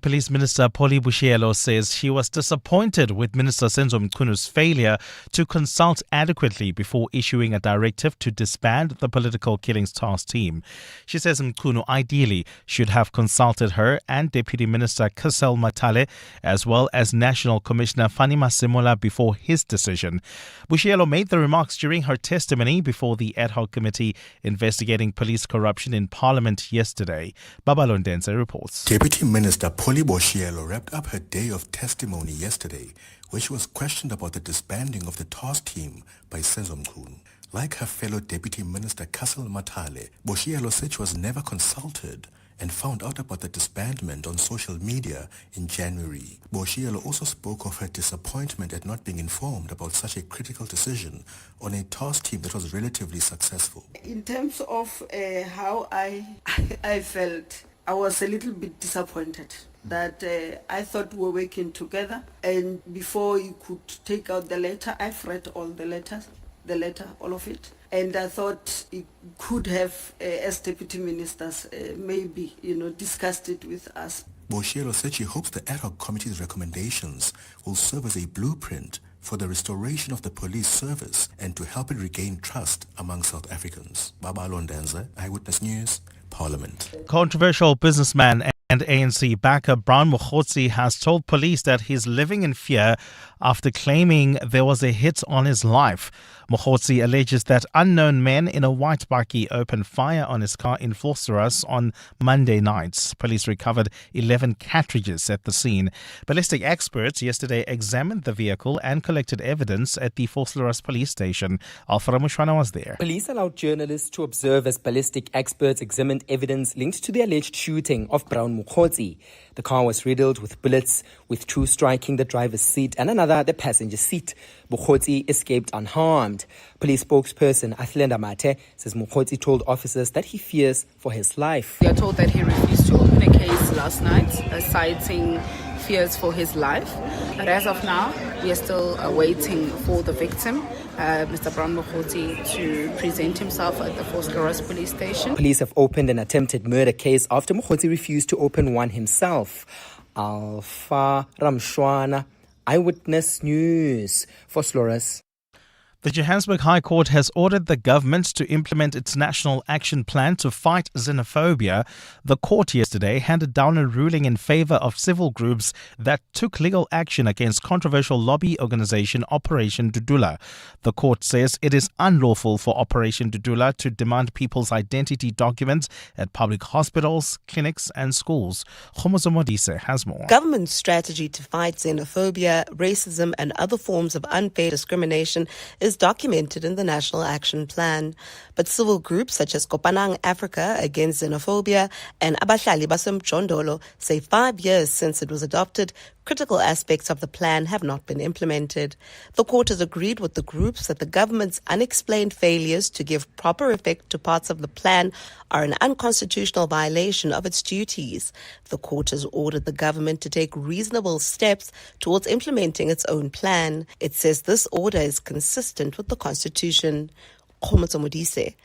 Police Minister Polly Bushielo says she was disappointed with Minister Senzo Mkunu's failure to consult adequately before issuing a directive to disband the political killings task team. She says Mkunu ideally should have consulted her and Deputy Minister Kusel Matale as well as National Commissioner Fani Masemola before his decision. Bushielo made the remarks during her testimony before the ad hoc committee investigating police corruption in Parliament yesterday. Babalondense reports. Deputy Minister Polly Bushielo wrapped up her day of testimony yesterday, where she was questioned about the disbanding of the task team by Senzo Mkunu. Like her fellow Deputy Minister Kusel Matale, Bushielo said she was never consulted and found out about the disbandment on social media in January. Bushielo also spoke of her disappointment at not being informed about such a critical decision on a task team that was relatively successful. In terms of how I felt, I was a little bit disappointed that I thought we were working together, and before you could take out the letter, I've read all the letter, all of it, and I thought it could have, as deputy ministers, maybe, discussed it with us. Bushielo said she hopes the ad hoc committee's recommendations will serve as a blueprint for the restoration of the police service and to help it regain trust among South Africans. Babalondense, Eyewitness News, Parliament. Controversial businessman and ANC backer Brown Mokgotsi has told police that he's living in fear after claiming there was a hit on his life. Mokgotsi alleges that unknown men in a white bakkie opened fire on his car in Vosloorus on Monday night. Police recovered 11 cartridges at the scene. Ballistic experts yesterday examined the vehicle and collected evidence at the Vosloorus police station. Alfred Mushwana was there. Police allowed journalists to observe as ballistic experts examined evidence linked to the alleged shooting of Brown Mokgotsi. The car was riddled with bullets, with two striking the driver's seat and another the passenger seat. Mokgotsi escaped unharmed. Police spokesperson Athlenda Mate says Mokgotsi told officers that he fears for his life. We are told that he refused to open a case last night, citing fears for his life. But as of now, we are still waiting for the victim, Mr. Brown Mokgotsi, to present himself at the Vosloorus police station. Police have opened an attempted murder case after Mokgotsi refused to open one himself. Alpha Ramshwana, Eyewitness News, Vosloorus. The Johannesburg High Court has ordered the government to implement its national action plan to fight xenophobia. The court yesterday handed down a ruling in favor of civil groups that took legal action against controversial lobby organization Operation Dudula. The court says it is unlawful for Operation Dudula to demand people's identity documents at public hospitals, clinics and schools. Khomozo Modise has more. Government's strategy to fight xenophobia, racism and other forms of unfair discrimination is documented in the National Action Plan. But civil groups such as Kopanang Africa Against Xenophobia and Abahlali Basemjondolo say 5 years since it was adopted, critical aspects of the plan have not been implemented. The court has agreed with the groups that the government's unexplained failures to give proper effect to parts of the plan are an unconstitutional violation of its duties. The court has ordered the government to take reasonable steps towards implementing its own plan. It says this order is consistent with the Constitution. Khomozo Modise,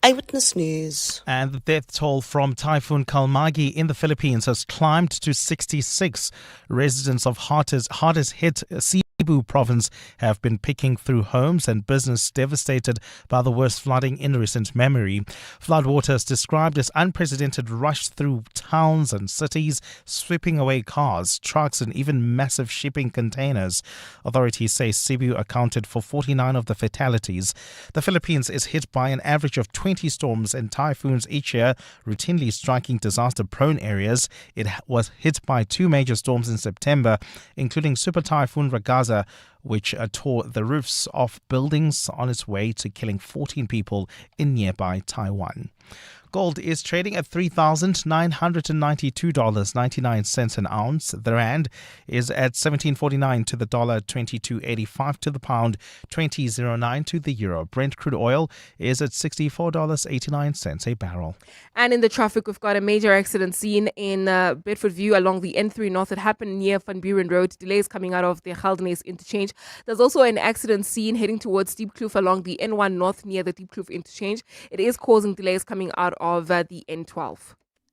Eyewitness News. And the death toll from Typhoon Kalmagi in the Philippines has climbed to 66. Residents of hardest hit Cebu province have been picking through homes and business devastated by the worst flooding in recent memory. Floodwaters described as unprecedented rushed through towns and cities, sweeping away cars, trucks and even massive shipping containers. Authorities say Cebu accounted for 49 of the fatalities. The Philippines is hit by an average of 20 storms and typhoons each year, routinely striking disaster-prone areas. It was hit by 2 major storms in September, including Super Typhoon Ragaza, which tore the roofs off buildings on its way to killing 14 people in nearby Taiwan. Gold is trading at $3,992.99 an ounce. The rand is at 17.49 to the dollar, 22.85 to the pound, 20.09 to the euro. Brent crude oil is at $64.89 a barrel. And in the traffic, we've got a major accident scene in Bedford View along the N3 North. It happened near Van Buren Road. Delays coming out of the Geldenes interchange. There's also an accident scene heading towards Diepkloof along the N1 North near the Diepkloof interchange. It is causing delays coming out of the N12.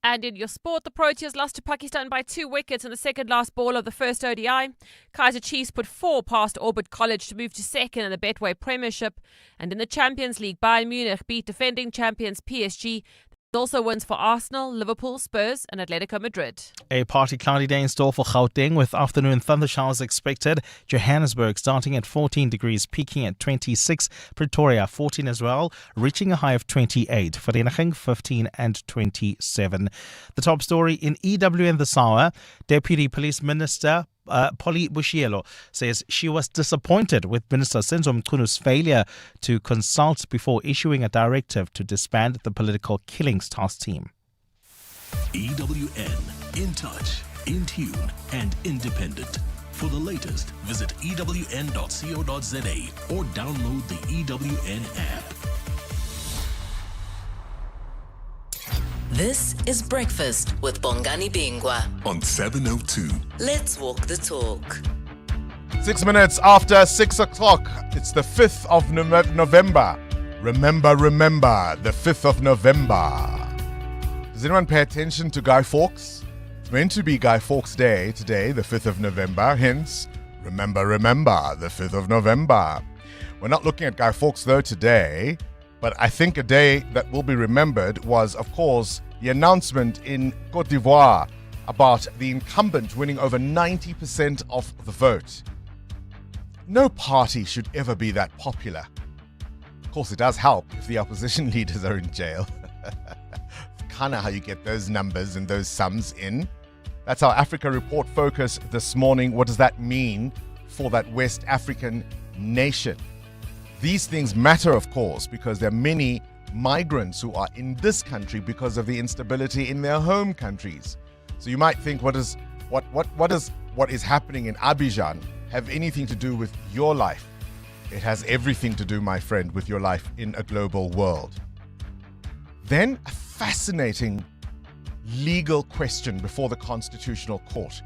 And in your sport, the Proteas lost to Pakistan by 2 wickets in the second last ball of the first ODI. Kaizer Chiefs put 4 past Orbit College to move to second in the Betway Premiership. And in the Champions League, Bayern Munich beat defending champions PSG. There's also wins for Arsenal, Liverpool, Spurs and Atletico Madrid. A partly cloudy day in store for Gauteng with afternoon thundershowers expected. Johannesburg starting at 14 degrees, peaking at 26. Pretoria 14 as well, reaching a high of 28. Vereeniging 15 and 27. The top story in EWN this hour, Deputy Police Minister Polly Bushielo says she was disappointed with Minister Senzo Mkunu's failure to consult before issuing a directive to disband the political killings task team. EWN, in touch, in tune and independent. For the latest, visit ewn.co.za or download the EWN app. This is Breakfast with Bongani Bingwa On 702. Let's walk the talk. 6 minutes after 6 o'clock. It's the 5th of November. Remember, the 5th of November. Does anyone pay attention to Guy Fawkes? It's meant to be Guy Fawkes Day today, the 5th of November. Hence, remember, the 5th of November. We're not looking at Guy Fawkes though today. But I think a day that will be remembered was, of course, the announcement in Côte d'Ivoire about the incumbent winning over 90% of the vote. No party should ever be that popular. Of course, it does help if the opposition leaders are in jail. Kind of how you get those numbers and those sums in. That's our Africa Report focus this morning. What does that mean for that West African nation? These things matter, of course, because there are many migrants who are in this country because of the instability in their home countries. So you might think, what is happening in Abidjan have anything to do with your life? It has everything to do, my friend, with your life in a global world. Then a fascinating legal question before the Constitutional Court.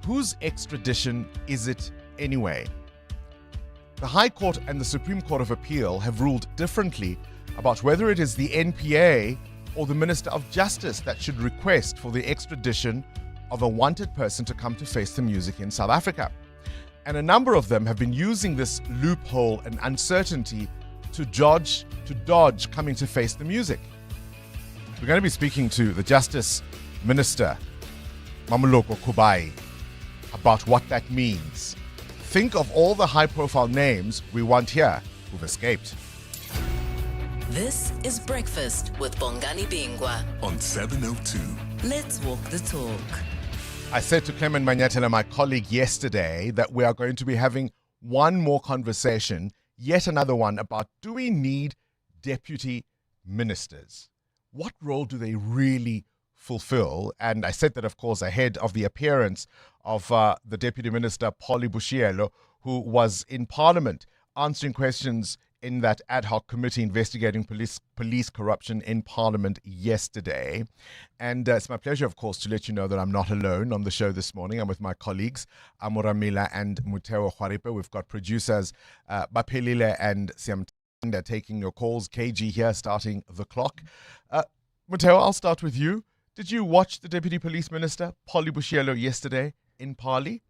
Whose extradition is it anyway? The High Court and the Supreme Court of Appeal have ruled differently about whether it is the NPA or the Minister of Justice that should request for the extradition of a wanted person to come to face the music in South Africa. And a number of them have been using this loophole and uncertainty to dodge coming to face the music. We're going to be speaking to the Justice Minister, Mamoloko Kubai, about what that means. Think of all the high-profile names we want here who've escaped. This is Breakfast with Bongani Bingwa On 702. Let's walk the talk. I said to Clement Manyatela, my colleague, yesterday that we are going to be having one more conversation, yet another one, about do we need deputy ministers? What role do they really fulfill? And I said that, of course, ahead of the appearance of the Deputy Minister, Polly Bushielo, who was in Parliament answering questions in that ad hoc committee investigating police corruption in Parliament yesterday. And it's my pleasure, of course, to let you know that I'm not alone on the show this morning. I'm with my colleagues, Amoramila and Muteo Khwaripe. We've got producers Bapelile and Siamtanda taking your calls. KG here starting the clock. Muteo, I'll start with you. Did you watch the Deputy Police Minister, Polly Bushielo, yesterday in Parli?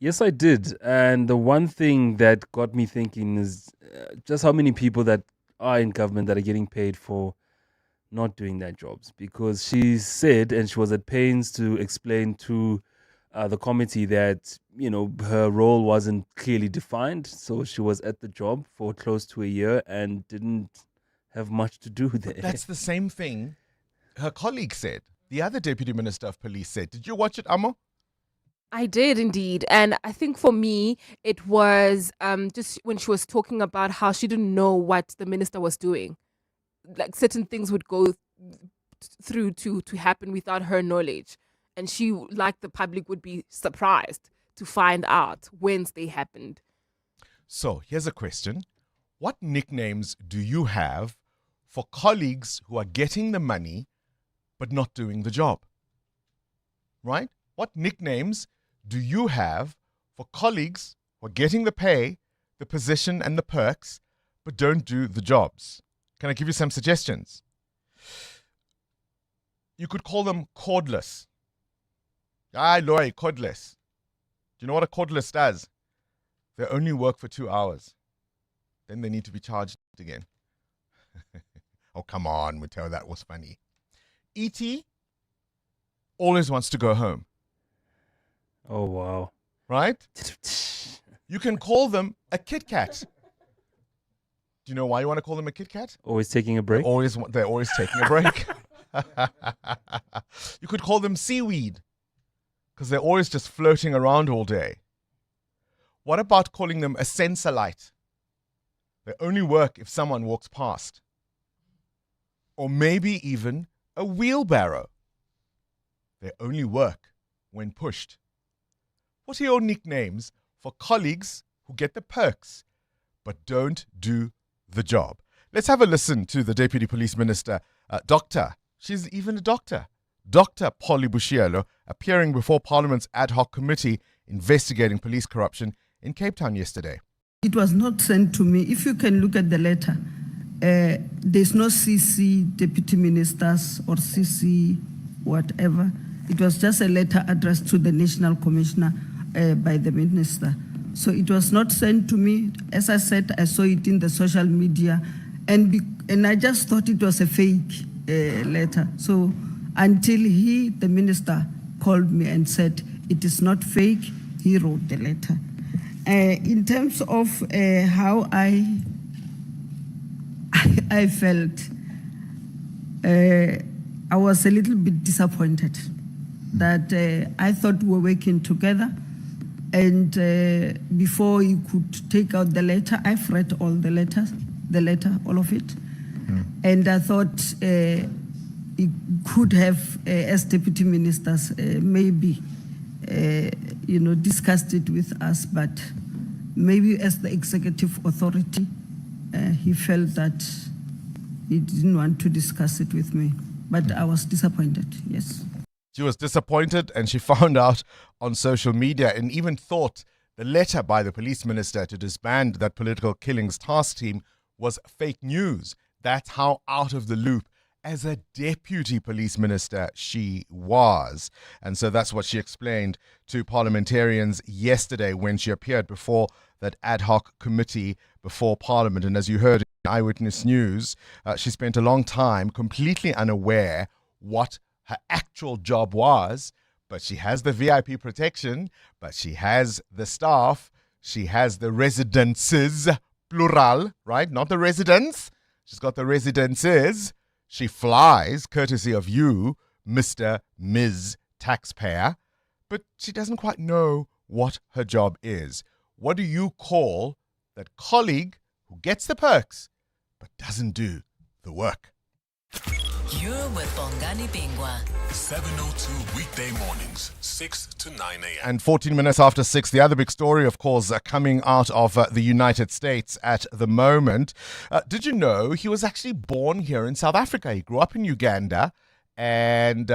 Yes, I did. And the one thing that got me thinking is just how many people that are in government that are getting paid for not doing their jobs. Because she said, and she was at pains to explain to the committee that, you know, her role wasn't clearly defined. So she was at the job for close to a year and didn't have much to do there. But that's the same thing her colleague said. The other Deputy Minister of Police said. Did you watch it, Amo? I did indeed. And I think for me, it was just when she was talking about how she didn't know what the minister was doing. Like certain things would go through to happen without her knowledge. And she, like the public, would be surprised to find out whence they happened. So here's a question. What nicknames do you have for colleagues who are getting the money but not doing the job? Right? What nicknames do you have for colleagues who are getting the pay, the position and the perks, but don't do the jobs? Can I give you some suggestions? You could call them cordless. Cordless. Do you know what a cordless does? They only work for 2 hours. Then they need to be charged again. Oh, come on, Mateo, that was funny. E.T. always wants to go home. Oh, wow. Right? You can call them a Kit Kat. Do you know why you want to call them a Kit Kat? Always taking a break? They're always taking a break. You could call them seaweed because they're always just floating around all day. What about calling them a sensor light? They only work if someone walks past. Or maybe even a wheelbarrow. They only work when pushed. What are your nicknames for colleagues who get the perks but don't do the job? Let's have a listen to the Deputy Police Minister, Doctor. She's even a doctor. Dr. Polly Bushielo, appearing before Parliament's ad hoc committee investigating police corruption in Cape Town yesterday. It was not sent to me. If you can look at the letter, there's no CC deputy ministers or CC whatever. It was just a letter addressed to the National Commissioner by the minister. So it was not sent to me. As I said, I saw it in the social media, and I just thought it was a fake letter. So until the minister, called me and said it is not fake, he wrote the letter. In terms of how I felt, I was a little bit disappointed that I thought we were working together, and before you could take out the letter, I've read all the letter, all of it, and I thought it could have, as deputy ministers, maybe discussed it with us, but maybe as the executive authority, he felt that he didn't want to discuss it with me. But I was disappointed, yes. She was disappointed, and she found out on social media and even thought the letter by the police minister to disband that political killings task team was fake news. That's how out of the loop as a deputy police minister she was. And so that's what she explained to parliamentarians yesterday when she appeared before that ad hoc committee before Parliament. And as you heard in Eyewitness News, she spent a long time completely unaware what her actual job was, but she has the VIP protection, but she has the staff, she has the residences, plural, right? Not the residents. She's got the residences. She flies, courtesy of you, Mr. Ms. Taxpayer, but she doesn't quite know what her job is. What do you call that colleague who gets the perks but doesn't do the work? You're with Bongani Bingwa. 7:02 weekday mornings, 6 to 9 a.m. And 14 minutes after 6, the other big story, of course, coming out of the United States at the moment. Did you know he was actually born here in South Africa? He grew up in Uganda and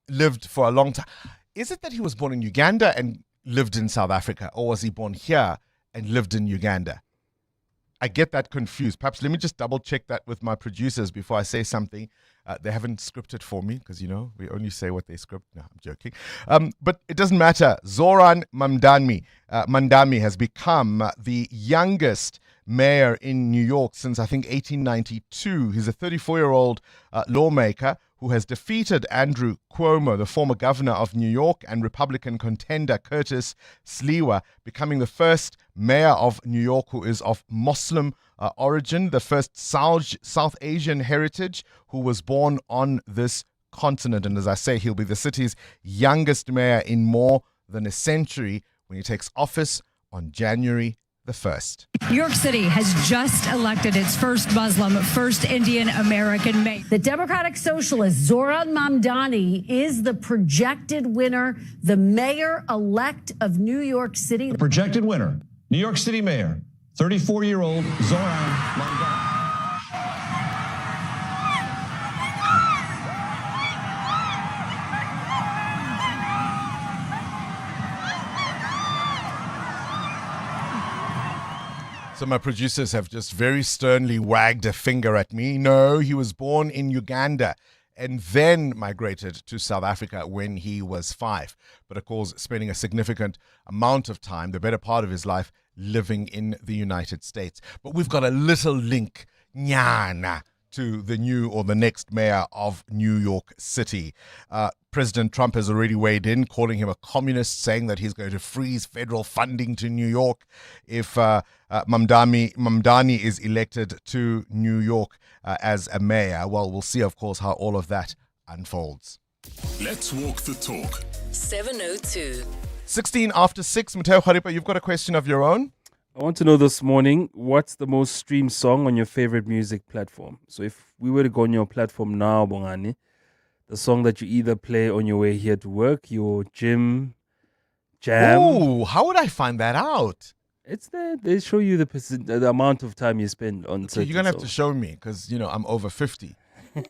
lived for a long time. Is it that he was born in Uganda and lived in South Africa, or was he born here and lived in Uganda? I get that confused. Perhaps let me just double check that with my producers before I say something. They haven't scripted for me because, we only say what they script. No, I'm joking. But it doesn't matter. Zoran Mandami has become the youngest mayor in New York since, I think, 1892. He's a 34-year-old lawmaker who has defeated Andrew Cuomo, the former governor of New York, and Republican contender Curtis Sliwa, becoming the first mayor of New York who is of Muslim origin, the first South Asian heritage who was born on this continent. And as I say, he'll be the city's youngest mayor in more than a century when he takes office on January the 1st. New York City has just elected its first Muslim, first Indian American mayor. The Democratic Socialist Zoran Mamdani is the projected winner, the mayor-elect of New York City. The projected winner, New York City Mayor, 34-year-old Zoran Mamdani. So my producers have just very sternly wagged a finger at me. No, he was born in Uganda and then migrated to South Africa when he was 5. But of course, spending a significant amount of time, the better part of his life, living in the United States. But we've got a little link, nyana, to the new or the next mayor of New York City. President Trump has already weighed in, calling him a communist, saying that he's going to freeze federal funding to New York if Mamdani is elected to New York as a mayor. Well, we'll see, of course, how all of that unfolds. Let's walk the talk. 702. 16 after 6. Mateo Kharipa, you've got a question of your own? I want to know this morning, what's the most streamed song on your favorite music platform? So if we were to go on your platform now, Bongani, the song that you either play on your way here to work, your gym, jam. Oh, how would I find that out? It's there. They show you the amount of time you spend on So you're going to have to songs. show me because, I'm over 50.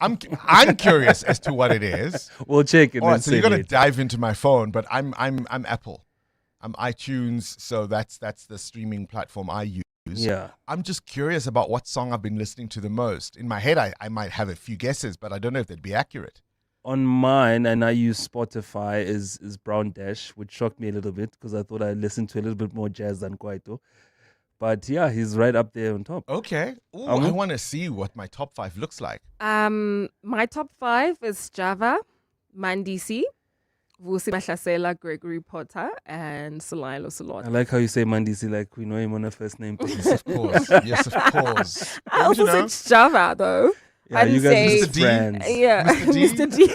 I'm curious as to what it is. We'll check it. All right, so you're going to later. dive into my phone, but I'm Apple. I'm iTunes, so that's the streaming platform I use. Yeah. I'm just curious about what song I've been listening to the most. In my head, I might have a few guesses, but I don't know if they'd be accurate. On mine, and I use Spotify, is Brown Dash, which shocked me a little bit because I thought I listened to a little bit more jazz than Kwaito. But yeah, he's right up there on top. Okay. Ooh, I want to see what my top 5 looks like. My top 5 is Java, Mandisi, Vusi Mahlasela, Gregory Potter, and Solailo I Solot. like how you say Mandisi like we know him on a first name basis. Of course. Yes, of course. I also said Java, though. Yeah, I didn't you guys say Mr. D. friends. Yeah, Mr. D.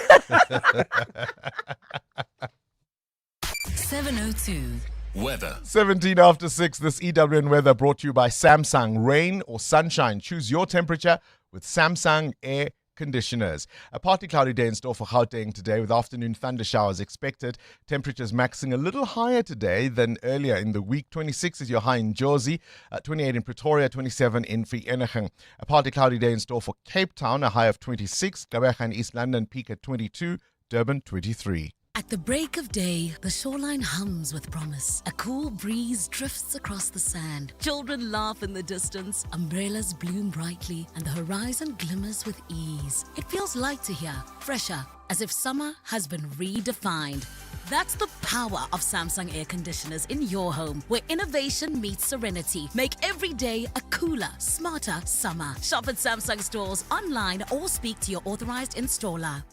702. Weather. 17 after 6, this EWN weather brought to you by Samsung. Rain or sunshine, choose your temperature with Samsung Air Conditioners. A partly cloudy day in store for Gauteng today with afternoon thunder showers expected. Temperatures maxing a little higher today than earlier in the week. 26 is your high in Jozi, 28 in Pretoria, 27 in Vereeniging. A partly cloudy day in store for Cape Town, a high of 26. Gqeberha and East London peak at 22. Durban 23. At the break of day, the shoreline hums with promise. A cool breeze drifts across the sand. Children laugh in the distance. Umbrellas bloom brightly, and the horizon glimmers with ease. It feels lighter here, fresher, as if summer has been redefined. That's the power of Samsung air conditioners in your home, where innovation meets serenity. Make every day a cooler, smarter summer. Shop at Samsung stores, online, or speak to your authorized installer.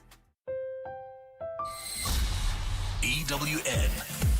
EWN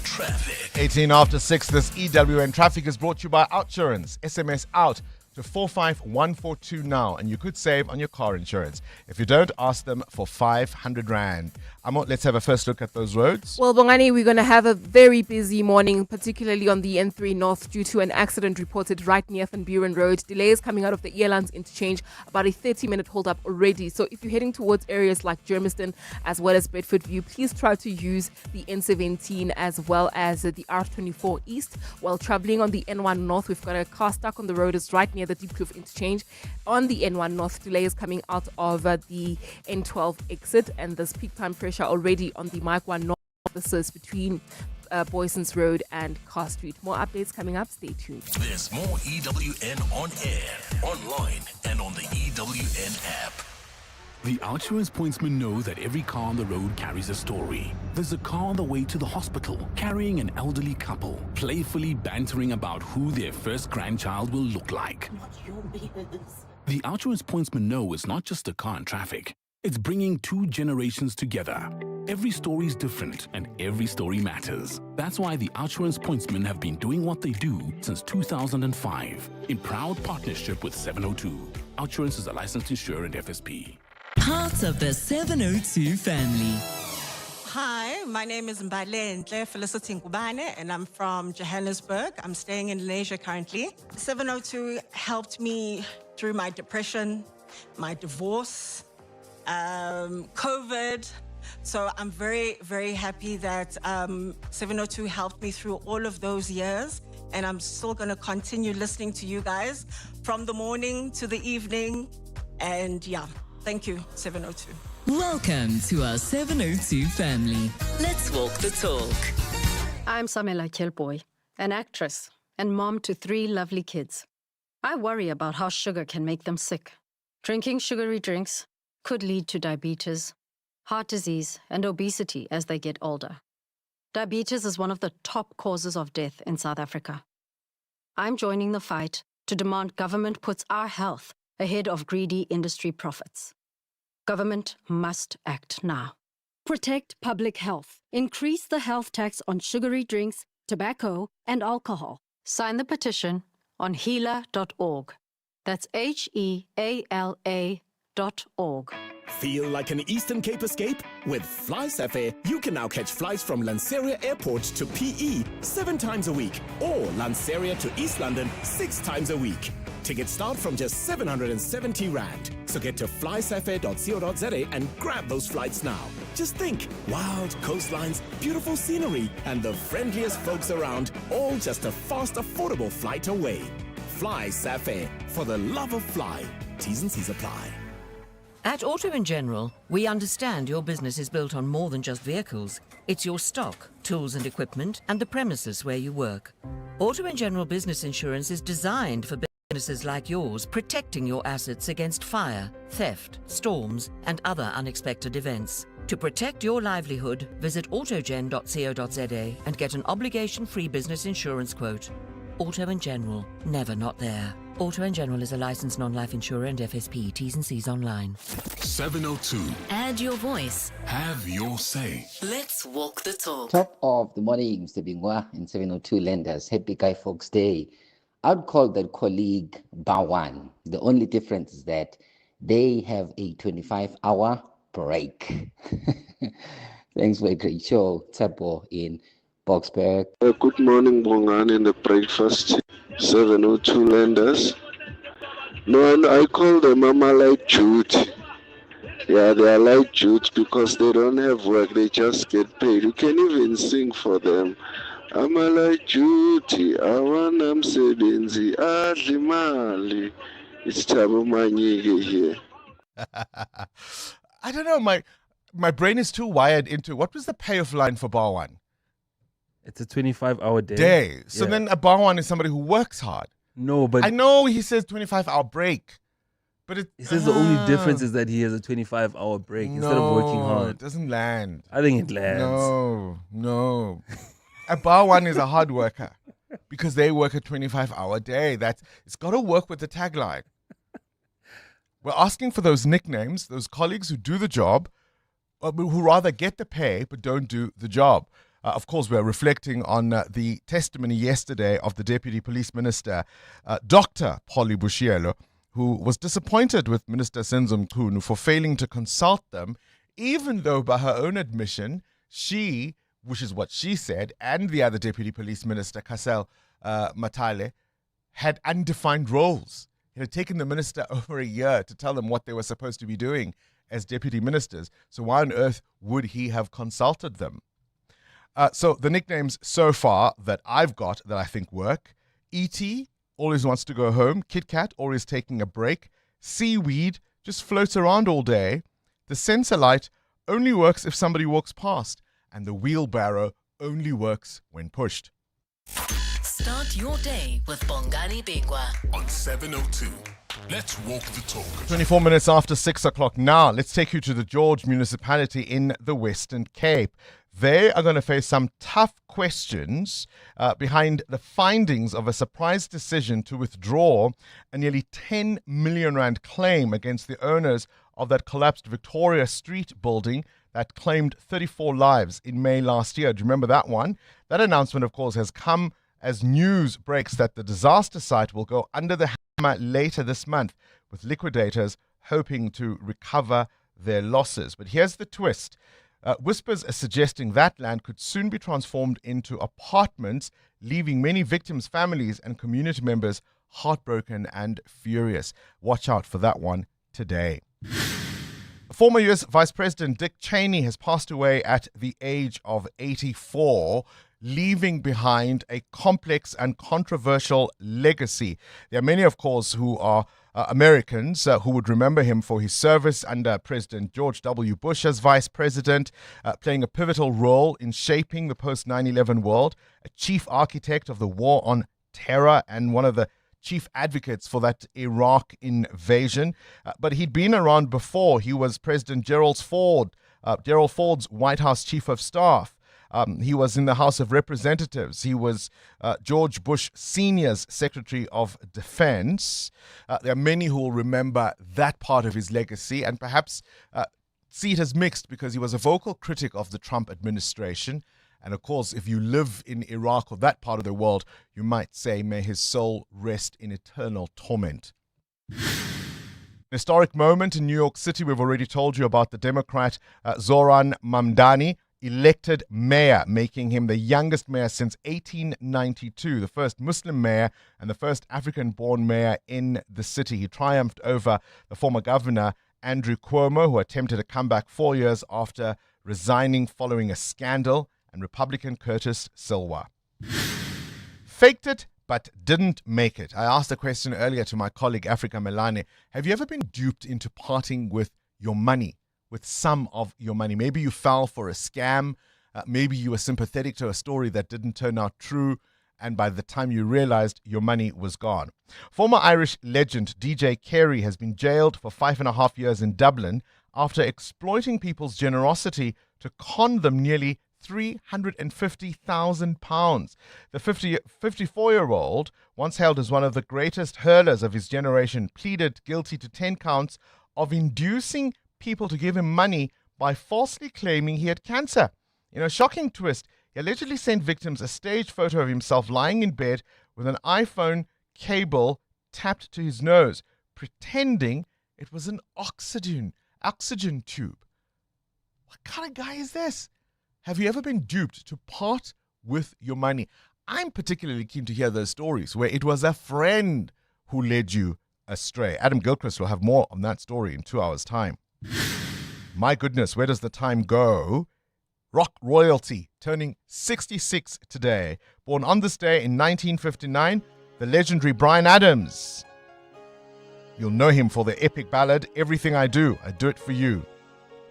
Traffic. 18 after 6, this EWN traffic is brought to you by Outsurance. SMS out to 45142 now, and you could save on your car insurance. If you don't, ask them for 500 Rand. Let's have a first look at those roads. Well, Bongani, we're going to have a very busy morning, particularly on the N3 North due to an accident reported right near Van Buren Road. Delays coming out of the Earlands interchange, about a 30-minute hold-up already. So if you're heading towards areas like Germiston as well as Bedford View, please try to use the N17 as well as the R24 East. While traveling on the N1 North, we've got a car stuck on the road. It's right near the Deep Kloof interchange. On the N1 North, delays coming out of the N12 exit, and there's peak time pressure already on the Mike 1 North. This is between Boysons Road and Carr Street. More updates coming up. Stay tuned. There's more EWN on air, online, and on the EWN app. The Outsurance pointsmen know that every car on the road carries a story. There's a car on the way to the hospital, carrying an elderly couple, playfully bantering about who their first grandchild will look like. The Outsurance pointsmen know it's not just a car in traffic. It's bringing 2 generations together. Every story's different, and every story matters. That's why the Outsurance pointsmen have been doing what they do since 2005, in proud partnership with 702. Outsurance is a licensed insurer and FSP. Part of the 702 family. Hi, my name is Mbalenhle Felicity Nkubane, and I'm from Johannesburg. I'm staying in Malaysia currently. 702 helped me through my depression, my divorce, COVID. So I'm very, very happy that 702 helped me through all of those years. And I'm still going to continue listening to you guys from the morning to the evening. And yeah, thank you, 702. Welcome to our 702 family. Let's walk the talk. I'm Samela Kelboy, an actress and mom to 3 lovely kids. I worry about how sugar can make them sick. Drinking sugary drinks, could lead to diabetes, heart disease, and obesity as they get older. Diabetes is one of the top causes of death in South Africa. I'm joining the fight to demand government puts our health ahead of greedy industry profits. Government must act now. Protect public health. Increase the health tax on sugary drinks, tobacco, and alcohol. Sign the petition on heala.org. That's HEALA.org. Feel like an Eastern Cape escape? With FlySafair, you can now catch flights from Lanseria Airport to PE 7 times a week, or Lanseria to East London 6 times a week. Tickets start from just 770 Rand. So get to flysafair.co.za and grab those flights now. Just think, wild coastlines, beautiful scenery, and the friendliest folks around, all just a fast, affordable flight away. FlySafair, for the love of fly. T's and C's apply. At Auto & General, we understand your business is built on more than just vehicles. It's your stock, tools and equipment, and the premises where you work. Auto & General Business Insurance is designed for businesses like yours, protecting your assets against fire, theft, storms, and other unexpected events. To protect your livelihood, visit autogen.co.za and get an obligation-free business insurance quote. Auto & General, never not there. Auto & General is a licensed non-life insurer and FSP. T's and C's online. 702. Add your voice. Have your say. Let's walk the talk. Top of the morning, Mr. Bingwa and 702 lenders. Happy Guy Fawkes Day. I'd call that colleague Bawan. The only difference is that they have a 25-hour break. Thanks for a great show. Tabo in Boxburg. Good morning, Bongani and the breakfast. 702 lenders. No, and I call them Mama like Jude. Yeah, they are like Jude because they don't have work, they just get paid. You can even sing for them. I'm like Jude, I want them sebenzi, adlimali. It's Tabo Manyige here. I don't know, my brain is too wired into, what was the payoff line for Bawan? It's a 25-hour day. So then a Bawan is somebody who works hard. No, but I know he says 25-hour break, but he says the only difference is that he has a 25-hour break instead of working hard. It doesn't land. I think it lands. No. A Bawan is a hard worker because they work a 25-hour day. It's got to work with the tagline. We're asking for those nicknames, those colleagues who do the job, who rather get the pay but don't do the job. Of course, we're reflecting on the testimony yesterday of the Deputy Police Minister, Dr. Polly Bushielo, who was disappointed with Minister Senzo Mchunu for failing to consult them, even though by her own admission, she, which is what she said, and the other Deputy Police Minister, Kasel Matale, had undefined roles. It had taken the minister over a year to tell them what they were supposed to be doing as deputy ministers. So why on earth would he have consulted them? So the nicknames so far that I've got that I think work: E.T. always wants to go home. Kit Kat always taking a break. Seaweed just floats around all day. The sensor light only works if somebody walks past. And the wheelbarrow only works when pushed. Start your day with Bongani Bingwa on 702. Let's walk the talk. 24 minutes after 6 o'clock now. Let's take you to the George municipality in the Western Cape. They are going to face some tough questions behind the findings of a surprise decision to withdraw a nearly 10 million rand claim against the owners of that collapsed Victoria Street building that claimed 34 lives in May last year. Do you remember that one? That announcement, of course, has come as news breaks that the disaster site will go under the hammer later this month, with liquidators hoping to recover their losses. But here's the twist. Whispers are suggesting that land could soon be transformed into apartments, leaving many victims' families and community members heartbroken and furious. Watch out for that one today. Former U.S. Vice President Dick Cheney has passed away at the age of 84, leaving behind a complex and controversial legacy. There are many, of course, who are Americans who would remember him for his service under President George W. Bush as vice president, playing a pivotal role in shaping the post-9/11 world, a chief architect of the war on terror and one of the chief advocates for that Iraq invasion. But he'd been around before. He was President Gerald Ford's White House chief of staff. He was in the House of Representatives. He was George Bush Sr.'s Secretary of Defense. There are many who will remember that part of his legacy and perhaps see it as mixed because he was a vocal critic of the Trump administration. And of course, if you live in Iraq or that part of the world, you might say, may his soul rest in eternal torment. An historic moment in New York City. We've already told you about the Democrat Zoran Mamdani, elected mayor, making him the youngest mayor since 1892, the first Muslim mayor and the first African-born mayor in the city. He triumphed over the former governor, Andrew Cuomo, who attempted a comeback 4 years after resigning following a scandal, and Republican Curtis Silva. Faked it, but didn't make it. I asked a question earlier to my colleague, Africa Melane. Have you ever been duped into parting with your money, with some of your money? Maybe you fell for a scam. Maybe you were sympathetic to a story that didn't turn out true. And by the time you realized, your money was gone. Former Irish legend DJ Carey has been jailed for 5.5 years in Dublin after exploiting people's generosity to con them nearly £350,000. The 54-year-old, once hailed as one of the greatest hurlers of his generation, pleaded guilty to 10 counts of inducing people to give him money by falsely claiming he had cancer. In a shocking twist, he allegedly sent victims a staged photo of himself lying in bed with an iPhone cable tapped to his nose, pretending it was an oxygen tube. What kind of guy is this? Have you ever been duped to part with your money? I'm particularly keen to hear those stories where it was a friend who led you astray. Adam Gilchrist will have more on that story in 2 hours' time. My goodness, where does the time go? Rock royalty, turning 66 today. Born on this day in 1959, the legendary Bryan Adams. You'll know him for the epic ballad, Everything I Do It For You.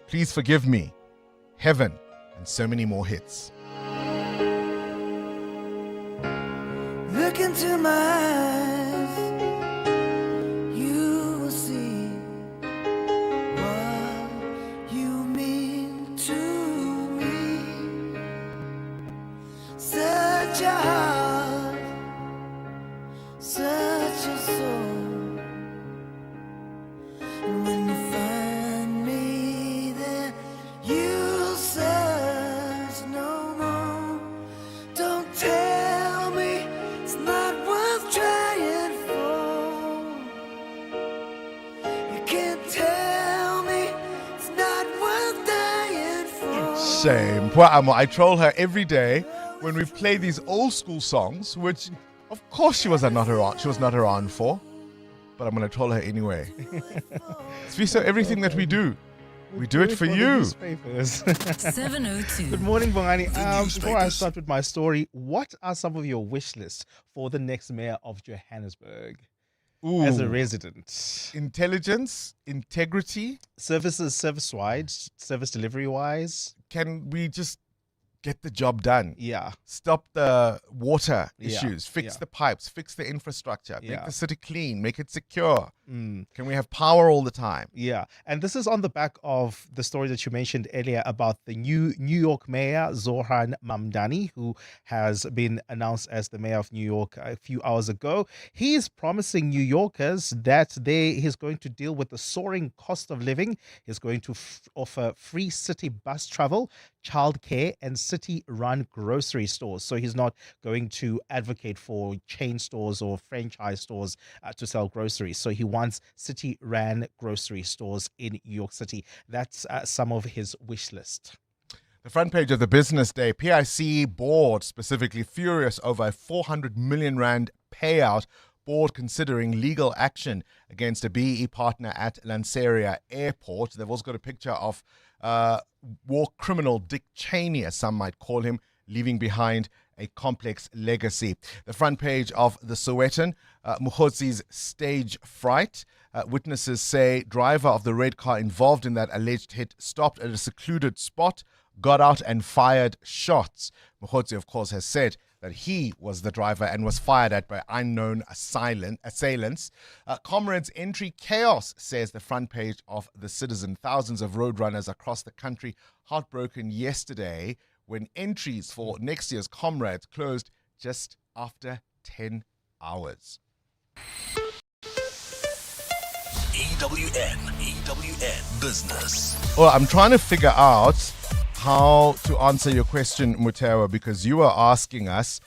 Please Forgive Me, Heaven, and so many more hits. Look into my eyes, you will see what you mean to me. Such a heart, such a soul. And when you find me there, you'll search no more. Don't tell me it's not worth trying for. You can't tell me it's not worth dying for. Shame. Poor Amo. I troll her every day when we play these old school songs, which of course she was not around for. But I'm going to troll her anyway. So everything that we do, we do it for you. 702. Good morning, Bongani. Before I start with my story, what are some of your wish lists for the next mayor of Johannesburg? Ooh. As a resident? Intelligence, integrity. Services, service-wise, service delivery-wise. Can we just get the job done? Yeah. Stop the water issues. Yeah. Fix the pipes. Fix the infrastructure. Make Yeah. the city clean. Make it secure. Can we have power all the time? Yeah. And this is on the back of the story that you mentioned earlier about the New York mayor, Zoran Mamdani, who has been announced as the mayor of New York a few hours ago. He is promising New Yorkers that he's going to deal with the soaring cost of living. He's going to offer free city bus travel, childcare, and city-run grocery stores. So he's not going to advocate for chain stores or franchise stores to sell groceries. So he wants city-ran grocery stores in New York City. That's some of his wish list. The front page of the Business Day, PIC board specifically furious over a 400 million rand payout. Board considering legal action against a BEE partner at Lanseria Airport. They've also got a picture of war criminal Dick Cheney, as some might call him, leaving behind a complex legacy. The front page of the Sowetan, Mukhotsi's stage fright. Witnesses say driver of the red car involved in that alleged hit stopped at a secluded spot, got out and fired shots. Mokgotsi, of course, has said that he was the driver and was fired at by unknown assailants. Comrades Entry Chaos says the front page of The Citizen. Thousands of roadrunners across the country heartbroken yesterday when entries for next year's Comrades closed just after 10 hours. EWN Business. Well, I'm trying to figure out how to answer your question, Mutewa, because you are asking us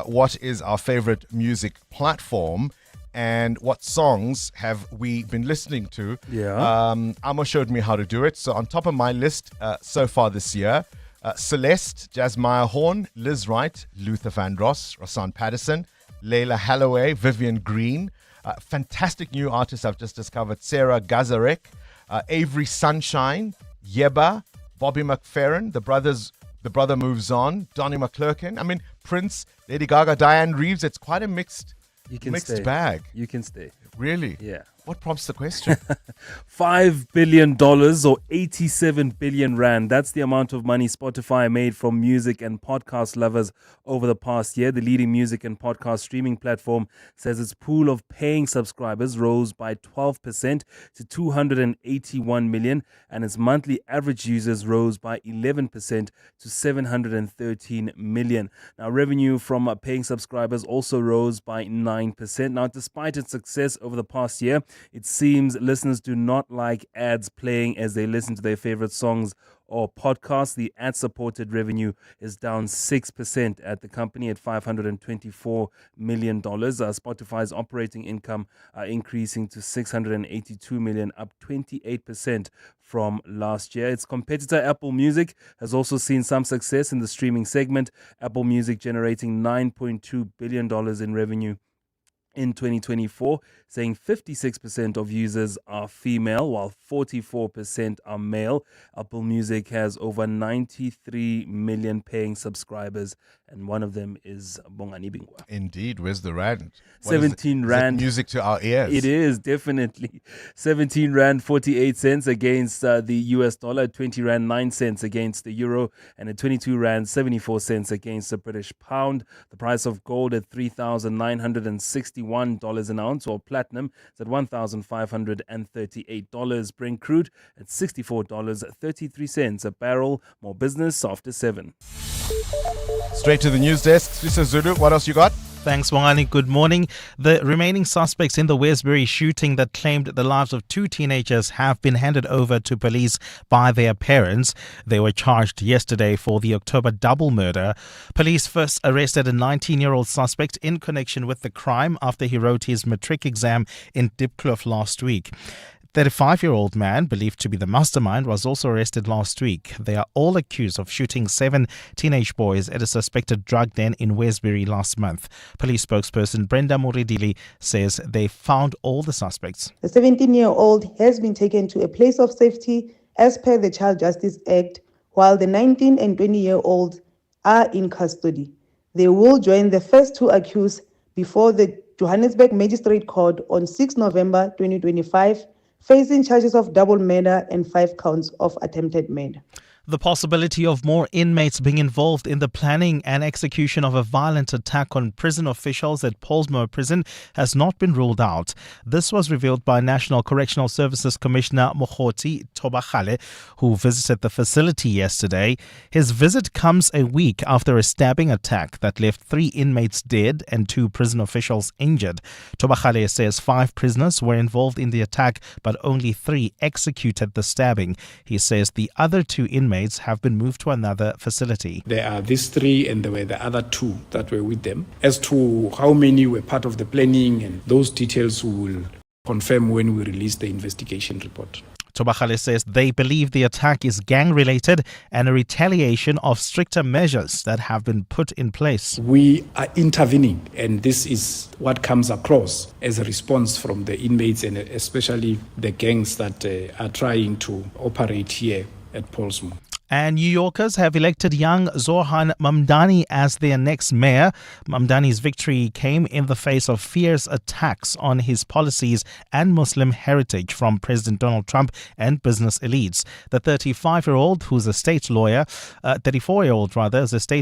what is our favorite music platform and what songs have we been listening to. Yeah. Amo showed me how to do it. So on top of my list so far this year, Celeste, Jasmine Horn, Liz Wright, Luther Vandross, Rosanne Patterson, Layla Holloway, Vivian Green. Fantastic new artists I've just discovered. Sarah Gazarek, Avery Sunshine, Yeba, Bobby McFerrin, The Brother Moves On, Donnie McClurkin. I mean, Prince, Lady Gaga, Diane Reeves. It's quite a mixed bag. You can stay. Really? Yeah. What prompts the question? $5 billion or 87 billion rand. That's the amount of money Spotify made from music and podcast lovers over the past year. The leading music and podcast streaming platform says its pool of paying subscribers rose by 12% to 281 million, and its monthly average users rose by 11% to 713 million. Now, revenue from paying subscribers also rose by 9%. Now, despite its success over the past year, it seems listeners do not like ads playing as they listen to their favorite songs or podcasts. The ad-supported revenue is down 6% at the company at $524 million. Spotify's operating income increasing to $682 million, up 28% from last year. Its competitor Apple Music has also seen some success in the streaming segment. Apple Music generating $9.2 billion in revenue in 2024, saying 56% of users are female, while 44% are male. Apple Music has over 93 million paying subscribers, and one of them is Bongani Bingwa. Indeed. Where's the rand? 17 rand. Is it music to our ears? It is, definitely. 17 rand 48 cents against the US dollar, 20 rand 9 cents against the euro, and at 22 rand 74 cents against the British pound. The price of gold at $3,961 an ounce, or platinum is at $1,538. Brent crude at $64.33 a barrel. More business after 7. Straight to the news desk. Lisa Zulu, what else you got? Thanks, Bongani. Good morning. The remaining suspects in the Westbury shooting that claimed the lives of 2 teenagers have been handed over to police by their parents. They were charged yesterday for the October double murder. Police first arrested a 19-year-old suspect in connection with the crime after he wrote his matric exam in Diepkloof last week. 35-year-old man, believed to be the mastermind, was also arrested last week. They are all accused of shooting 7 teenage boys at a suspected drug den in Westbury last month. Police spokesperson Brenda Moridili says they found all the suspects. The 17-year-old has been taken to a place of safety as per the Child Justice Act, while the 19 and 20-year-olds are in custody. They will join the first 2 accused before the Johannesburg Magistrate Court on 6 November 2025, facing charges of double murder and 5 counts of attempted murder. The possibility of more inmates being involved in the planning and execution of a violent attack on prison officials at Paulsmoor Prison has not been ruled out. This was revealed by National Correctional Services Commissioner Mokgotsi Tobagale, who visited the facility yesterday. His visit comes a week after a stabbing attack that left 3 inmates dead and 2 prison officials injured. Tobagale says 5 prisoners were involved in the attack, but only 3 executed the stabbing. He says the other 2 inmates have been moved to another facility. There are these 3 and there were the other 2 that were with them. As to how many were part of the planning, and those details we will confirm when we release the investigation report. Tobagale says they believe the attack is gang-related and a retaliation of stricter measures that have been put in place. We are intervening, and this is what comes across as a response from the inmates and especially the gangs that are trying to operate here at Paulsmoor. And New Yorkers have elected young Zoran Mamdani as their next mayor. Mamdani's victory came in the face of fierce attacks on his policies and Muslim heritage from President Donald Trump and business elites. The 34-year-old is a state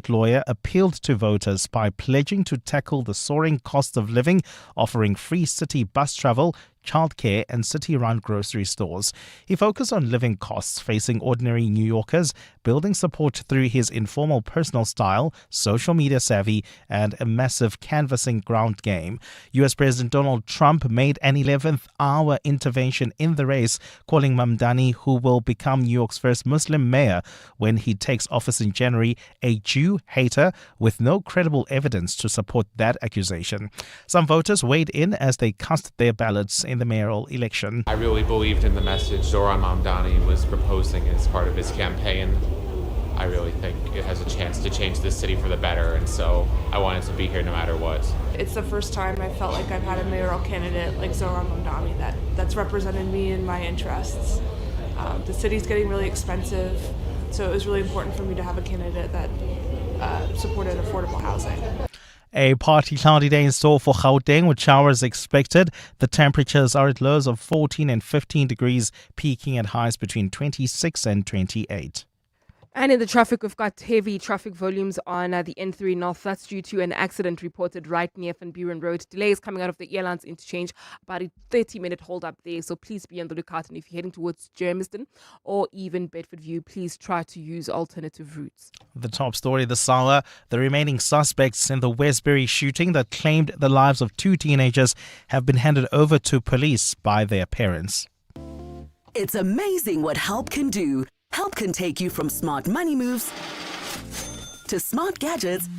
lawyer, appealed to voters by pledging to tackle the soaring cost of living, offering free city bus travel, childcare and city-run grocery stores. He focused on living costs facing ordinary New Yorkers, building support through his informal personal style, social media savvy and a massive canvassing ground game. US President Donald Trump made an 11th-hour intervention in the race, calling Mamdani, who will become New York's first Muslim mayor when he takes office in January, a Jew hater with no credible evidence to support that accusation. Some voters weighed in as they cast their ballots in the mayoral election. I really believed in the message Zoran Mamdani was proposing as part of his campaign. I really think it has a chance to change this city for the better, and so I wanted to be here no matter what. It's the first time I felt like I've had a mayoral candidate like Zoran Mamdani that's represented me and my interests. The city's getting really expensive, so it was really important for me to have a candidate that supported affordable housing. A partly cloudy day in store for Gauteng with showers expected. The temperatures are at lows of 14 and 15 degrees, peaking at highs between 26 and 28. And in the traffic, we've got heavy traffic volumes on the N3 North. That's due to an accident reported right near Van Buren Road. Delays coming out of the airlines interchange, about a 30-minute hold up there. So please be on the lookout. And if you're heading towards Germiston or even Bedford View, please try to use alternative routes. The top story this hour, the remaining suspects in the Westbury shooting that claimed the lives of 2 teenagers have been handed over to police by their parents. It's amazing what help can do. Help can take you from smart money moves to smart gadgets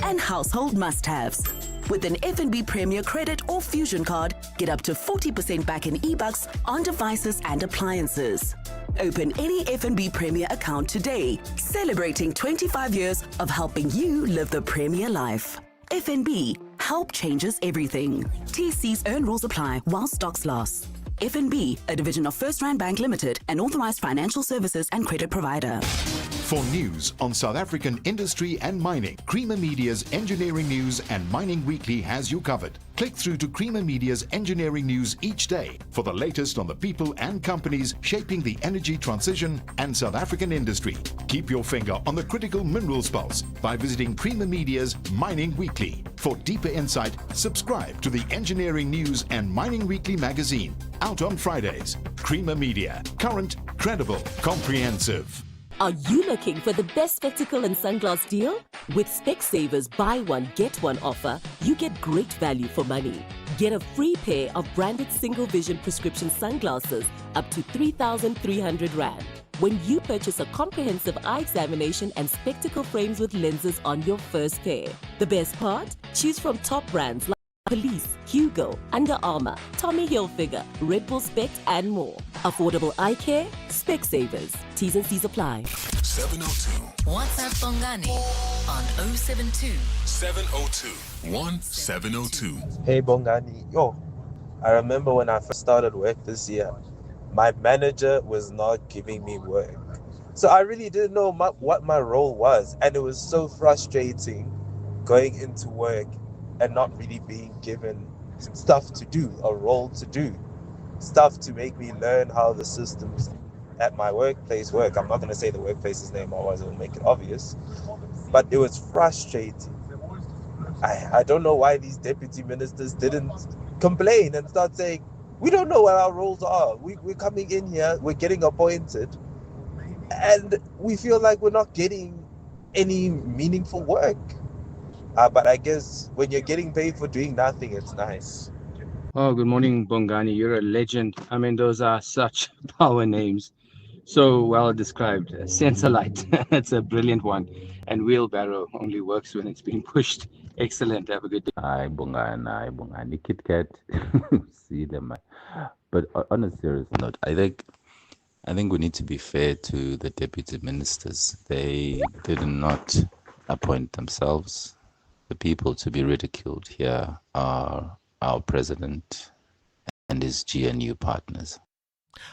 and household must-haves. With an FNB Premier Credit or Fusion card, get up to 40% back in e-bucks on devices and appliances. Open any FNB Premier account today, celebrating 25 years of helping you live the Premier life. FNB, help changes everything. TC's earn rules apply while stocks last. FNB, a division of First Rand Bank Limited, an authorized financial services and credit provider. For news on South African industry and mining, Creamer Media's Engineering News and Mining Weekly has you covered. Click through to Creamer Media's Engineering News each day for the latest on the people and companies shaping the energy transition and South African industry. Keep your finger on the critical minerals pulse by visiting Creamer Media's Mining Weekly. For deeper insight, subscribe to the Engineering News and Mining Weekly magazine, out on Fridays. Creamer Media, current, credible, comprehensive. Are you looking for the best spectacle and sunglass deal? With Specsavers buy one, get one offer, you get great value for money. Get a free pair of branded single vision prescription sunglasses up to 3,300 Rand when you purchase a comprehensive eye examination and spectacle frames with lenses on your first pair. The best part? Choose from top brands like Police, Hugo, Under Armour, Tommy Hilfiger, Red Bull Spect and more. Affordable eye care? Specsavers. T's and C's apply. 702. WhatsApp Bongani on 072 702 1702. Hey Bongani, I remember when I first started work this year, my manager was not giving me work. So I really didn't know what my role was, and it was so frustrating going into work and not really being given some stuff to do, a role to do, stuff to make me learn how the systems at my workplace work. I'm not going to say the workplace's name, otherwise it will make it obvious, but it was frustrating. I don't know why these deputy ministers didn't complain and start saying, we don't know what our roles are. We're coming in here, we're getting appointed, and we feel like we're not getting any meaningful work. But I guess when you're getting paid for doing nothing, it's nice. Oh, good morning, Bongani. You're a legend. I mean, those are such power names. So well described. Sensorlight, that's a brilliant one. And wheelbarrow only works when it's being pushed. Excellent. Have a good day. Hi, Bongani, Kit Kat. See them. But on a serious note, I think we need to be fair to the deputy ministers. They did not appoint themselves. The people to be ridiculed here are our president and his GNU partners.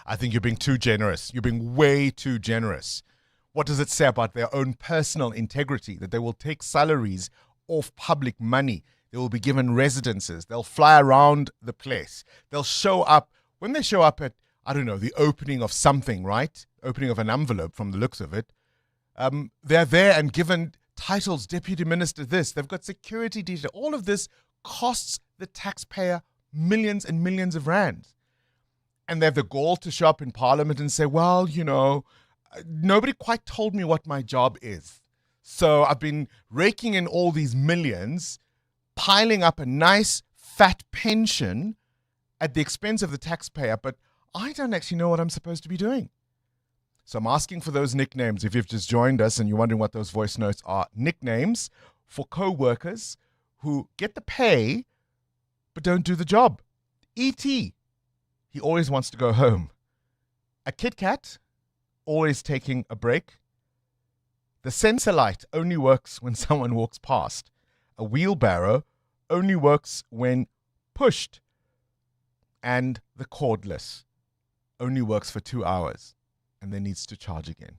I think you're being too generous. You're being way too generous. What does it say about their own personal integrity? That they will take salaries off public money. They will be given residences. They'll fly around the place. They'll show up. When they show up at, I don't know, the opening of something, right? Opening of an envelope from the looks of it. They're there and given titles, deputy minister this. They've got security detail. All of this costs the taxpayer millions and millions of rands. And they have the gall to show up in parliament and say, well, you know, nobody quite told me what my job is. So I've been raking in all these millions, piling up a nice fat pension at the expense of the taxpayer, but I don't actually know what I'm supposed to be doing. So I'm asking for those nicknames. If you've just joined us and you're wondering what those voice notes are, nicknames for co-workers who get the pay but don't do the job. E.T., he always wants to go home. A Kit Kat, always taking a break. The sensor light only works when someone walks past. A wheelbarrow only works when pushed. And the cordless only works for 2 hours and then needs to charge again.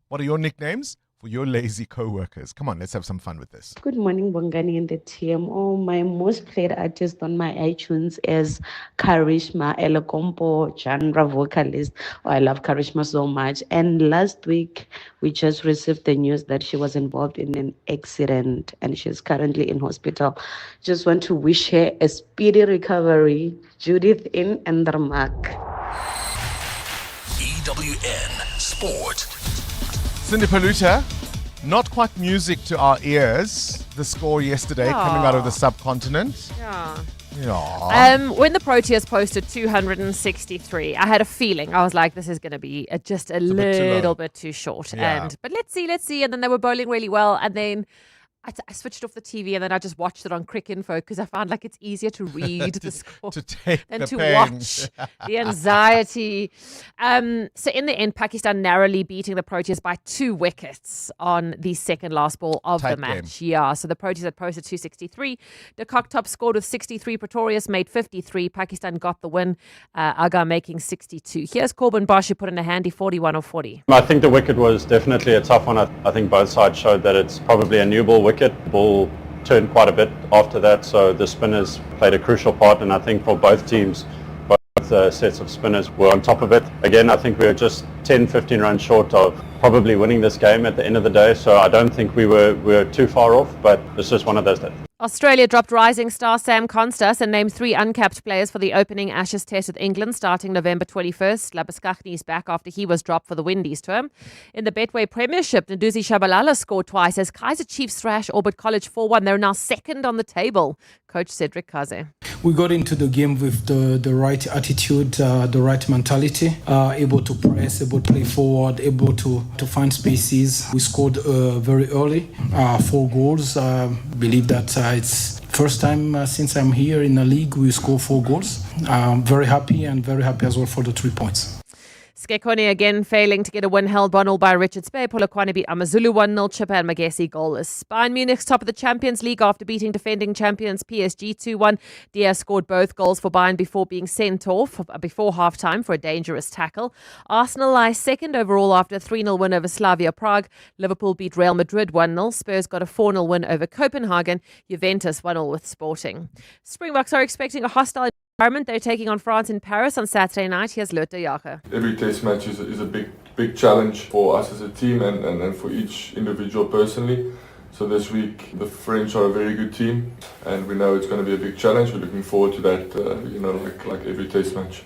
What are your nicknames for your lazy co-workers? Come on, let's have some fun with this. Good morning, Bongani and the team. Oh, my most played artist on my iTunes is Karishma Elekompo, genre vocalist. Oh, I love Karishma so much. And last week, we just received the news that she was involved in an accident and she's currently in hospital. Just want to wish her a speedy recovery. Judith in Endermark. EWN Sport. Cindy Paluta, not quite music to our ears. The score yesterday coming out of the subcontinent. Yeah. When the Proteas posted 263, I had a feeling. I was like, this is going to be just a little bit too short. Yeah. But let's see. And then they were bowling really well. And then I switched off the TV and then I just watched it on Crick Info because I found like it's easier to read the score than to watch the anxiety. So in the end, Pakistan narrowly beating the Proteas by 2 wickets on the second last ball of the match. Yeah, so the Proteas had posted 263. De Kock top scored with 63. Pretorius made 53. Pakistan got the win. Aga making 62. Here's Corbin Bosch who put in a handy 41 or 40. I think the wicket was definitely a tough one. I think both sides showed that it's probably a new ball wicket. Ball turned quite a bit after that, so the spinners played a crucial part, and I think for both teams, both sets of spinners were on top of it. Again, I think we were just 10-15 runs short of probably winning this game at the end of the day, so I don't think we were too far off, but it's just one of those days. Australia dropped rising star Sam Constas and named 3 uncapped players for the opening Ashes test with England starting November 21st. Labuschagne is back after he was dropped for the Windies tour. In the Betway Premiership, Nduzi Shabalala scored twice as Kaizer Chiefs thrash Orbit College 4-1. They're now second on the table. Coach Cedric Kaze. We got into the game with the right attitude, the right mentality, able to press, able to play forward, able to find spaces. We scored very early, 4 goals. Believe that it's first time since I'm here in the league we score 4 goals. I'm very happy and very happy as well for the 3 points. Skekone again failing to get a win, held 1-0 by Richards Bay. Polokwane beat Amazulu 1-0. Chipper and Magesi goalless. Bayern Munich's top of the Champions League after beating defending champions PSG 2-1. Diaz scored both goals for Bayern before being sent off before half-time for a dangerous tackle. Arsenal lies second overall after a 3-0 win over Slavia Prague. Liverpool beat Real Madrid 1-0. Spurs got a 4-0 win over Copenhagen. Juventus 1-0 with Sporting. Springboks are expecting a hostile environment. They're taking on France in Paris on Saturday night. Here's Lotte Jager. Every test match is a big challenge for us as a team and for each individual personally. So this week the French are a very good team and we know it's going to be a big challenge. We're looking forward to that, like every test match.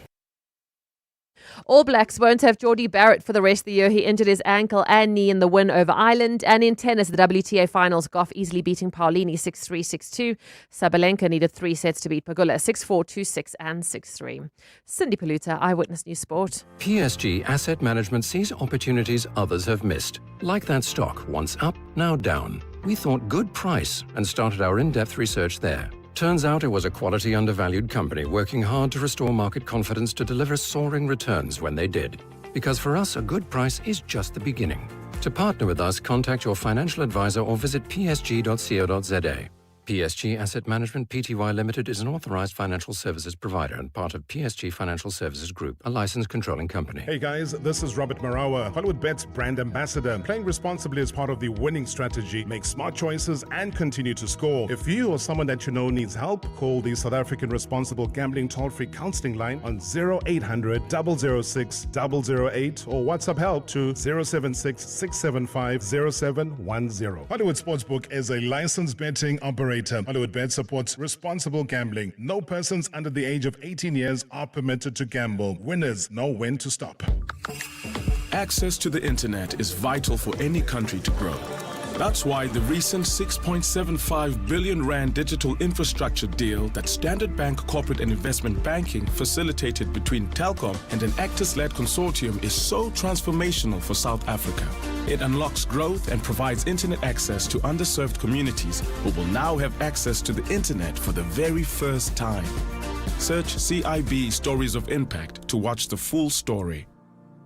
All Blacks won't have Geordie Barrett for the rest of the year. He injured his ankle and knee in the win over Ireland. And in tennis, the WTA finals, Goff easily beating Paulini 6-3, 6-2. Sabalenka needed 3 sets to beat Pagula 6-4, 2-6 and 6-3. Cindy Paluta, Eyewitness News Sport. PSG Asset Management sees opportunities others have missed. Like that stock, once up, now down. We thought good price and started our in-depth research there. Turns out it was a quality undervalued company working hard to restore market confidence to deliver soaring returns when they did. Because for us, a good price is just the beginning. To partner with us, contact your financial advisor or visit psg.co.za. PSG Asset Management Pty Limited is an authorized financial services provider and part of PSG Financial Services Group, a licensed controlling company. Hey guys, this is Robert Marawa, HollywoodBet's brand ambassador. Playing responsibly is part of the winning strategy. Make smart choices and continue to score. If you or someone that you know needs help, call the South African Responsible Gambling Toll-Free Counseling Line on 0800 006 008 or WhatsApp help to 076 675 0710. Hollywood Sportsbook is a licensed betting operator. HollywoodBet supports responsible gambling. No persons under the age of 18 years are permitted to gamble. Winners know when to stop. Access to the internet is vital for any country to grow. That's why the recent 6.75 billion rand digital infrastructure deal that Standard Bank Corporate and Investment Banking facilitated between Telkom and an Actors-led consortium is so transformational for South Africa. It unlocks growth and provides internet access to underserved communities who will now have access to the internet for the very first time. Search CIB Stories of Impact to watch the full story.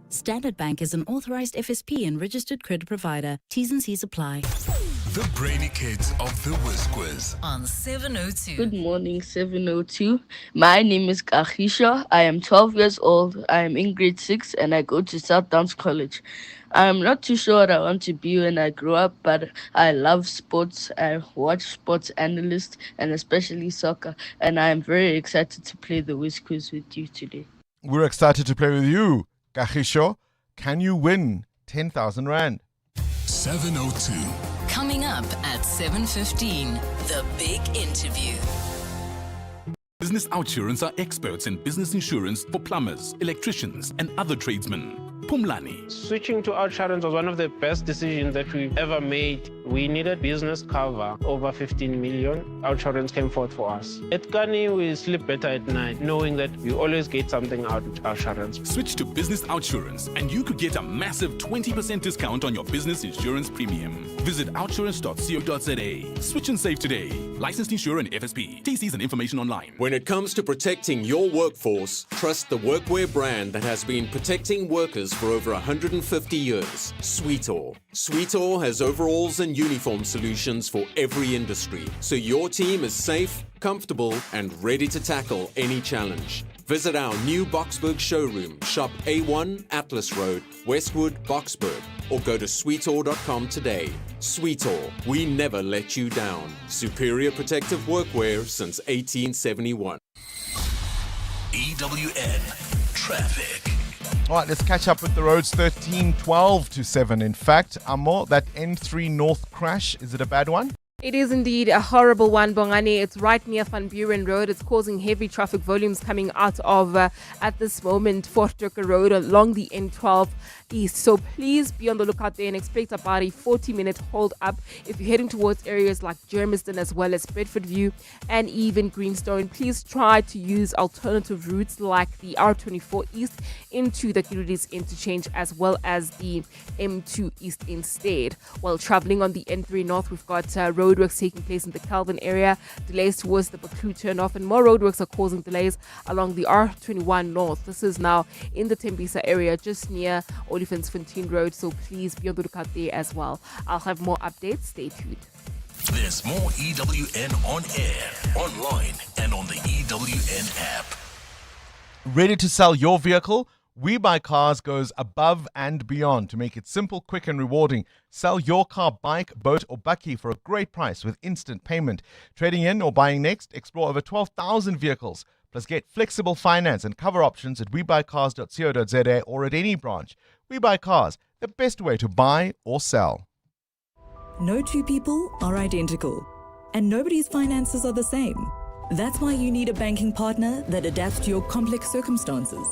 Standard Bank is an authorized FSP and registered credit provider. T's and C's apply. The Brainy Kids of the Whiz Quiz On 702. Good morning, 702. My name is Kahisha. I am 12 years old. I am in grade 6 and I go to South Downs College. I am not too sure what I want to be when I grow up, but I love sports. I watch sports analysts and especially soccer, and I am very excited to play the Whiz Quiz with you today. We're excited to play with you. Kahisho, can you win 10,000 Rand? 702. Coming up at 7:15, the big interview. Business Outsurance are experts in business insurance for plumbers, electricians, and other tradesmen. Pumlani. Switching to Outsurance was one of the best decisions that we've ever made. We needed business cover over 15 million. Outsurance came forth for us. At Kani, we sleep better at night, knowing that we always get something out of Outsurance. Switch to Business Outsurance and you could get a massive 20% discount on your business insurance premium. Visit outsurance.co.za. Switch and save today. Licensed insurer and FSP. TCs and information online. When it comes to protecting your workforce, trust the workwear brand that has been protecting workers for over 150 years, Sweetall. Sweetall has overalls and uniform solutions for every industry, so your team is safe, comfortable, and ready to tackle any challenge. Visit our new Boksburg showroom, shop A1 Atlas Road, Westwood, Boksburg, or go to sweetall.com today. Sweetall, we never let you down. Superior protective workwear since 1871. EWN Traffic. All right, let's catch up with the roads. 13:12 to 7. In fact, Amo, that N3 North crash, is it a bad one? It is indeed a horrible one, Bongani. It's right near Van Buren Road. It's causing heavy traffic volumes coming out of, at this moment, Fort Turker Road along the N12 East. So please be on the lookout there and expect about a 40-minute hold up if you're heading towards areas like Germiston as well as Bedford View and even Greenstone. Please try to use alternative routes like the R24 East into the Kirudi's interchange as well as the M2 East instead. While traveling on the N3 North, we've got roadworks taking place in the Calvin area, delays towards the Baklu turnoff, and more roadworks are causing delays along the R21 North. This is now in the Tembisa area just near Olifantsfontein Road, so please be on the lookout there as well. I'll have more updates. Stay tuned. There's more EWN on air, online, and on the EWN app. Ready to sell your vehicle? We Buy Cars goes above and beyond to make it simple, quick and rewarding. Sell your car, bike, boat or bakkie for a great price with instant payment. Trading in or buying next, explore over 12,000 vehicles. Plus get flexible finance and cover options at webuycars.co.za or at any branch. We Buy Cars, the best way to buy or sell. No two people are identical, and nobody's finances are the same. That's why you need a banking partner that adapts to your complex circumstances.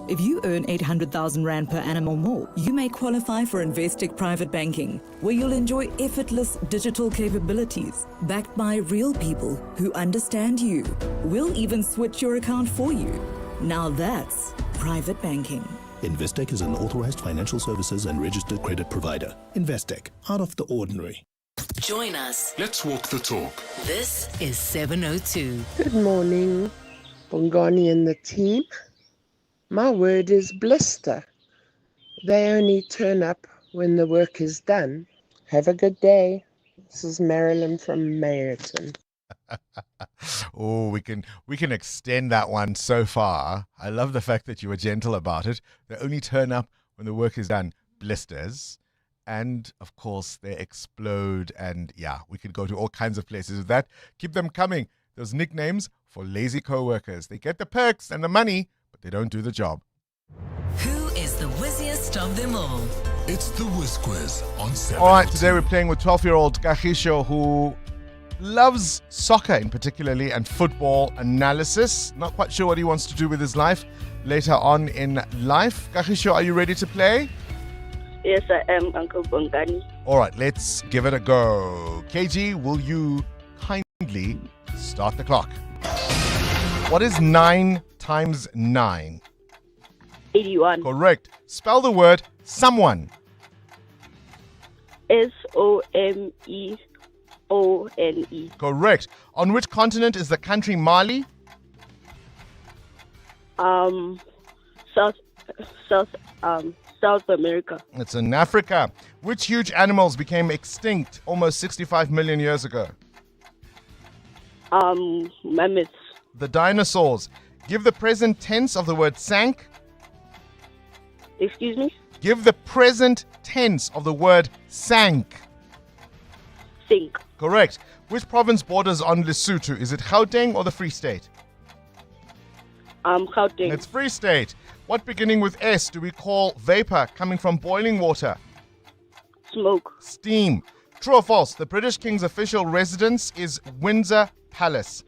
If you earn 800,000 Rand per annum or more, you may qualify for Investec Private Banking, where you'll enjoy effortless digital capabilities, backed by real people who understand you. We'll even switch your account for you. Now that's private banking. Investec is an authorized financial services and registered credit provider. Investec, out of the ordinary. Join us. Let's walk the talk. This is 702. Good morning, Bongani and the team. My word is blister. They only turn up when the work is done. Have a good day. This is Marilyn from Mayerton. Oh, we can extend that one so far. I love the fact that you were gentle about it. They only turn up when the work is done. Blisters. And of course, they explode. And yeah, we could go to all kinds of places with that. Keep them coming. Those nicknames for lazy co-workers. They get the perks and the money, but they don't do the job. Who is the whizziest of them all? It's the Whiz Quiz on 7. All right, today we're playing with 12-year-old Kagisho, who loves soccer in particularly and football analysis. Not quite sure what he wants to do with his life later on in life. Kagisho, are you ready to play? Yes, I am, Uncle Bongani. All right, let's give it a go. KG, will you kindly start the clock? What is 9 times 9? 81. Correct. Spell the word someone. SOMEONE. Correct. On which continent is the country Mali? South America. It's in Africa. Which huge animals became extinct almost 65 million years ago? Mammoths. The dinosaurs. Give the present tense of the word sank. Excuse me? Give the present tense of the word sank. Sink. Correct. Which province borders on Lesotho? Is it Gauteng or the Free State? Gauteng. It's Free State. What beginning with S do we call vapor coming from boiling water? Smoke. Steam. True or false? The British King's official residence is Windsor Palace.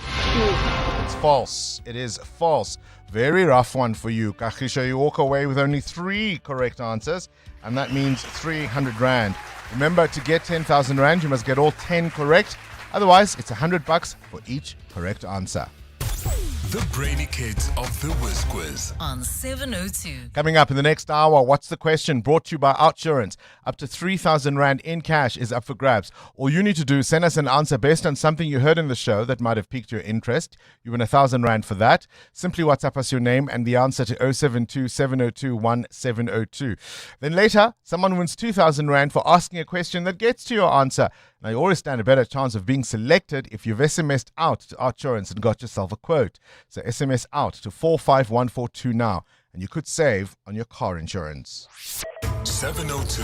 It's false. It is false. Very rough one for you, Kagisho. You walk away with only 3 correct answers, and that means 300 Rand. Remember, to get 10,000 Rand, you must get all 10 correct. Otherwise, it's $100 for each correct answer. The brainy kids of the Whiz Quiz on 702. Coming up in the next hour, what's the question? Brought to you by Outsurance. Up to 3,000 Rand in cash is up for grabs. All you need to do is send us an answer based on something you heard in the show that might have piqued your interest. You win 1,000 Rand for that. Simply WhatsApp us your name and the answer to 072 702 1702. Then later, someone wins 2,000 Rand for asking a question that gets to your answer. Now, you always stand a better chance of being selected if you've SMS'd out to Outsurance and got yourself a quote. So SMS out to 45142 now, and you could save on your car insurance. 702.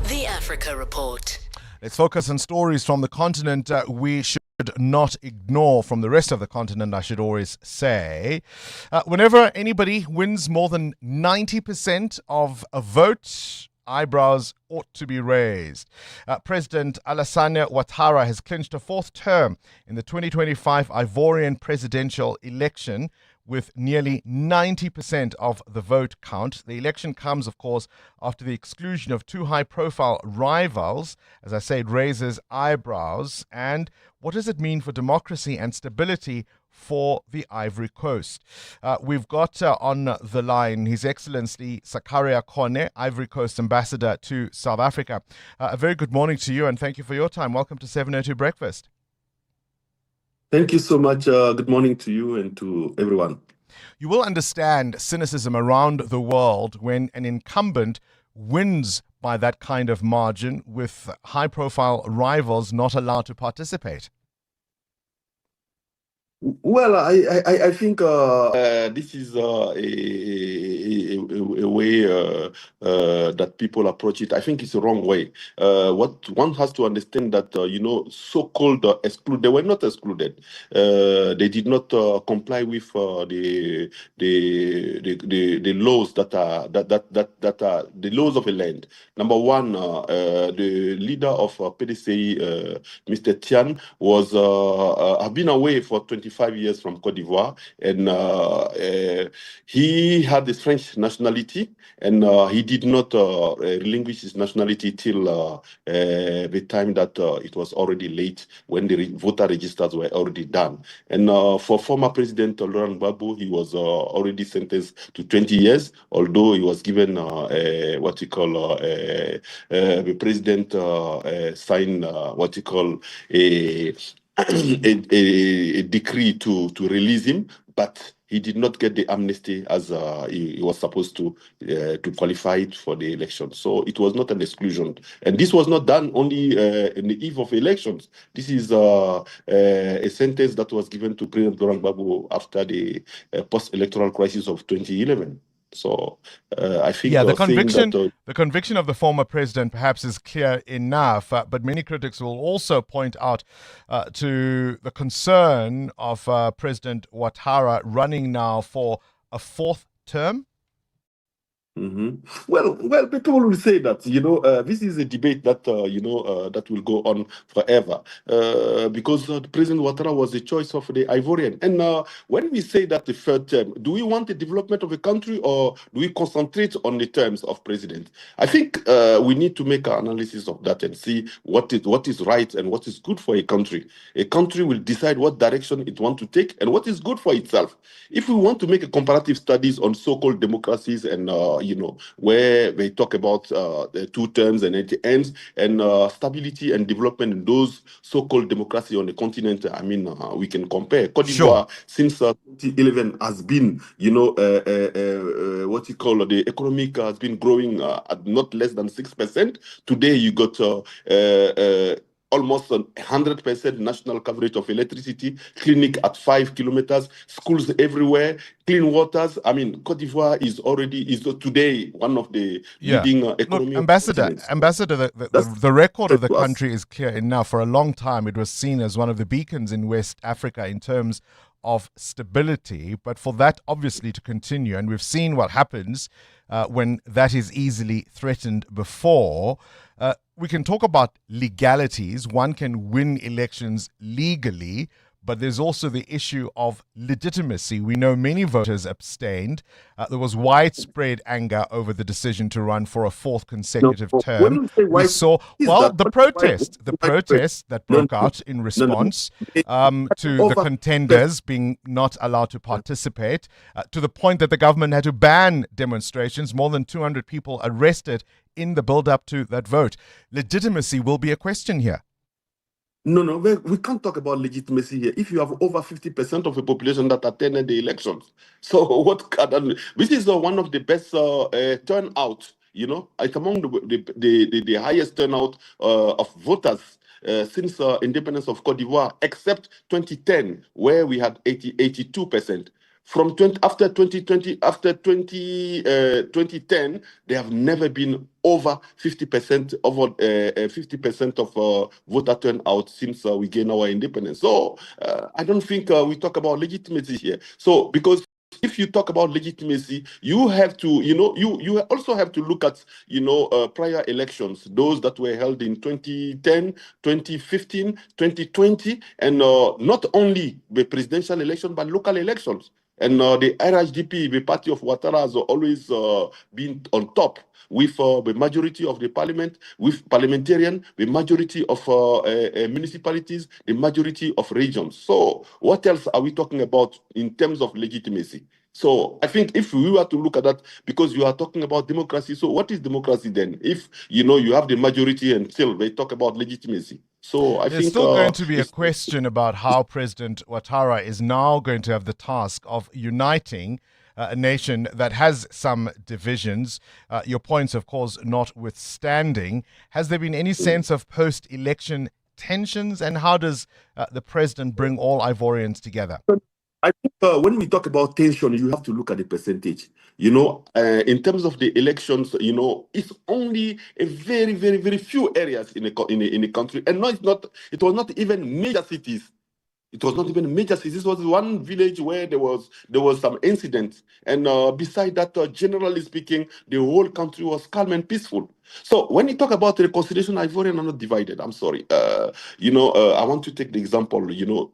The Africa Report. Let's focus on stories from the continent we should not ignore from the rest of the continent, I should always say. Whenever anybody wins more than 90% of a vote, eyebrows ought to be raised. President Alassane Ouattara has clinched a 4th term in the 2025 Ivorian presidential election with nearly 90% of the vote count. The election comes, of course, after the exclusion of 2 high-profile rivals. As I say, it raises eyebrows. And what does it mean for democracy and stability for the Ivory Coast? We've got on the line His Excellency Sakaria Kone, Ivory Coast Ambassador to South Africa. A very good morning to you and thank you for your time. Welcome to 702 Breakfast. Thank you so much. Good morning to you and to everyone. You will understand cynicism around the world when an incumbent wins by that kind of margin with high-profile rivals not allowed to participate. Well, I think this is a way that people approach it. I think it's the wrong way. What one has to understand that so-called excluded, they were not excluded. They did not comply with the laws that are the laws of the land. Number one, the leader of PDCI, Mr. Tian, was have been away for 25 years from Cote d'Ivoire, and he had the French nationality, and he did not relinquish his nationality till the time that it was already late, when the voter registers were already done. And for former President Laurent Gbagbo, he was already sentenced to 20 years, although he was given what you call the president signed what you call a a decree to release him, but he did not get the amnesty as he was supposed to qualify it for the election. So it was not an exclusion. And this was not done only in the eve of elections. This is a sentence that was given to President Laurent Gbagbo after the post-electoral crisis of 2011. So I think the conviction of the former president perhaps is clear enough, but many critics will also point out to the concern of President Ouattara running now for a fourth term. Well, people will say that, this is a debate that, that will go on forever because President Ouattara was the choice of the Ivorian. And when we say that the third term, do we want the development of a country or do we concentrate on the terms of president? I think we need to make an analysis of that and see what is right and what is good for a country. A country will decide what direction it wants to take and what is good for itself. If we want to make a comparative studies on so-called democracies and where they talk about the two terms and it ends, and stability and development in those so-called democracy on the continent, we can compare. Côte d'Ivoire, since 2011, has been, the economic has been growing at not less than 6%. Today, you got almost 100% national coverage of electricity, clinic at 5 kilometers, schools everywhere, clean waters. Côte d'Ivoire is today one of the leading economy. Ambassador, the record of the country is clear enough. For a long time, it was seen as one of the beacons in West Africa in terms of stability, but for that obviously to continue, and we've seen what happens when that is easily threatened before. We can talk about legalities. One can win elections legally, but there's also the issue of legitimacy. We know many voters abstained. There was widespread anger over the decision to run for a fourth consecutive term. We saw, the protest that broke out in response to the contenders being not allowed to participate, to the point that the government had to ban demonstrations, more than 200 people arrested in the build-up to that vote. Legitimacy will be a question here. No, we can't talk about legitimacy here if you have over 50% of the population that attended the elections. So this is one of the best turnout, it's among the highest turnout of voters since independence of Côte d'Ivoire, except 2010, where we had 82%. From 2010, they have never been over 50% of voter turnout since we gained our independence. So I don't think we talk about legitimacy here. So because if you talk about legitimacy, you have to, you also have to look at, prior elections, those that were held in 2010, 2015, 2020, and not only the presidential election, but local elections. And the RHDP, the party of Ouattara, has always been on top with the majority of the parliament, with parliamentarian, the majority of municipalities, the majority of regions. So what else are we talking about in terms of legitimacy? So I think if we were to look at that, because you are talking about democracy, so what is democracy then? If, you have the majority and still they talk about legitimacy. So There's still going to be a question about how President Ouattara is now going to have the task of uniting a nation that has some divisions. Your points, of course, notwithstanding. Has there been any sense of post-election tensions, and how does the president bring all Ivorians together? I think when we talk about tension, you have to look at the percentage. In terms of the elections, it's only a very, very, very few areas in the country, and it was not even major cities. It was not even major cities. This was one village where there was some incidents, and beside that, generally speaking, the whole country was calm and peaceful. So when you talk about reconciliation, Ivorians are not divided. I'm sorry. I want to take the example. You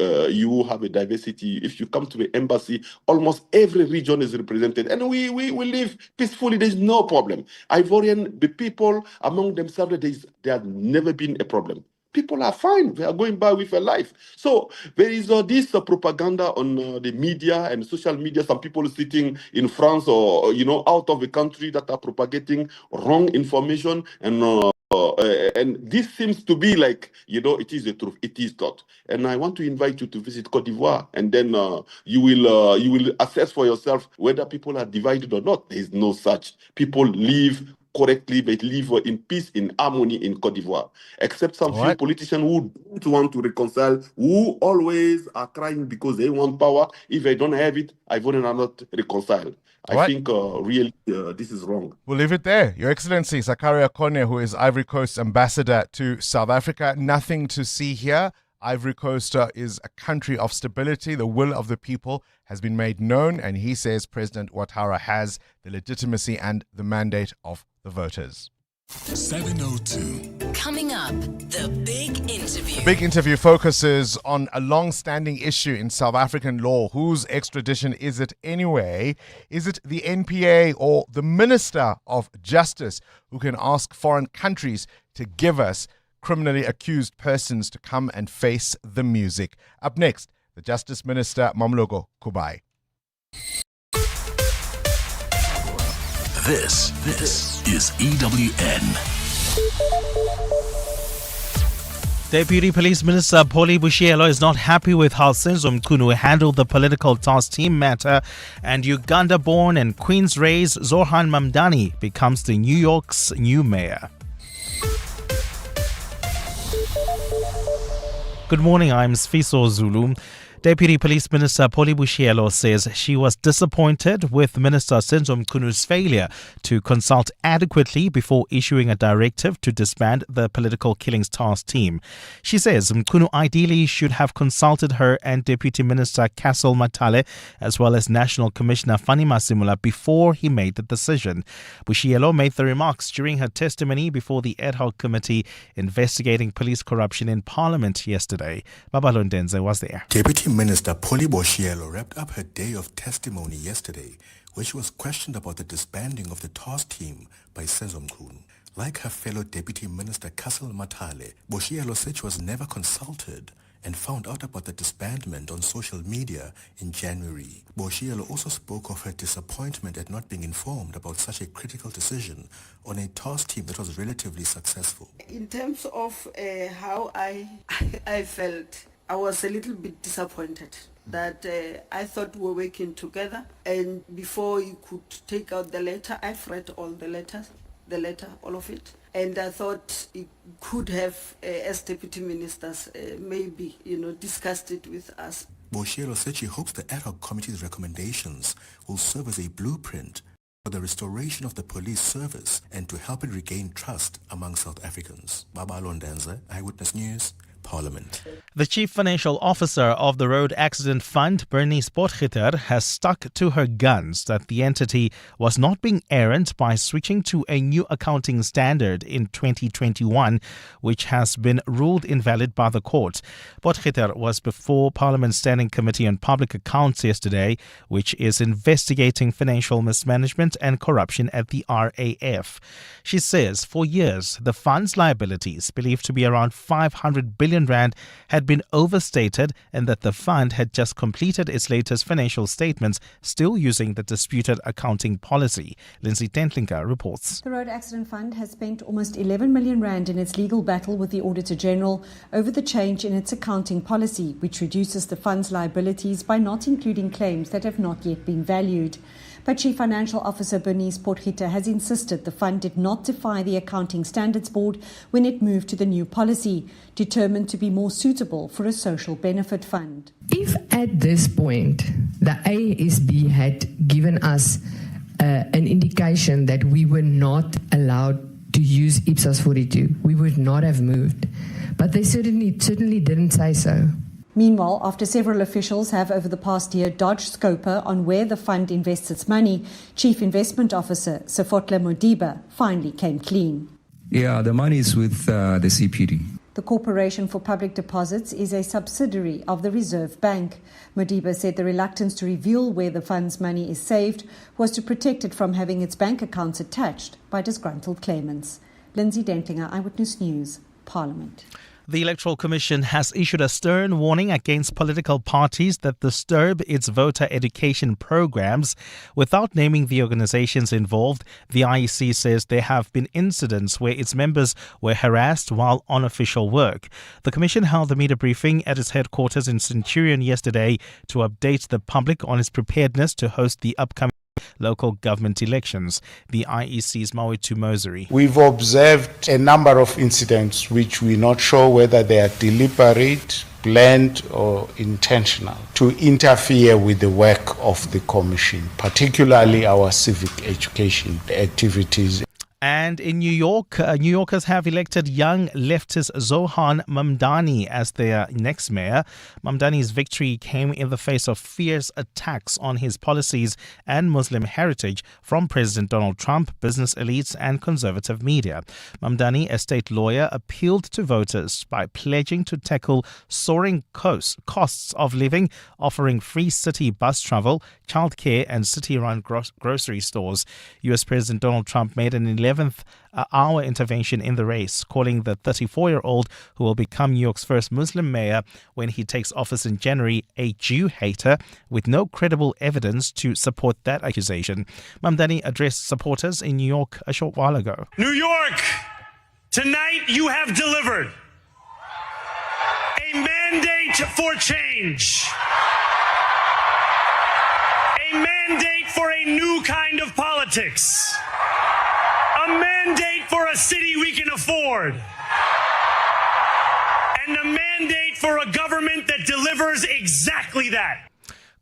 have a diversity. If you come to the embassy, almost every region is represented, and we live peacefully. There's no problem. Ivorian, the people among themselves, there has never been a problem. People are fine. They are going by with their life. So there is this propaganda on the media and social media. Some people sitting in France or out of the country that are propagating wrong information and and this seems to be like, it is the truth. It is not. And I want to invite you to visit Cote d'Ivoire, and then you will assess for yourself whether people are divided or not. There is no such. People live correctly, they live in peace, in harmony in Cote d'Ivoire, except some few politicians who don't want to reconcile, who always are crying because they want power. If they don't have it, I would not reconcile. I think really this is wrong. We'll leave it there. Your Excellency, Zakaria Kone, who is Ivory Coast's ambassador to South Africa. Nothing to see here. Ivory Coast is a country of stability. The will of the people has been made known, and he says President Ouattara has the legitimacy and the mandate of the voters. 702. Coming up, the big interview. The big interview focuses on a long-standing issue in South African law. Whose extradition is it anyway? Is it the NPA or the Minister of Justice who can ask foreign countries to give us criminally accused persons to come and face the music? Up next, the Justice Minister, Mamloko Kubai. This is EWN. Deputy Police Minister Polly Bushielo is not happy with how Senzo Mchunu handled the political task team matter, and Uganda-born and Queens-raised Zohan Mamdani becomes the New York's new mayor. Good morning, I'm Sfiso Zulu. Deputy Police Minister Polly Bushielo says she was disappointed with Minister Senzo Mchunu's failure to consult adequately before issuing a directive to disband the political killings task team. She says Mchunu ideally should have consulted her and Deputy Minister Castle Matale as well as National Commissioner Fani Masimula before he made the decision. Bushielo made the remarks during her testimony before the ad hoc committee investigating police corruption in Parliament yesterday. Babalo Ndenze was there. Deputy Minister Polly Bushielo wrapped up her day of testimony yesterday, where she was questioned about the disbanding of the task team by Senzo Mchunu. Like her fellow Deputy Minister Castle Matale, Bushielo said she was never consulted and found out about the disbandment on social media in January. Bushielo also spoke of her disappointment at not being informed about such a critical decision on a task team that was relatively successful. In terms of how I felt, I was a little bit disappointed that I thought we were working together, and before you could take out the letter, I've read all the letter, all of it, and I thought it could have, as deputy ministers, maybe, discussed it with us. Bushielo said she hopes the ad hoc committee's recommendations will serve as a blueprint for the restoration of the police service and to help it regain trust among South Africans. Baba Londenza, Eyewitness News, Parliament. The Chief Financial Officer of the Road Accident Fund, Bernice Potgieter, has stuck to her guns that the entity was not being errant by switching to a new accounting standard in 2021, which has been ruled invalid by the court. Potgieter was before Parliament's Standing Committee on Public Accounts yesterday, which is investigating financial mismanagement and corruption at the RAF. She says for years, the fund's liabilities, believed to be around 500 billion rand, had been overstated, and that the fund had just completed its latest financial statements, still using the disputed accounting policy. Lindsay Tentlinker reports. The Road Accident Fund has spent almost 11 million rand in its legal battle with the Auditor General over the change in its accounting policy, which reduces the fund's liabilities by not including claims that have not yet been valued. But Chief Financial Officer Bernice Potgieter has insisted the fund did not defy the Accounting Standards Board when it moved to the new policy, determined to be more suitable for a social benefit fund. If at this point the ASB had given us an indication that we were not allowed to use Ipsos 42, we would not have moved. But they certainly didn't say so. Meanwhile, after several officials have over the past year dodged Scopa on where the fund invests its money, Chief Investment Officer Sefotla Modiba finally came clean. Yeah, the money is with the CPD. The Corporation for Public Deposits is a subsidiary of the Reserve Bank. Modiba said the reluctance to reveal where the fund's money is saved was to protect it from having its bank accounts attached by disgruntled claimants. Lindsay Dentlinger, Eyewitness News, Parliament. The Electoral Commission has issued a stern warning against political parties that disturb its voter education programs. Without naming the organizations involved, the IEC says there have been incidents where its members were harassed while on official work. The Commission held a media briefing at its headquarters in Centurion yesterday to update the public on its preparedness to host the upcoming local government elections. The IEC's Mawitu Moseri. We've observed a number of incidents which we're not sure whether they are deliberate, planned or intentional to interfere with the work of the Commission, particularly our civic education activities. And in New York, New Yorkers have elected young leftist Zohan Mamdani as their next mayor. Mamdani's victory came in the face of fierce attacks on his policies and Muslim heritage from President Donald Trump, business elites and conservative media. Mamdani, a state lawyer, appealed to voters by pledging to tackle soaring costs of living, offering free city bus travel, childcare and city-run grocery stores. U.S. President Donald Trump made an 11th-hour intervention in the race, calling the 34-year-old who will become New York's first Muslim mayor when he takes office in January a Jew hater, with no credible evidence to support that accusation. Mamdani addressed supporters in New York a short while ago. New York, tonight you have delivered a mandate for change, a mandate for a new kind of politics, a mandate for a city we can afford, and a mandate for a government that delivers exactly that.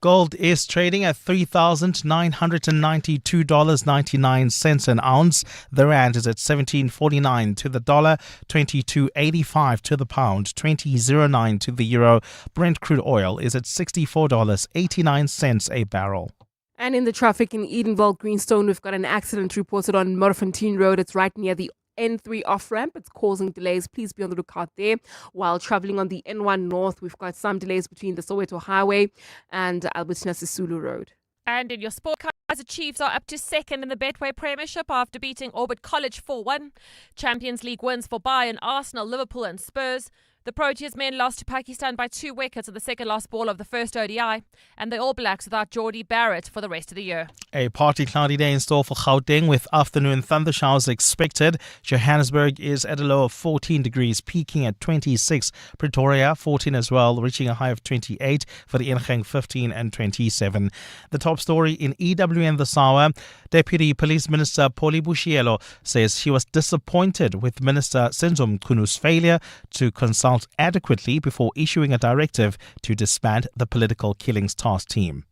Gold is trading at $3,992.99 an ounce. The rand is at 17.49 to the dollar, 22.85 to the pound, 20.09 to the euro. Brent crude oil is at $64.89 a barrel. And in the traffic in Edenville, Greenstone, we've got an accident reported on Morofontein Road. It's right near the N3 off-ramp. It's causing delays. Please be on the lookout there. While traveling on the N1 North, we've got some delays between the Soweto Highway and Albertina Sisulu Road. And in your sport, Kaizer Chiefs are up to second in the Betway Premiership after beating Orbit College 4-1. Champions League wins for Bayern, Arsenal, Liverpool and Spurs. The Proteas men lost to Pakistan by 2 wickets in the second last ball of the first ODI, and the All Blacks without Geordie Barrett for the rest of the year. A partly cloudy day in store for Gauteng with afternoon thunder showers expected. Johannesburg is at a low of 14 degrees, peaking at 26. Pretoria 14 as well, reaching a high of 28. For the Ingang 15 and 27. The top story in EWN this hour, Deputy Police Minister Poli Bushielo says he was disappointed with Minister Senzo Mkunu's failure to consult adequately before issuing a directive to disband the political killings task team.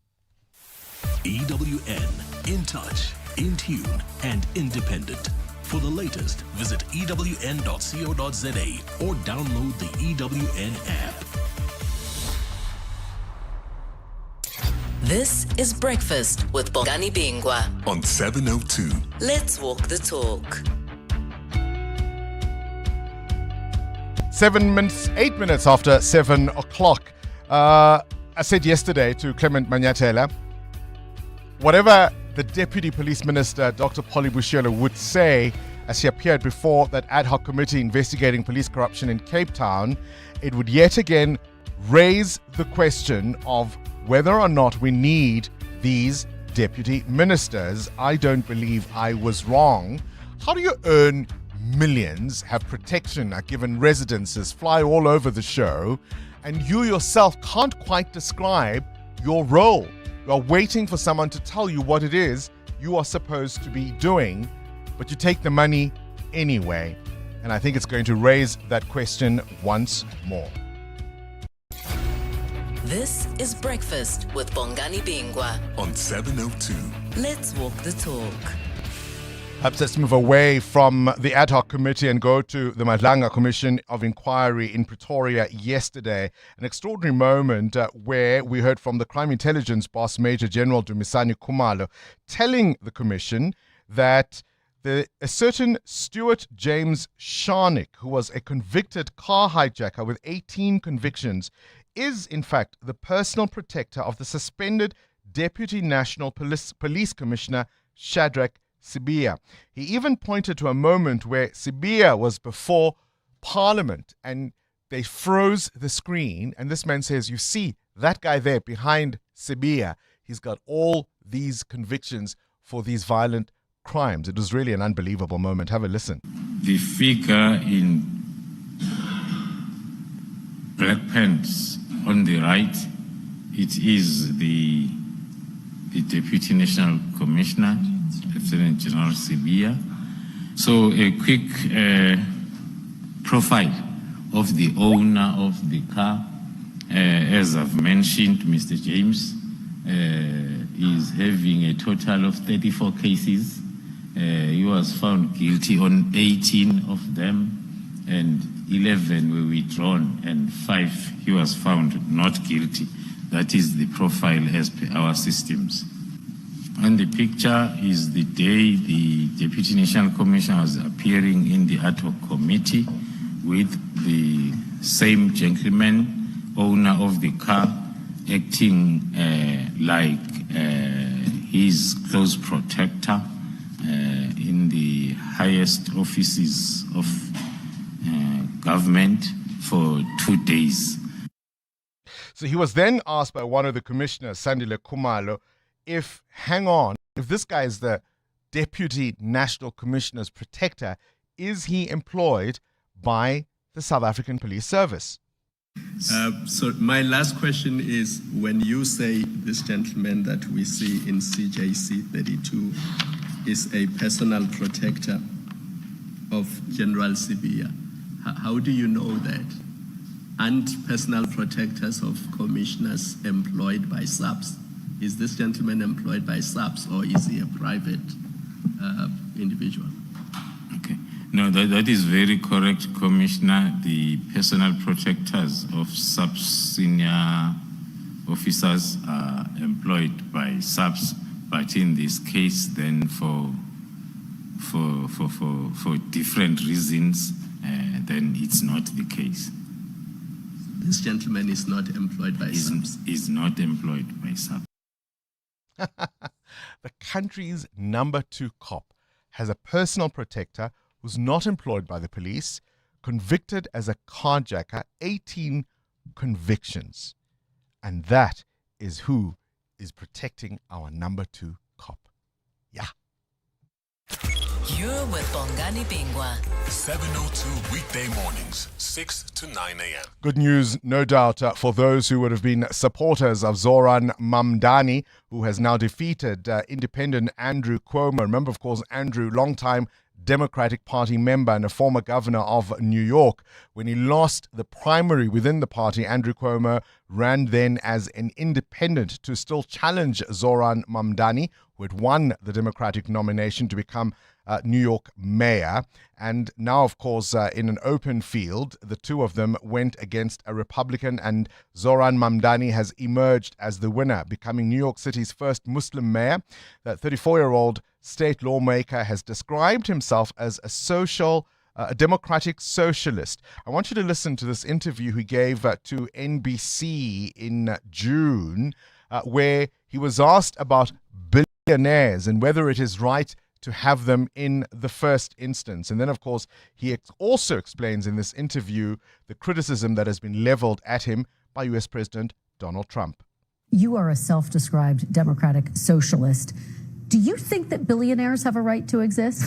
EWN, in touch, in tune and independent. For the latest, visit ewn.co.za or download the EWN app. This is Breakfast with Bongani Bingwa on 702. Let's walk the talk. 8 minutes after 7 o'clock. I said yesterday to Clement Manyatela, whatever the Deputy Police Minister, Dr. Poli Bushielo, would say as he appeared before that ad hoc committee investigating police corruption in Cape Town, it would yet again raise the question of whether or not we need these deputy ministers. I don't believe I was wrong. How do you earn millions, have protection, are given residences, fly all over the show, and you yourself can't quite describe your role? You are waiting for someone to tell you what it is you are supposed to be doing, but you take the money anyway. And I think it's going to raise that question once more. This is Breakfast with Bongani Bingwa on 702. Let's walk the talk. Perhaps let's move away from the ad hoc committee and go to the Madlanga Commission of Inquiry in Pretoria yesterday. An extraordinary moment where we heard from the crime intelligence boss, Major General Dumisani Khumalo, telling the commission that a certain Stuart James Sharnick, who was a convicted car hijacker with 18 convictions, is in fact the personal protector of the suspended Deputy National Police Commissioner Shadrack Sibiya. He even pointed to a moment where Sibiya was before Parliament and They froze the screen, and this man says, you see, that guy there behind Sibiya, he's got all these convictions for these violent crimes. It was really an unbelievable moment. Have a listen. The figure in black pants on the right, it is the Deputy National Commissioner, Lieutenant General Sibiya. So a quick profile of the owner of the car. As I've mentioned, Mr. James is having a total of 34 cases. He was found guilty on 18 of them, and 11 were withdrawn, and 5 he was found not guilty. That is the profile as per our systems. On the picture is the day the Deputy National Commissioner was appearing in the ad hoc committee with the same gentleman, owner of the car, acting like his close protector in the highest offices of government for 2 days. So he was then asked by one of the commissioners, Sandile Khumalo, if this guy is the Deputy National Commissioner's protector, is he employed by the South African Police Service? So my last question is, when you say this gentleman that we see in CJC 32 is a personal protector of General Sibiya, how do you know that? And personal protectors of commissioners employed by SAPS? Is this gentleman employed by SAPS, or is he a private individual? Okay. No, that is very correct, Commissioner. The personal protectors of SAPS senior officers are employed by SAPS, but in this case, then for different reasons, then it's not the case. This gentleman is not employed by SAPS? Is not employed by SAPS. The country's number 2 cop has a personal protector who's not employed by the police, convicted as a carjacker, 18 convictions. And that is who is protecting our number 2 cop. Yeah. You're with Bongani Bingwa. 7:02 weekday mornings, 6 to 9 a.m. Good news, no doubt, for those who would have been supporters of Zoran Mamdani, who has now defeated independent Andrew Cuomo. Remember, of course, Andrew, longtime Democratic Party member and a former governor of New York. When he lost the primary within the party, Andrew Cuomo ran then as an independent to still challenge Zoran Mamdani, who had won the Democratic nomination to become New York mayor. And now, of course, in an open field, the two of them went against a Republican, and Zoran Mamdani has emerged as the winner, becoming New York City's first Muslim mayor. That 34-year-old state lawmaker has described himself as a democratic socialist. I want you to listen to this interview he gave to NBC in June, where he was asked about billionaires and whether it is right to have them in the first instance. And then, of course, he also explains in this interview the criticism that has been leveled at him by US President Donald Trump. You are a self-described democratic socialist. Do you think that billionaires have a right to exist?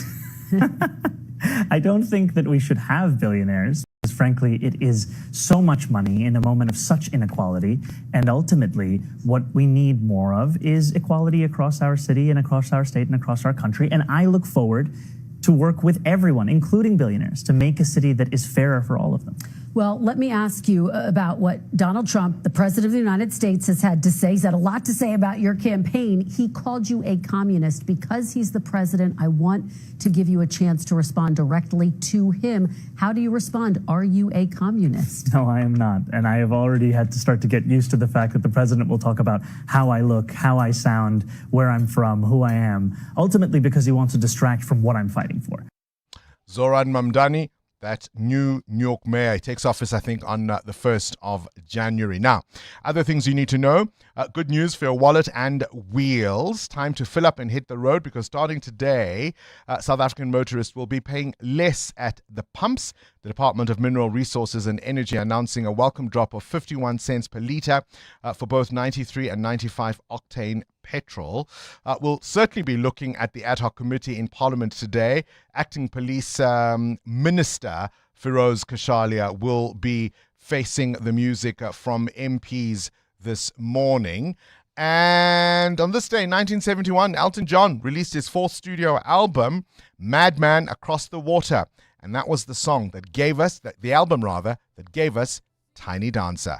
I don't think that we should have billionaires. Frankly, it is so much money in a moment of such inequality. And ultimately, what we need more of is equality across our city and across our state and across our country. And I look forward to work with everyone, including billionaires, to make a city that is fairer for all of them. Well, let me ask you about what Donald Trump, the president of the United States, has had to say. He's had a lot to say about your campaign. He called you a communist. Because he's the president, I want to give you a chance to respond directly to him. How do you respond? Are you a communist? No, I am not. And I have already had to start to get used to the fact that the president will talk about how I look, how I sound, where I'm from, who I am, ultimately because he wants to distract from what I'm fighting for. Zoran Mamdani, that new New York mayor. He takes office, I think, on the 1st of January. Now, other things you need to know. Good news for your wallet and wheels. Time to fill up and hit the road, because starting today, South African motorists will be paying less at the pumps. The Department of Mineral Resources and Energy announcing a welcome drop of 51 cents per litre for both 93 and 95 octane petrol. We'll certainly be looking at the ad hoc committee in Parliament today. Acting Police Minister Feroz Kashalia will be facing the music from MPs this morning. And on this day, 1971, Elton John released his fourth studio album, Madman Across the Water. And that was the song that gave us, the album rather, that gave us Tiny Dancer.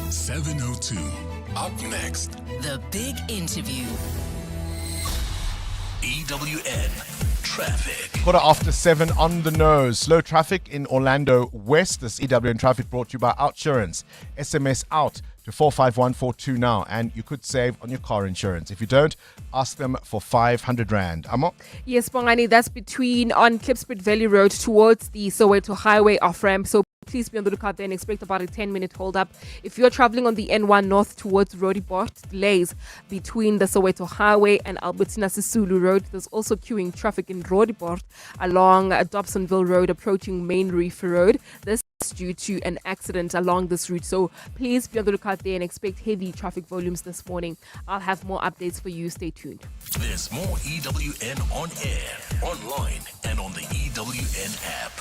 702. Up next, The Big Interview. EWN Traffic. 7:15 on the nose. Slow traffic in Orlando West. This EWN Traffic brought to you by Outsurance. SMS out to 451442 now, and you could save on your car insurance. If you don't, ask them for 500 Rand. Amo? Yes, Bongani, that's on Klipspruit Valley Road towards the Soweto Highway off-ramp. So please be on the lookout there and expect about a 10-minute hold-up. If you're traveling on the N1 north towards Roodepoort, delays between the Soweto Highway and Albertina Sisulu Road. There's also queuing traffic in Roodepoort along Dobsonville Road approaching Main Reef Road. This is due to an accident along this route. So please be on the lookout there and expect heavy traffic volumes this morning. I'll have more updates for you. Stay tuned. There's more EWN on air, online, and on the EWN app.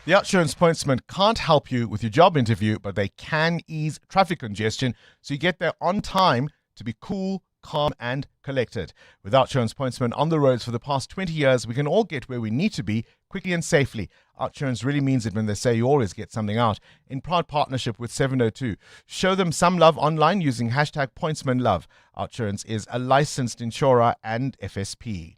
The Outsurance Pointsman can't help you with your job interview, but they can ease traffic congestion so you get there on time to be cool, calm, and collected. With Outsurance Pointsman on the roads for the past 20 years, we can all get where we need to be quickly and safely. Outsurance really means it when they say you always get something out. In proud partnership with 702. Show them some love online using hashtag PointsmanLove. Outsurance is a licensed insurer and FSP.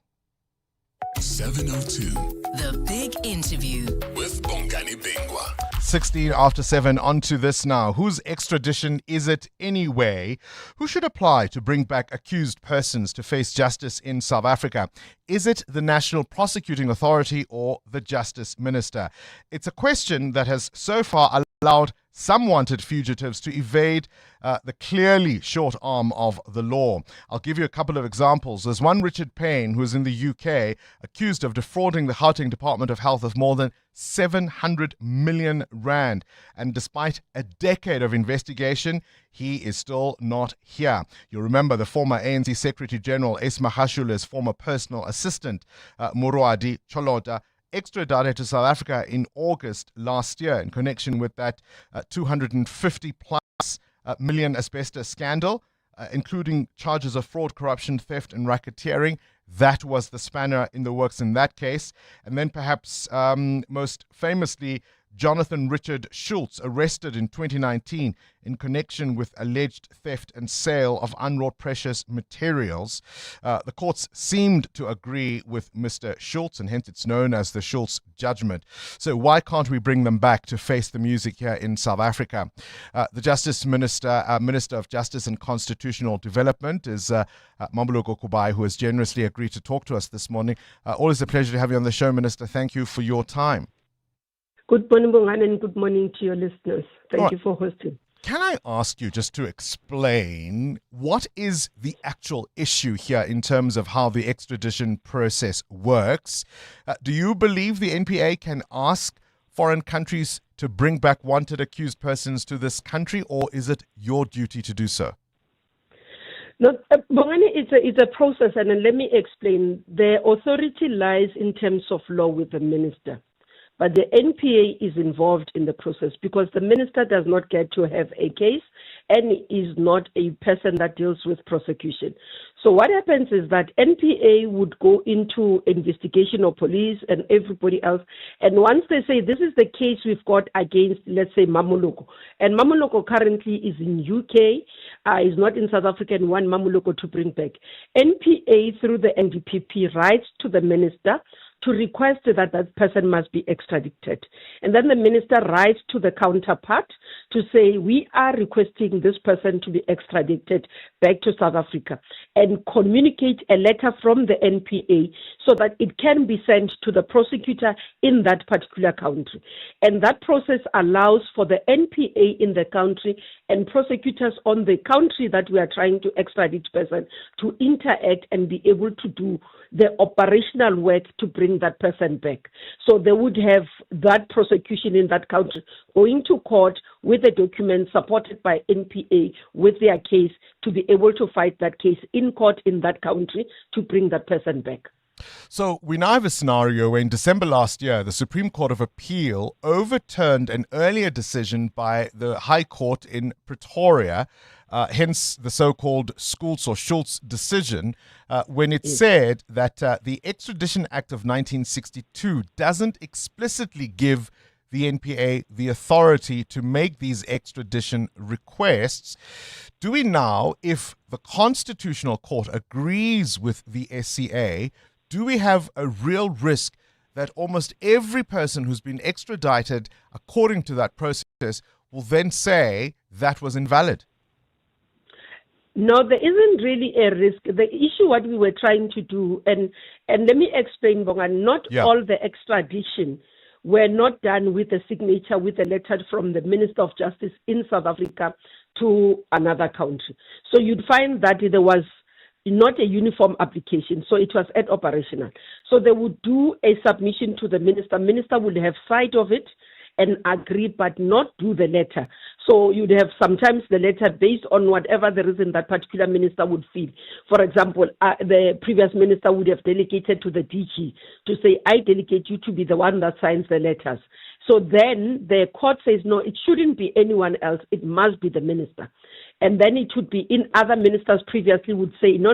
702. The Big Interview with Bongani Bingwa. 7:16, on to this now. Whose extradition is it anyway? Who should apply to bring back accused persons to face justice in South Africa? Is it the National Prosecuting Authority or the Justice Minister? It's a question that has so far allowed some wanted fugitives to evade the clearly short arm of the law. I'll give you a couple of examples. There's one Richard Payne, who is in the UK, accused of defrauding the Gauteng Department of Health of more than 700 million rand. And despite a decade of investigation, he is still not here. You'll remember the former ANC Secretary General Esma Hashula's former personal assistant, Muruadi Cholota, extradited to South Africa in August last year in connection with that 250 plus million asbestos scandal, including charges of fraud, corruption, theft and racketeering. That was the spanner in the works in that case. And then perhaps most famously, Jonathan Richard Schultz, arrested in 2019 in connection with alleged theft and sale of unwrought precious materials. The courts seemed to agree with Mr. Schultz, and hence it's known as the Schultz judgment. So why can't we bring them back to face the music here in South Africa? The Justice Minister, Minister of Justice and Constitutional Development, is Mamboloko Kubai, who has generously agreed to talk to us this morning. Always a pleasure to have you on the show, Minister. Thank you for your time. Good morning, Bongani, and good morning to your listeners. Thank you for hosting. Can I ask you just to explain what is the actual issue here in terms of how the extradition process works? Do you believe the NPA can ask foreign countries to bring back wanted accused persons to this country, or is it your duty to do so? No, Bongani, it's a process, and let me explain. The authority lies in terms of law with the minister. But the NPA is involved in the process because the minister does not get to have a case and is not a person that deals with prosecution. So what happens is that NPA would go into investigation of police and everybody else. And once they say, this is the case we've got against, let's say, Mamoloko. And Mamoloko currently is in UK, is not in South Africa, and want Mamoloko to bring back. NPA, through the NDPP, writes to the minister to request that that person must be extradited. And then the minister writes to the counterpart to say, we are requesting this person to be extradited back to South Africa, and communicate a letter from the NPA so that it can be sent to the prosecutor in that particular country. And that process allows for the NPA in the country and prosecutors on the country that we are trying to extradite person to interact and be able to do the operational work to bring that person back. So they would have that prosecution in that country going to court with the documents supported by NPA with their case to be able to fight that case in court in that country to bring that person back. So we now have a scenario where in December last year, the Supreme Court of Appeal overturned an earlier decision by the High Court in Pretoria, hence the so-called Schultz decision, when it said that the Extradition Act of 1962 doesn't explicitly give the NPA the authority to make these extradition requests. Do we now, if the Constitutional Court agrees with the SCA, do we have a real risk that almost every person who's been extradited according to that process will then say that was invalid? No, there isn't really a risk. The issue, what we were trying to do, and let me explain, Bongani, not all the extradition were not done with a signature, with a letter from the Minister of Justice in South Africa to another country. So you'd find that there was not a uniform application, so it was at operational. So they would do a submission to the minister. Minister would have sight of it and agree, but not do the letter. So you'd have sometimes the letter based on whatever the reason that particular minister would feel. For example, the previous minister would have delegated to the DG to say, I delegate you to be the one that signs the letters. So then the court says, no, it shouldn't be anyone else. It must be the minister. And then it would be in other ministers previously would say, no,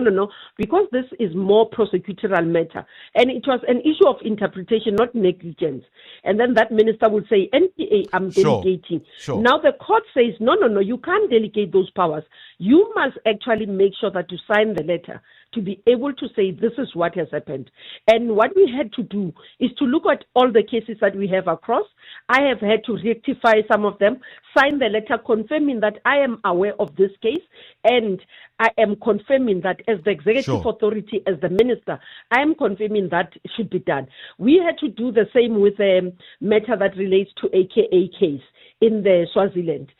because this is more prosecutorial matter. And it was an issue of interpretation, not negligence. And then that minister would say, NPA, I'm delegating. Sure. Now the court says, no, you can't delegate those powers. You must actually make sure that you sign the letter to be able to say this is what has happened. And what we had to do is to look at all the cases that we have across. I have had to rectify some of them, sign the letter confirming that I am aware of this case, and I am confirming that as the executive authority, as the minister, I am confirming that should be done. We had to do the same with a matter that relates to AKA case in the Swaziland.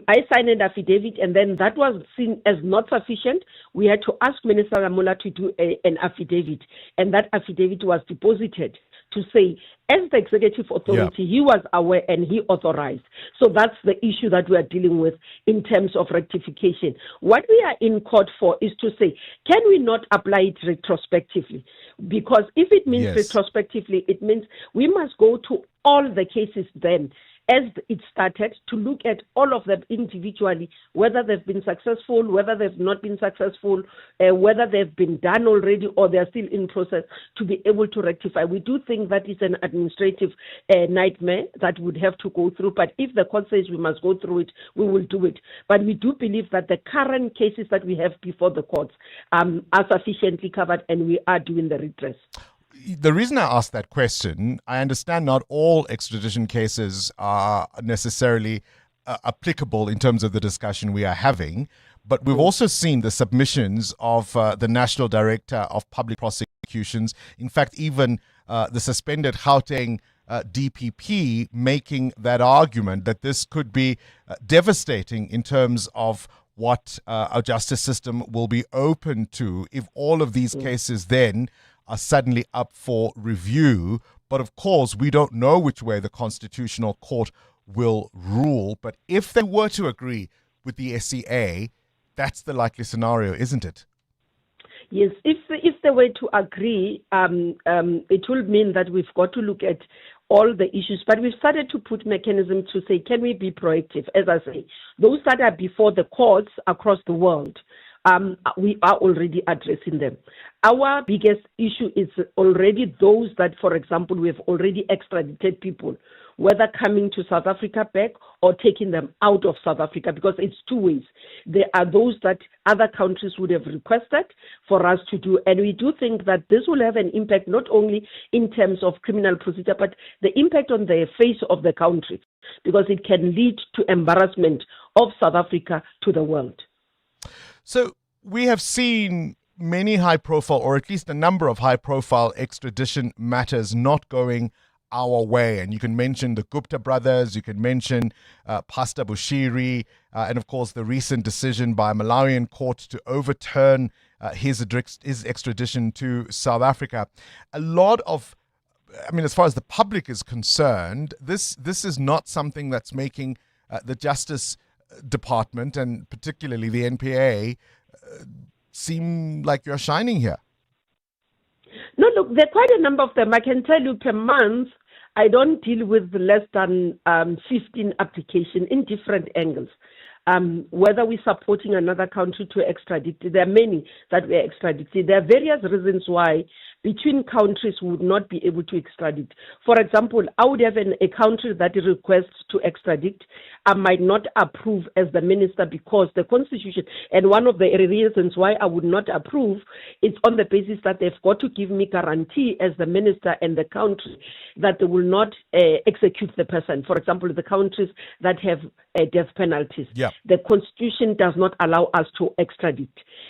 I signed an affidavit, and then that was seen as not sufficient. We had to ask Minister Ramula to do an affidavit, and that affidavit was deposited to say, as the executive authority, he was aware and he authorized. So that's the issue that we are dealing with in terms of rectification. What we are in court for is to say, can we not apply it retrospectively? Because if it means retrospectively, it means we must go to all the cases then, as it started, to look at all of them individually, whether they've been successful, whether they've not been successful, whether they've been done already or they're still in process, to be able to rectify. We do think that is an administrative nightmare that would have to go through, but if the court says we must go through it, we will do it. But we do believe that the current cases that we have before the courts are sufficiently covered, and we are doing the redress. The reason I asked that question, I understand not all extradition cases are necessarily applicable in terms of the discussion we are having, but we've also seen the submissions of the National Director of Public Prosecutions, in fact, even the suspended Gauteng DPP making that argument that this could be devastating in terms of what our justice system will be open to if all of these cases then are suddenly up for review. But of course, we don't know which way the Constitutional Court will rule. But if they were to agree with the SCA, that's the likely scenario, isn't it? Yes, if they were to agree, it will mean that we've got to look at all the issues. But we've started to put mechanisms to say, can we be proactive? As I say, those that are before the courts across the world, we are already addressing them. Our biggest issue is already those that, for example, we have already extradited people whether coming to South Africa back or taking them out of South Africa, because it's two ways. There are those that other countries would have requested for us to do, and we do think that this will have an impact not only in terms of criminal procedure, but the impact on the face of the country, because it can lead to embarrassment of South Africa to the world. So we have seen many high-profile, or at least a number of high-profile extradition matters not going our way. And you can mention the Gupta brothers, you can mention Pastor Bushiri, and of course the recent decision by a Malawian court to overturn his extradition to South Africa. A lot of, as far as the public is concerned, this is not something that's making the Justice Department, and particularly the NPA, seem like you're shining here. No, look, there are quite a number of them. I can tell you per month, I don't deal with less than 15 applications in different angles. Whether we're supporting another country to extradite, there are many that we are extradited. There are various reasons why between countries would not be able to extradite. For example, I would have a country that requests to extradite. I might not approve as the minister because the constitution, and one of the reasons why I would not approve is on the basis that they've got to give me guarantee as the minister and the country that they will not execute the person. For example, the countries that have death penalties. Yeah. The constitution does not allow us to extradite.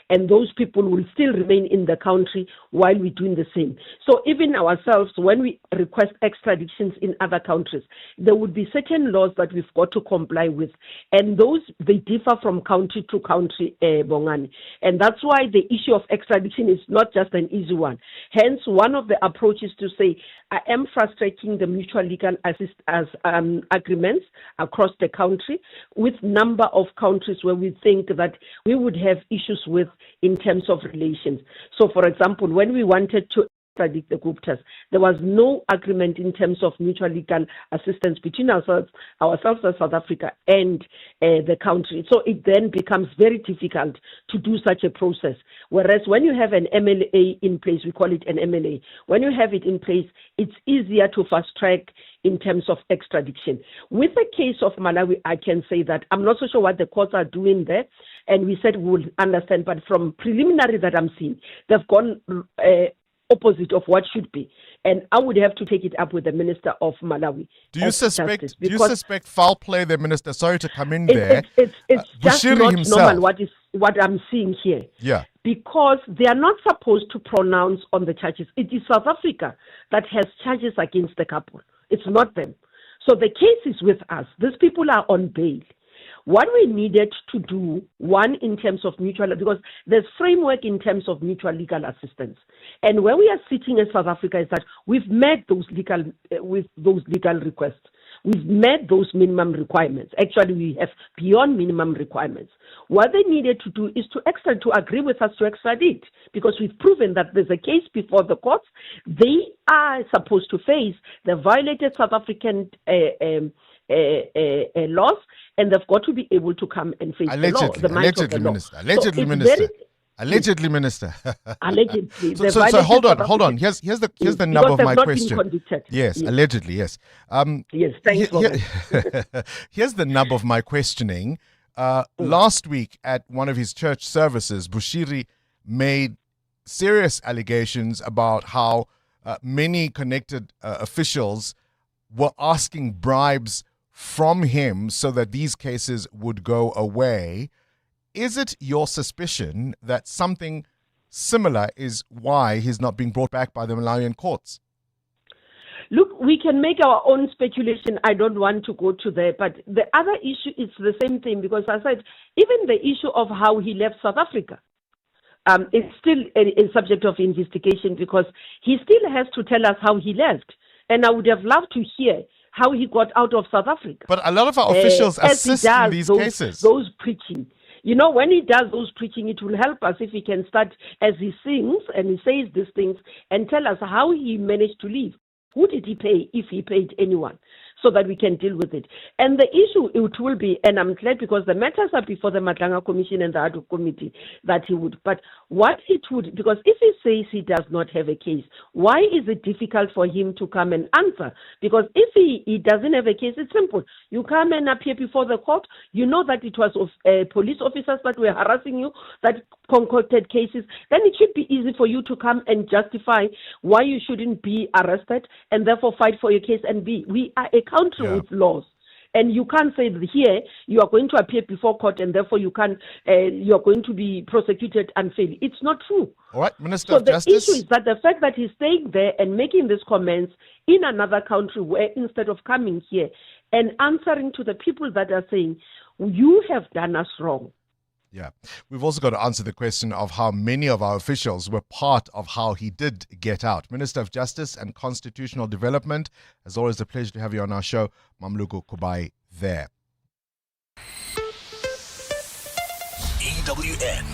And those people will still remain in the country while we're doing the same. So even ourselves, when we request extraditions in other countries, there would be certain laws that we've got to comply with. And those, they differ from country to country, Bongani. And that's why the issue of extradition is not just an easy one. Hence, one of the approaches to say, I am frustrating the mutual legal agreements across the country with number of countries where we think that we would have issues with in terms of relations. So, for example, when we wanted to extradite the Guptas, there was no agreement in terms of mutual legal assistance between ourselves as South Africa and the country. So it then becomes very difficult to do such a process. Whereas when you have an MLA in place, we call it an MLA, when you have it in place, it's easier to fast track in terms of extradition. With the case of Malawi, I can say that I'm not so sure what the courts are doing there, and we said we will understand, but from preliminary that I'm seeing, they've gone opposite of what should be. And I would have to take it up with the Minister of Malawi. Do you suspect foul play, the minister? Sorry to come in there. It's just Bushiri not himself. normal what I'm seeing here. Yeah. Because they are not supposed to pronounce on the charges. It is South Africa that has charges against the couple. It's not them. So the case is with us. These people are on bail. What we needed to do, one, in terms of mutual, because there's framework in terms of mutual legal assistance. And where we are sitting in South Africa is that we've met those legal requests. We've met those minimum requirements. Actually, we have beyond minimum requirements. What they needed to do is to agree with us to extradite, because we've proven that there's a case before the courts. They are supposed to face the violated South African laws, and they've got to be able to come and face the law. Allegedly, Minister. Allegedly, Minister. Allegedly, Minister. Allegedly. So hold on. Here's the nub of my question. Yes, yes. Allegedly, yes. Yes, thanks for that. Here's the nub of my questioning. Last week at one of his church services, Bushiri made serious allegations about how many connected officials were asking bribes from him so that these cases would go away. Is it your suspicion that something similar is why he's not being brought back by the Malawian courts? Look, we can make our own speculation. I don't want to go to there. But the other issue is the same thing, because as I said, even the issue of how he left South Africa is still a subject of investigation, because he still has to tell us how he left. And I would have loved to hear how he got out of South Africa. But a lot of our officials assist in these cases. Those preaching. You know, when he does those preaching, it will help us if he can start as he sings and he says these things and tell us how he managed to leave. Who did he pay, if he paid anyone? so that we can deal with it. And the issue, it will be, and I'm glad because the matters are before the Matlanga Commission and the Ad hoc Committee that he would, but what it would, because if he says he does not have a case, why is it difficult for him to come and answer? Because if he doesn't have a case, it's simple. You come and appear before the court, you know that it was of police officers that were harassing you, that concocted cases, then it should be easy for you to come and justify why you shouldn't be arrested and therefore fight for your case. And we are a country with laws. And you can't say that here you are going to appear before court and therefore you are going to be prosecuted unfairly. It's not true. All right, Minister of Justice. So the issue is that the fact that he's staying there and making these comments in another country where instead of coming here and answering to the people that are saying, you have done us wrong. Yeah. We've also got to answer the question of how many of our officials were part of how he did get out. Minister of Justice and Constitutional Development, as always, a pleasure to have you on our show. Mamluko Kubai there. EWN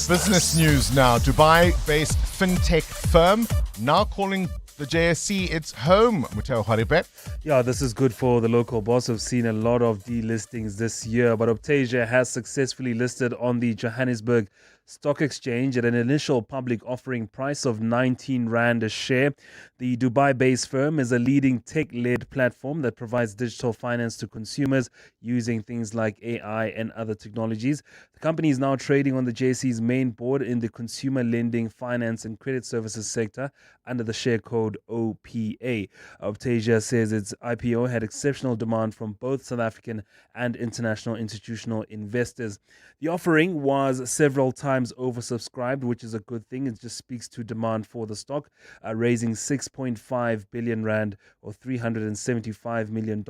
Business news now. Dubai-based fintech firm now calling the JSE its home. Muteo Haribet. Yeah, this is good for the local boss. We've seen a lot of delistings this year, but Optasia has successfully listed on the Johannesburg Stock Exchange at an initial public offering price of 19 Rand a share. The Dubai-based firm is a leading tech-led platform that provides digital finance to consumers using things like AI and other technologies. The company is now trading on the JSE's main board in the consumer lending, finance and credit services sector under the share code OPA. Optasia says its IPO had exceptional demand from both South African and international institutional investors. The offering was several times oversubscribed, which is a good thing. It just speaks to demand for the stock, raising 6.5 billion Rand or $375 million.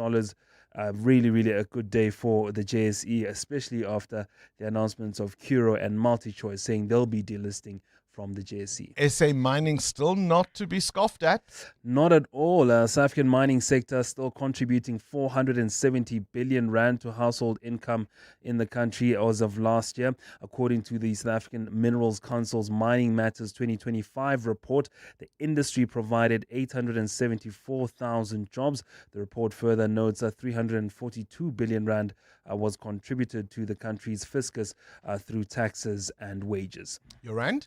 Really a good day for the JSE, especially after the announcements of Curo and MultiChoice saying they'll be delisting from the JSE. SA mining still not to be scoffed at? Not at all. South African mining sector still contributing 470 billion Rand to household income in the country as of last year. According to the South African Minerals Council's Mining Matters 2025 report, the industry provided 874,000 jobs. The report further notes that 342 billion Rand was contributed to the country's fiscus through taxes and wages. Your Rand?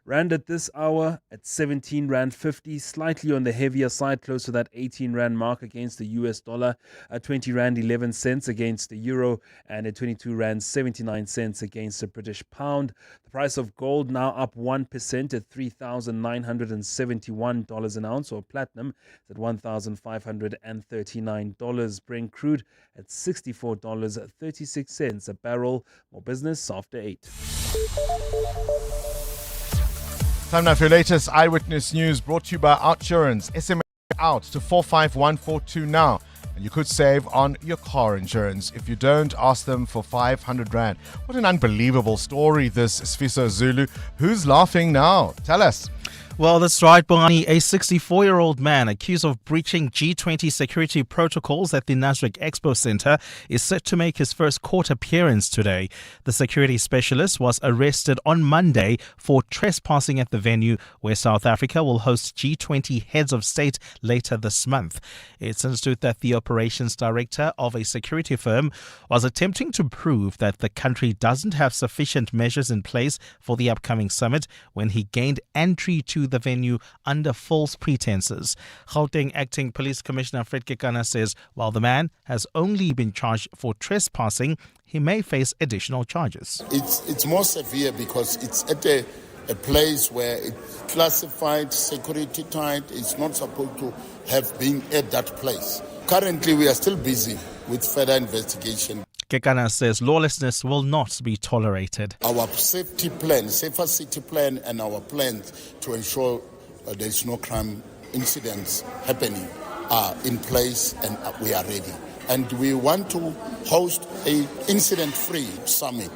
Rand at this hour at 17 Rand 50, slightly on the heavier side, close to that 18 Rand mark against the US dollar, 20 Rand 11 cents against the euro, and at 22 Rand 79 cents against the British pound. The price of gold now up 1% at $3,971 an ounce, or platinum at $1,539. Brent crude at $64.36 a barrel. More business after 8. Time now for your latest Eyewitness News, brought to you by Outsurance. SMS out to 45142 now, and you could save on your car insurance. If you don't, ask them for 500 Rand. What an unbelievable story this is, Sfiso Zulu. Who's laughing now? Tell us. Well, that's right, Bongani. A 64-year-old man accused of breaching G20 security protocols at the Nasrec Expo Center is set to make his first court appearance today. The security specialist was arrested on Monday for trespassing at the venue where South Africa will host G20 heads of state later this month. It's understood that the operations director of a security firm was attempting to prove that the country doesn't have sufficient measures in place for the upcoming summit when he gained entry to the venue under false pretenses. Gauteng Acting Police Commissioner Fred Kekana says while the man has only been charged for trespassing, he may face additional charges. It's more severe because it's at a place where it's classified, security tight. It's not supposed to have been at that place. Currently, we are still busy with further investigation. Kekana says lawlessness will not be tolerated. Our safety plan, safer city plan, and our plans to ensure there is no crime incidents happening are in place, and we are ready. And we want to host an incident-free summit.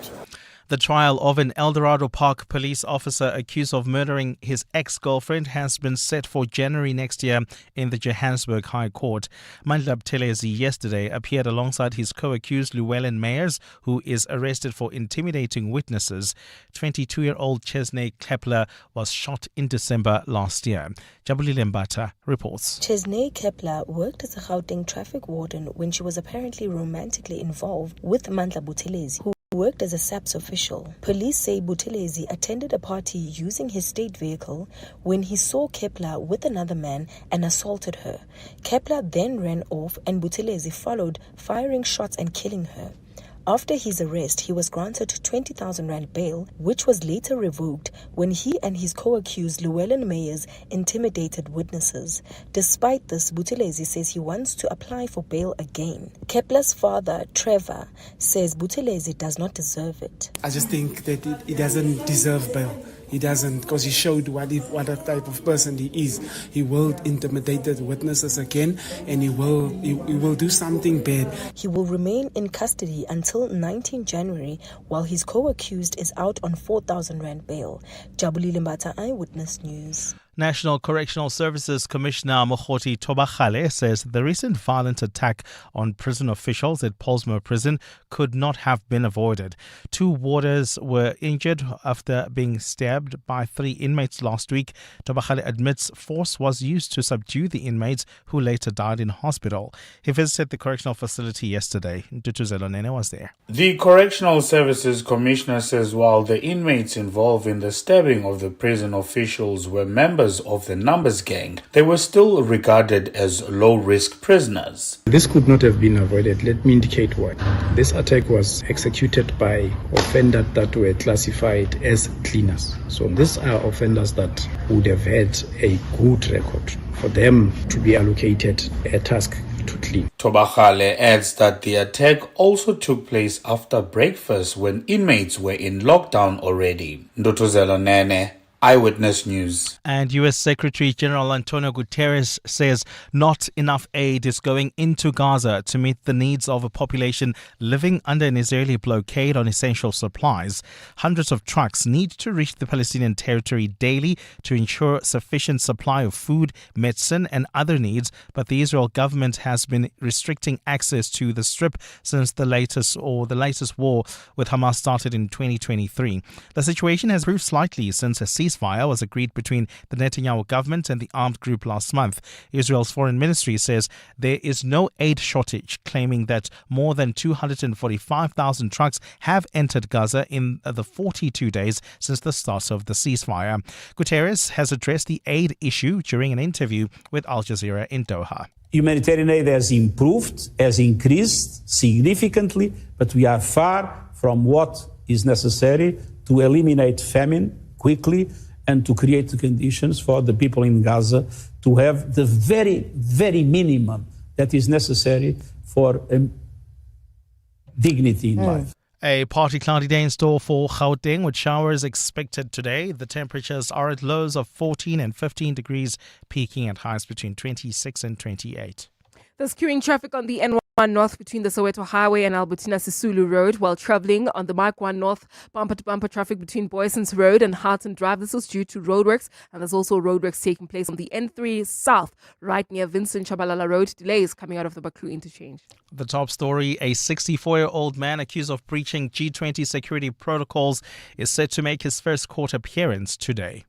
The trial of an Eldorado Park police officer accused of murdering his ex-girlfriend has been set for January next year in the Johannesburg High Court. Mandla Buthelezi yesterday appeared alongside his co-accused Llewellyn Mayers, who is arrested for intimidating witnesses. 22-year-old Chesney Kepler was shot in December last year. Jabulile Mbata reports. Chesney Kepler worked as a Gauteng traffic warden when she was apparently romantically involved with Mandla Buthelezi, who worked as a SAPS official. Police say Buthelezi attended a party using his state vehicle when he saw Kepler with another man and assaulted her. Kepler then ran off and Buthelezi followed, firing shots and killing her. After his arrest, he was granted 20,000 rand bail, which was later revoked when he and his co-accused Llewellyn Mayers intimidated witnesses. Despite this, Buthelezi says he wants to apply for bail again. Kepler's father, Trevor, says Buthelezi does not deserve it. I just think that he doesn't deserve bail. He doesn't, because he showed what type of person he is. He will intimidate the witnesses again, and he will do something bad. He will remain in custody until 19 January, while his co-accused is out on 4,000 rand bail. Jabulile Mbata, Eyewitness News. National Correctional Services Commissioner Mokgoti Thobakgale says the recent violent attack on prison officials at Pollsmoor Prison could not have been avoided. 2 warders were injured after being stabbed by 3 inmates last week. Thobakgale admits force was used to subdue the inmates, who later died in hospital. He visited the correctional facility yesterday. Ntutuzelo Nene was there. The Correctional Services Commissioner says while the inmates involved in the stabbing of the prison officials were members of the Numbers gang, they were still regarded as low-risk prisoners. This could not have been avoided. Let me indicate why. This attack was executed by offenders that were classified as cleaners. So these are offenders that would have had a good record for them to be allocated a task to clean. Thobakgale adds that the attack also took place after breakfast when inmates were in lockdown already. Ndotozelo Nene, Eyewitness News. And U.S. Secretary General Antonio Guterres says not enough aid is going into Gaza to meet the needs of a population living under an Israeli blockade on essential supplies. Hundreds of trucks need to reach the Palestinian territory daily to ensure sufficient supply of food, medicine and other needs, but the Israel government has been restricting access to the Strip since the latest war with Hamas started in 2023. The situation has improved slightly since a ceasefire was agreed between the Netanyahu government and the armed group last month. Israel's foreign ministry says there is no aid shortage, claiming that more than 245,000 trucks have entered Gaza in the 42 days since the start of the ceasefire. Guterres has addressed the aid issue during an interview with Al Jazeera in Doha. Humanitarian aid has improved, has increased significantly, but we are far from what is necessary to eliminate famine quickly and to create the conditions for the people in Gaza to have the very, very minimum that is necessary for dignity in life. A partly cloudy day in store for Gauteng with showers expected today. The temperatures are at lows of 14 and 15 degrees, peaking at highs between 26 and 28. There's queuing traffic on the N1 North between the Soweto Highway and Albertina Sisulu Road while travelling on the Mike 1 North bumper-to-bumper traffic between Boysons Road and Harton Drive. This was due to roadworks, and there's also roadworks taking place on the N3 South right near Vincent Chabalala Road. Delays coming out of the Baklu interchange. The top story, a 64-year-old man accused of breaching G20 security protocols is set to make his first court appearance today.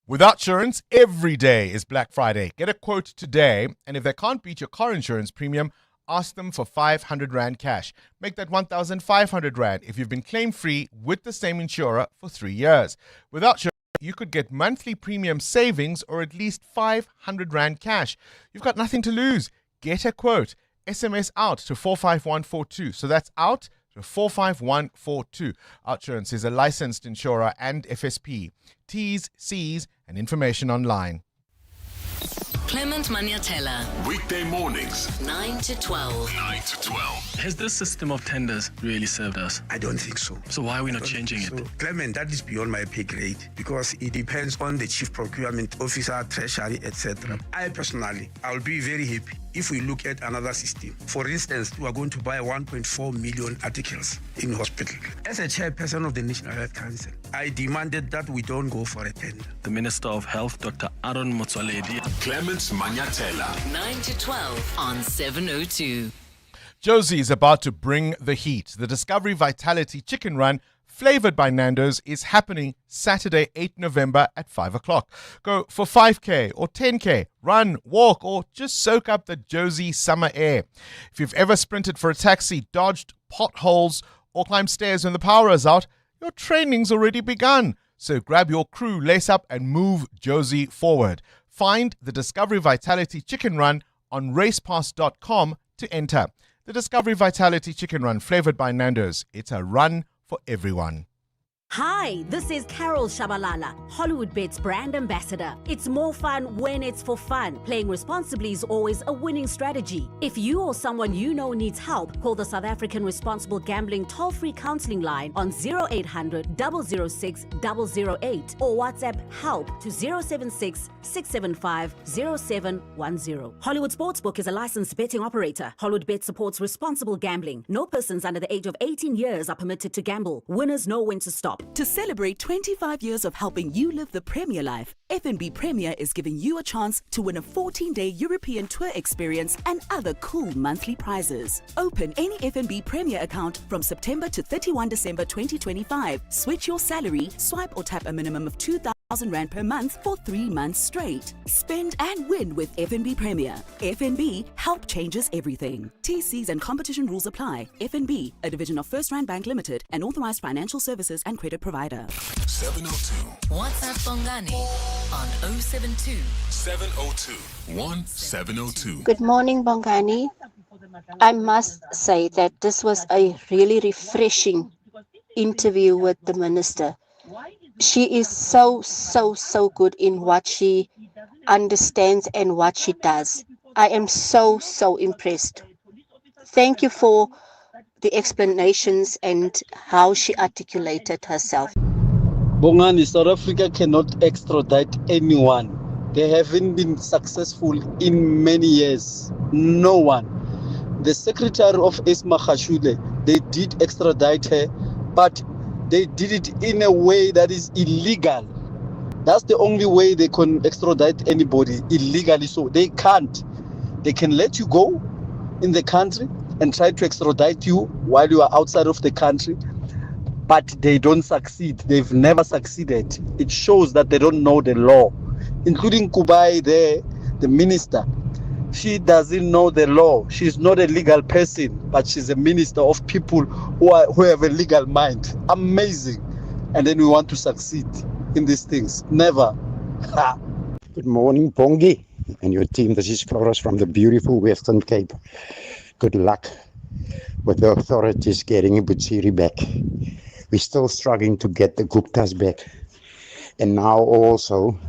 With Outsurance, every day is Black Friday. Get a quote today, and if they can't beat your car insurance premium, ask them for 500 Rand cash. Make that 1,500 Rand if you've been claim-free with the same insurer for 3 years. With Outsurance, you could get monthly premium savings or at least 500 Rand cash. You've got nothing to lose. Get a quote. SMS out to 45142. So that's out to 45142. Outsurance is a licensed insurer and FSP. T's, C's, and information online. Clement Maniatella. Weekday mornings, 9 to 12. 9 to 12. Has this system of tenders really served us? I don't think so. So why are we not changing it? So, Clement, that is beyond my pay grade because it depends on the chief procurement officer, treasury, etc. I personally, I'll be very happy if we look at another system. For instance, we are going to buy 1.4 million articles in hospital. As a chairperson of the National Health Council, I demanded that we don't go for a tender. The Minister of Health, Dr. Aaron Motsoaledi. Clement Maniatella. 9 to 12 on 702. Josie is about to bring the heat. The Discovery Vitality Chicken Run, flavored by Nando's, is happening Saturday, 8 November at 5 o'clock. Go for 5K or 10K, run, walk, or just soak up the Josie summer air. If you've ever sprinted for a taxi, dodged potholes, or climbed stairs when the power is out, your training's already begun. So grab your crew, lace up, and move Josie forward. Find the Discovery Vitality Chicken Run on racepass.com to enter. The Discovery Vitality Chicken Run, flavored by Nando's. It's a run for everyone. Hi, this is Carol Shabalala, Hollywood Bet's brand ambassador. It's more fun when it's for fun. Playing responsibly is always a winning strategy. If you or someone you know needs help, call the South African Responsible Gambling toll-free counseling line on 0800 006 008 or WhatsApp help to 076 675 0710. Hollywood Sportsbook is a licensed betting operator. Hollywood Bet supports responsible gambling. No persons under the age of 18 years are permitted to gamble. Winners know when to stop. To celebrate 25 years of helping you live the Premier life, FNB Premier is giving you a chance to win a 14-day European tour experience and other cool monthly prizes. Open any FNB Premier account from September to 31 December 2025. Switch your salary, swipe or tap a minimum of 2,000 Rand per month for 3 months straight. Spend and win with FNB Premier. FNB, help changes everything. TCs and competition rules apply. FNB, a division of First Rand Bank Limited, an authorized financial services and credit provider. 702. WhatsApp Bongani on 072 702 1702. Good morning, Bongani. I must say that this was a really refreshing interview with the minister. She is so good in what she understands and what she does. I am so impressed. Thank you for the explanations and how she articulated herself. Bongani, South Africa cannot extradite anyone. They haven't been successful in many years. No one. The secretary of Esma Khashule, they did extradite her, but they did it in a way that is illegal. That's the only way they can extradite anybody, illegally. So they can't. They can let you go in the country and try to extradite you while you are outside of the country, but they don't succeed. They've never succeeded. It shows that they don't know the law, including Kubai there, the minister. She doesn't know the law. She's not a legal person, but she's a minister of people who have a legal mind. Amazing. And then we want to succeed in these things. Never. Good morning, Bongi and your team. This is Floris from the beautiful Western Cape. Good luck with the authorities getting Butsiri back. We're still struggling to get the Guptas back. And now also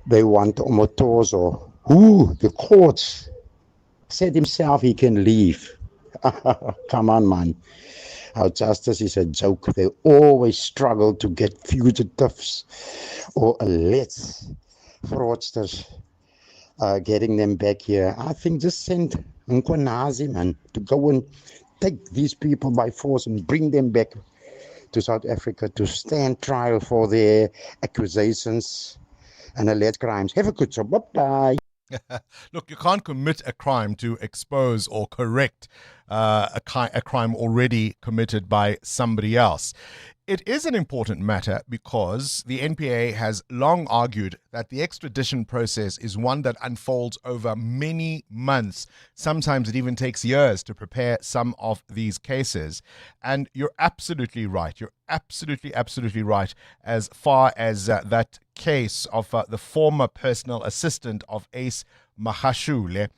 they want Omotozo. The courts said himself he can leave. Come on, man. Our justice is a joke. They always struggle to get fugitives or alleged fraudsters, getting them back here. I think just send Nkwanazi, man, to go and take these people by force and bring them back to South Africa to stand trial for their accusations and alleged crimes. Have a good job. Bye-bye. Look, you can't commit a crime to expose or correct a crime already committed by somebody else. It is an important matter because the NPA has long argued that the extradition process is one that unfolds over many months. Sometimes it even takes years to prepare some of these cases. And you're absolutely right. You're absolutely right as far as that case of the former personal assistant of Ace Mahashule.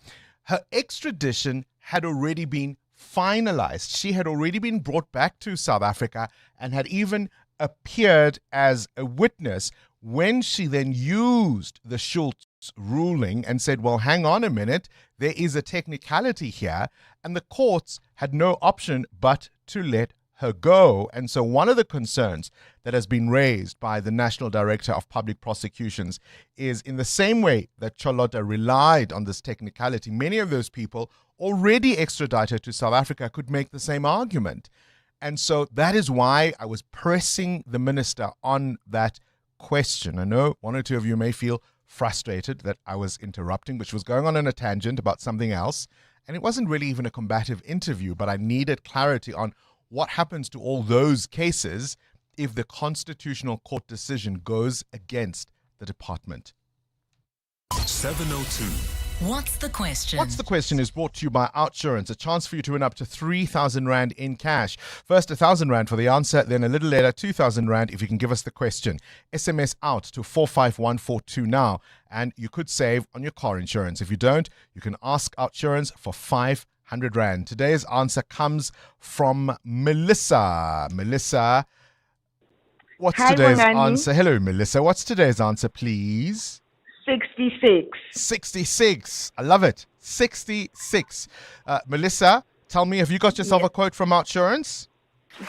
Her extradition had already been finalized. She had already been brought back to South Africa and had even appeared as a witness when she then used the Schultz ruling and said, well, hang on a minute, there is a technicality here, and the courts had no option but to let her go. And so one of the concerns that has been raised by the National Director of Public Prosecutions is, in the same way that Charlotte relied on this technicality, many of those people already extradited to South Africa could make the same argument. And so that is why I was pressing the minister on that question. I know one or two of you may feel frustrated that I was interrupting, but she was going on a tangent about something else. And it wasn't really even a combative interview, but I needed clarity on what happens to all those cases if the Constitutional Court decision goes against the department. 702. What's the question? What's the question is brought to you by Outsurance, a chance for you to win up to 3,000 Rand in cash. First 1,000 Rand for the answer, then a little later 2,000 Rand if you can give us the question. SMS out to 45142 now, and you could save on your car insurance. If you don't, you can ask Outsurance for 500 Rand. Today's answer comes from Melissa. Melissa, what's today's answer? Hello, Melissa. What's today's answer, please? 66. 66. I love it. 66. Melissa, tell me, have you got yourself a quote from Outsurance?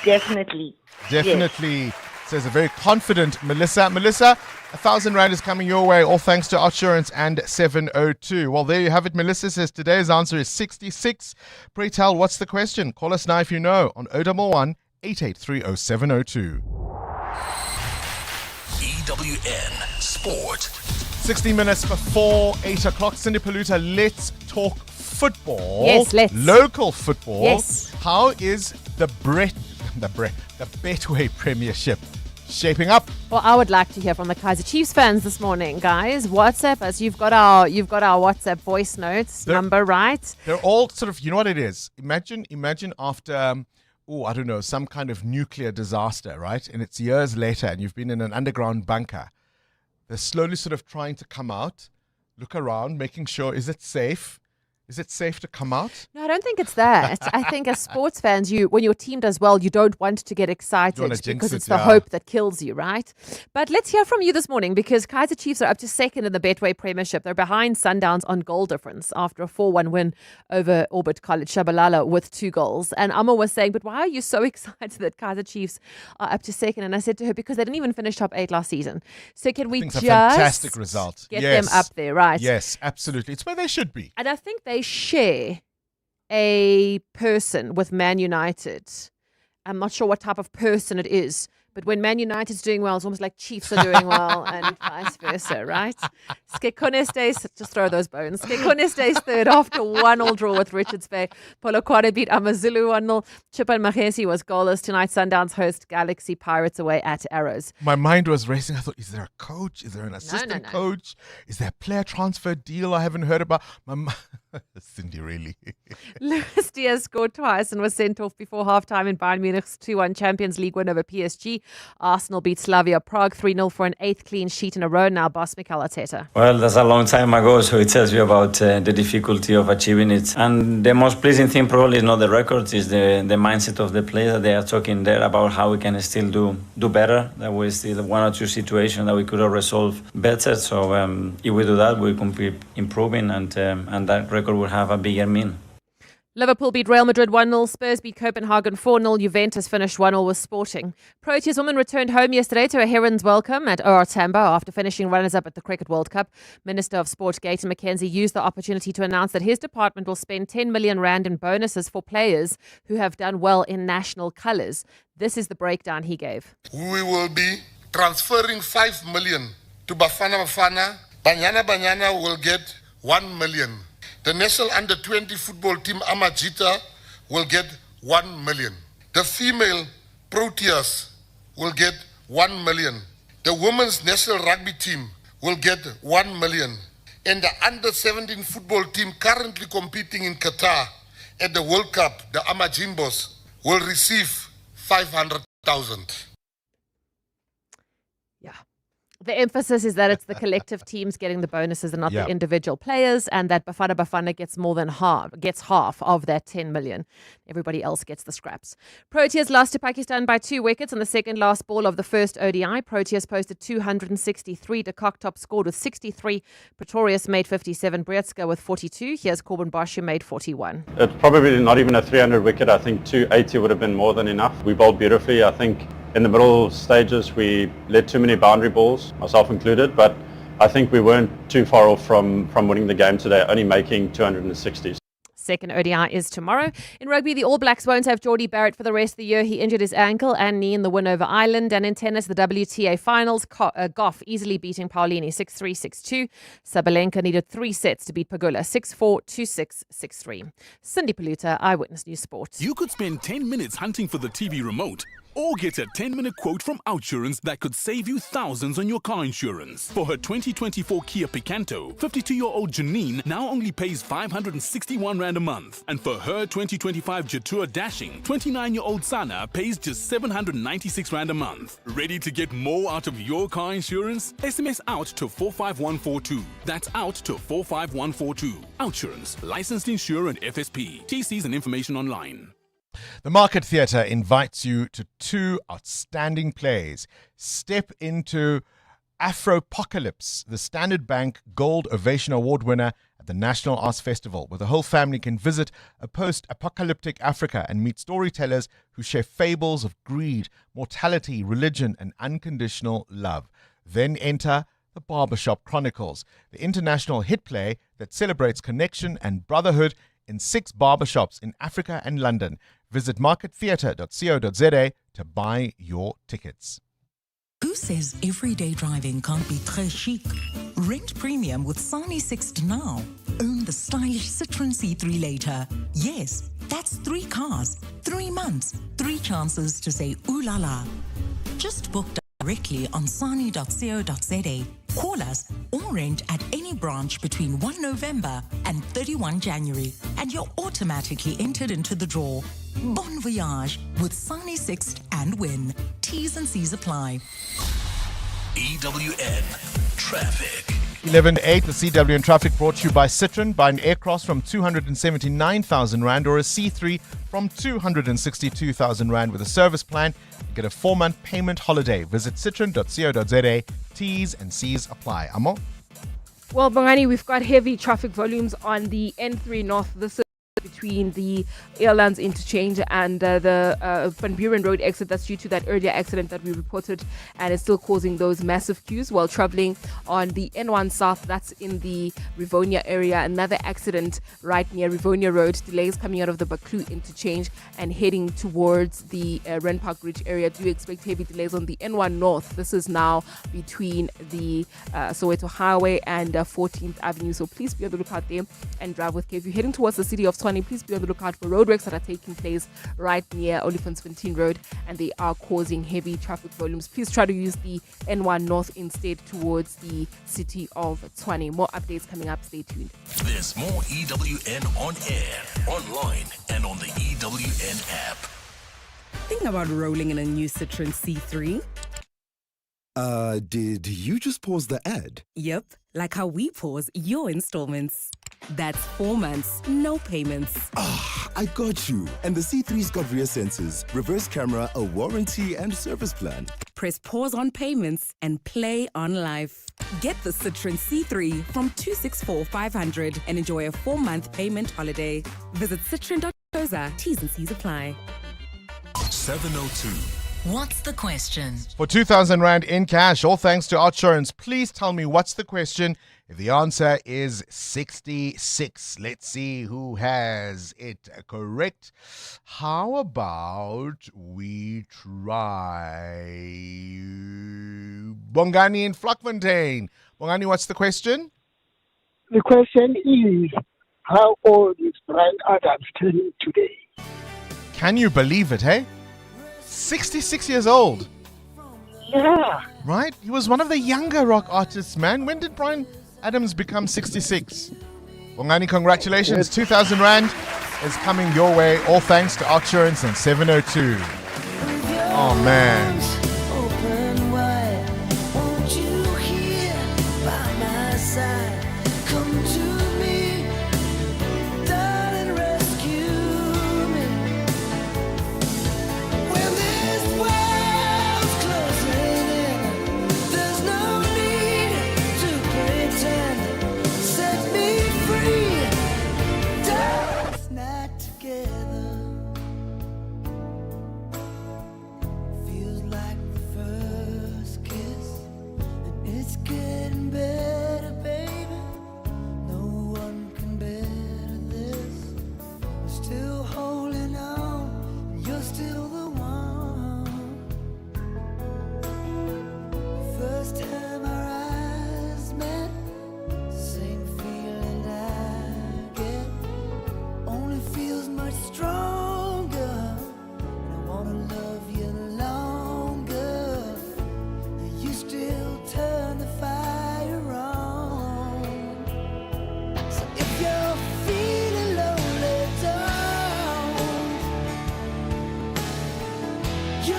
Definitely. Definitely. Yes. Says a very confident Melissa. Melissa, 1,000 Rand is coming your way, all thanks to Outsurance and 702. Well, there you have it. Melissa says today's answer is 66. Pray tell, what's the question? Call us now if you know on 011 883 0702. EWN Sport. 16 minutes before 8 o'clock. Cindy Paluta, let's talk football. Yes, let's. Local football. Yes. How is the Betway Premiership shaping up? Well, I would like to hear from the Kaizer Chiefs fans this morning, guys. WhatsApp us. You've got our WhatsApp voice notes number, right? They're all sort of, you know what it is? Imagine after I don't know, some kind of nuclear disaster, right? And it's years later and you've been in an underground bunker. They're slowly sort of trying to come out, look around, making sure, is it safe? Is it safe to come out? No, I don't think it's that. I think as sports fans, when your team does well, you don't want to get excited because it's the hope that kills you, right? But let's hear from you this morning because Kaizer Chiefs are up to second in the Betway Premiership. They're behind Sundowns on goal difference after a 4-1 win over Orbit College Shabalala with 2 goals. And Amma was saying, but why are you so excited that Kaizer Chiefs are up to second? And I said to her, because they didn't even finish top 8 last season. So can we just a fantastic result. Get them up there, right? Yes, absolutely. It's where they should be. And I think they share a person with Man United. I'm not sure what type of person it is, but when Man United's doing well, it's almost like Chiefs are doing well and vice versa, right? Skekone stays, just throw those bones. Skekone stays third after 1-1 draw with Richards Bay. Polokwane beat Amazulu 1-0. Chipan Mahesi was goalless tonight. Sundowns host Galaxy Pirates away at Arrows. My mind was racing. I thought, is there a coach? Is there an assistant coach? Is there a player transfer deal I haven't heard about? Cindy, really? Luis Diaz scored twice and was sent off before halftime in Bayern Munich's 2-1 Champions League win over PSG. Arsenal beat Slavia Prague 3-0 for an 8th clean sheet in a row. Now, boss Mikel Arteta. Well, that's a long time ago, so it tells you about the difficulty of achieving it. And the most pleasing thing probably is not the records, is the mindset of the players. They are talking there about how we can still do better. That we still 1 or 2 situations that we could have resolved better. So if we do that, we can be improving and that record will have a bigger mean. Liverpool beat Real Madrid 1-0. Spurs beat Copenhagen 4-0. Juventus finished 1-0 with Sporting. Proteas women returned home yesterday to a Herons welcome at OR Tambo after finishing runners-up at the Cricket World Cup. Minister of Sport Gayton McKenzie used the opportunity to announce that his department will spend 10 million rand in bonuses for players who have done well in national colours. This is the breakdown he gave. We will be transferring 5 million to Bafana Bafana. Banyana will get 1 million. The national under-20 football team, Amajita, will get 1 million. The female Proteas will get 1 million. The women's national rugby team will get 1 million. And the under-17 football team currently competing in Qatar at the World Cup, the Amajimbos, will receive 500,000. The emphasis is that it's the collective teams getting the bonuses and not Yeah. the individual players, and that Bafana gets more than half of that 10 million. Everybody else gets the scraps. Proteas lost to Pakistan by 2 wickets on the second last ball of the first ODI. Proteas posted 263. De Kock top scored with 63. Pretorius made 57. Breatska with 42. Here's Corbin Bosch who made 41. It's probably not even a 300 wicket. I think 280 would have been more than enough. We bowled beautifully. I think in the middle stages we let too many boundary balls, myself included, but I think we weren't too far off from winning the game today, only making 260s. Second ODI is tomorrow. In rugby, the All Blacks won't have Geordie Barrett for the rest of the year. He injured his ankle and knee in the win over Ireland. And in tennis, the WTA finals, Goff easily beating Paulini 6-3, 6-2. Sabalenka needed 3 sets to beat Pagula 6-4, 2-6, 6-3. Cindy Paluta, Eyewitness News Sport. You could spend 10 minutes hunting for the TV remote or get a 10-minute quote from Outsurance that could save you thousands on your car insurance. For her 2024 Kia Picanto, 52-year-old Janine now only pays 561 Rand a month. And for her 2025 Jetour Dashing, 29-year-old Sana pays just 796 Rand a month. Ready to get more out of your car insurance? SMS out to 45142. That's out to 45142. Outsurance, licensed insurer and FSP. TCs and information online. The Market Theatre invites you to 2 outstanding plays. Step into Afropocalypse, the Standard Bank Gold Ovation Award winner at the National Arts Festival, where the whole family can visit a post-apocalyptic Africa and meet storytellers who share fables of greed, mortality, religion, and unconditional love. Then enter The Barbershop Chronicles, the international hit play that celebrates connection and brotherhood in 6 barbershops in Africa and London. Visit markettheatre.co.za to buy your tickets. Who says everyday driving can't be très chic? Rent premium with Sani Sixt now. Own the stylish Citroen C3 later. Yes, that's 3 cars, 3 months, 3 chances to say ooh la la. Just book directly on sani.co.za. Call us or rent at any branch between 1 November and 31 January, and you're automatically entered into the draw. Bon voyage with Sani Sixt and win. T's and C's apply. EWN Traffic. 11:08, the CWN Traffic brought to you by Citroen. Buy an Aircross from 279,000 Rand or a C3 from 262,000 Rand with a service plan. You get a 4-month payment holiday. Visit citroen.co.za. T's and C's apply. Amo? Well, Bongani, we've got heavy traffic volumes on the N3 North. This is between the Airlands interchange and the Van Buren Road exit. That's due to that earlier accident that we reported, and it's still causing those massive queues while traveling on the N1 South. That's in the Rivonia area. Another accident right near Rivonia Road. Delays coming out of the Baklu interchange and heading towards the Ren Park Ridge area. Do expect heavy delays on the N1 North. This is now between the Soweto Highway and 14th Avenue. So please be on the lookout there and drive with care. If you're heading towards the city of Tshwane, please be on the lookout for roadworks that are taking place right near Olifantsfontein Road, and they are causing heavy traffic volumes. Please try to use the N1 North instead towards the city of Tshwane. More updates coming up. Stay tuned. There's more EWN on air, online, and on the EWN app. Think about rolling in a new Citroen C3. Did you just pause the ad? Yep, like how we pause your installments. That's 4 months, no payments. I got you. And the C3's got rear sensors, reverse camera, a warranty, and service plan. Press pause on payments and play on life. Get the Citroen C3 from 264,500 and enjoy a 4-month payment holiday. Visit citroen.co.za. T's and C's apply. 702. What's the question? For 2,000 Rand in cash, all thanks to Outsurance. Please tell me what's the question. If the answer is 66, let's see who has it correct. How about we try Bongani in Vlakfontein? Bongani, what's the question? The question is, how old is Brian Adams turning today? Can you believe it, hey? 66 years old. Yeah. Right? He was one of the younger rock artists, man. When did Brian Adams become 66? Bongani, congratulations. 2,000 Rand is coming your way. All thanks to Outsurance and 702. Oh, man. You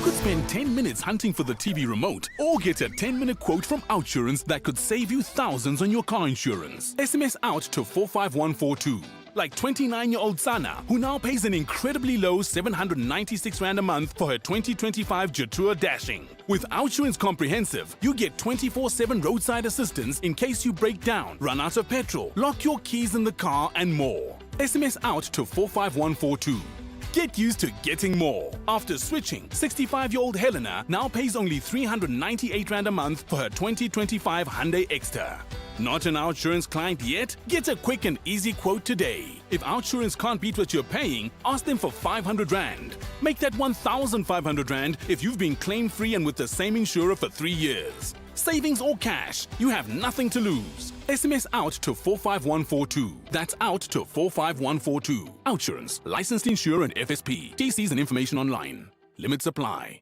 could spend 10 minutes hunting for the TV remote or get a 10-minute quote from Outsurance that could save you thousands on your car insurance. SMS out to 45142. Like 29-year-old Sana, who now pays an incredibly low 796 Rand a month for her 2025 Jetour Dashing. With Outsurance Comprehensive, you get 24/7 roadside assistance in case you break down, run out of petrol, lock your keys in the car, and more. SMS out to 45142. Get used to getting more. After switching, 65-year-old Helena now pays only 398 Rand a month for her 2025 Hyundai Exter. Not an Outsurance client yet? Get a quick and easy quote today. If Outsurance can't beat what you're paying, ask them for 500 Rand. Make that 1,500 Rand if you've been claim-free and with the same insurer for 3 years. Savings or cash, you have nothing to lose. SMS out to 45142. That's out to 45142. Outsurance, licensed insurer and FSP. TCs and information online. Limits apply.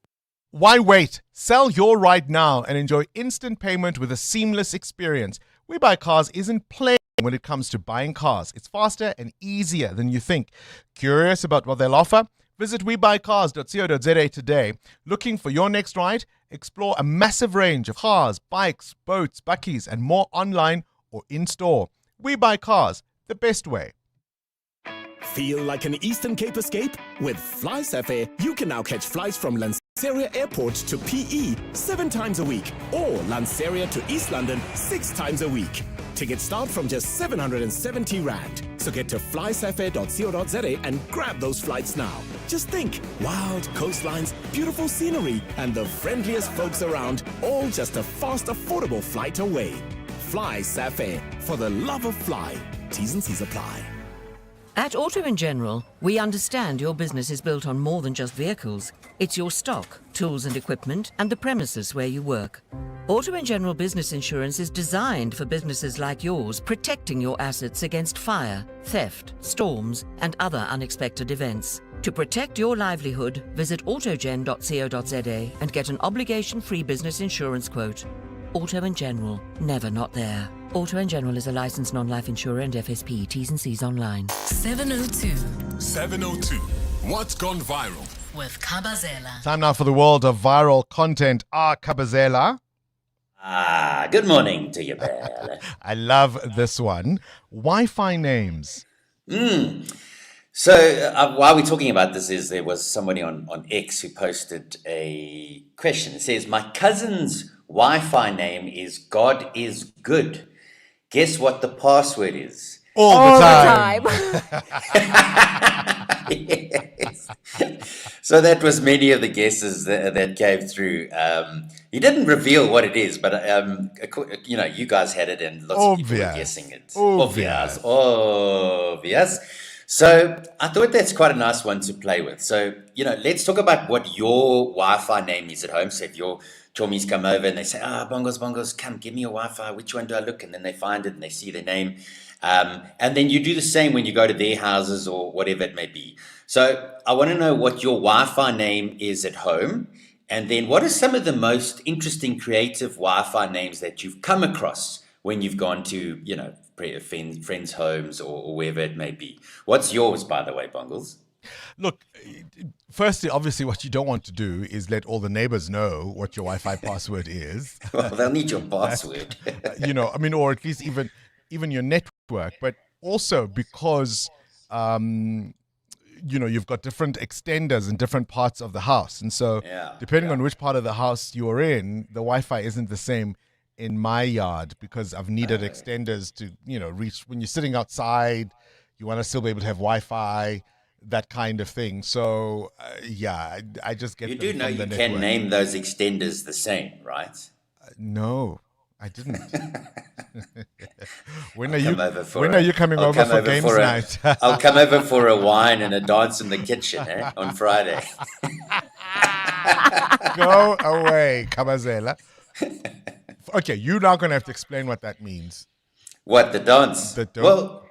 Why wait? Sell your ride now and enjoy instant payment with a seamless experience. We Buy Cars isn't playing when it comes to buying cars. It's faster and easier than you think. Curious about what they'll offer? Visit webuycars.co.za today. Looking for your next ride? Explore a massive range of cars, bikes, boats, bakkies, and more online or in-store. We Buy Cars, the best way. Feel like an Eastern Cape escape? With FlySafair, you can now catch flights from Lanseria Airport to PE 7 times a week or Lanseria to East London 6 times a week. Tickets start from just 770 Rand. So get to flysafair.co.za and grab those flights now. Just think, wild coastlines, beautiful scenery, and the friendliest folks around, all just a fast, affordable flight away. FlySafair, for the love of fly. T's and C's apply. At Auto & General, we understand your business is built on more than just vehicles. It's your stock, tools and equipment, and the premises where you work. Auto & General Business Insurance is designed for businesses like yours, protecting your assets against fire, theft, storms, and other unexpected events. To protect your livelihood, visit autogen.co.za and get an obligation-free business insurance quote. Auto & General, never not there. Auto & General is a licensed non-life insurer and FSP. T's and C's online. 702 702. What's gone viral? with Kabazela. Time now for the world of viral content. Kabazela. Good morning to you, Bella. I love this one. Wi-Fi names. So while we're talking about this, there was somebody on X who posted a question. It says, my cousin's Wi-Fi name is God is Good. Guess what the password is? All the time. Yes. So that was many of the guesses that came through. He didn't reveal what it is, but you guys had it, and lots of people were guessing it. Obvious. So I thought that's quite a nice one to play with. So let's talk about what your Wi-Fi name is at home. So if your chommies come over and they say, bongos, come give me your Wi-Fi. Which one do I look? And then they find it and they see their name. And then you do the same when you go to their houses or whatever it may be. So I want to know what your Wi-Fi name is at home. And then what are some of the most interesting creative Wi-Fi names that you've come across when you've gone to, friends' homes or wherever it may be? What's yours, by the way, Bongles? Look, firstly, obviously, what you don't want to do is let all the neighbors know what your Wi-Fi password is. Well, they'll need your password. Or at least even your network, but also because, you've got different extenders in different parts of the house. And so depending on which part of the house you're in, the Wi-Fi isn't the same in my yard because I've needed extenders to, reach when you're sitting outside, you want to still be able to have Wi-Fi, that kind of thing. So, I just get You do know you can name those extenders the same, right? No, I didn't. When are you coming over for games night? I'll come over for a wine and a dance in the kitchen on Friday. Go away, Kabazela. Okay, you're now going to have to explain what that means. What, the dance? The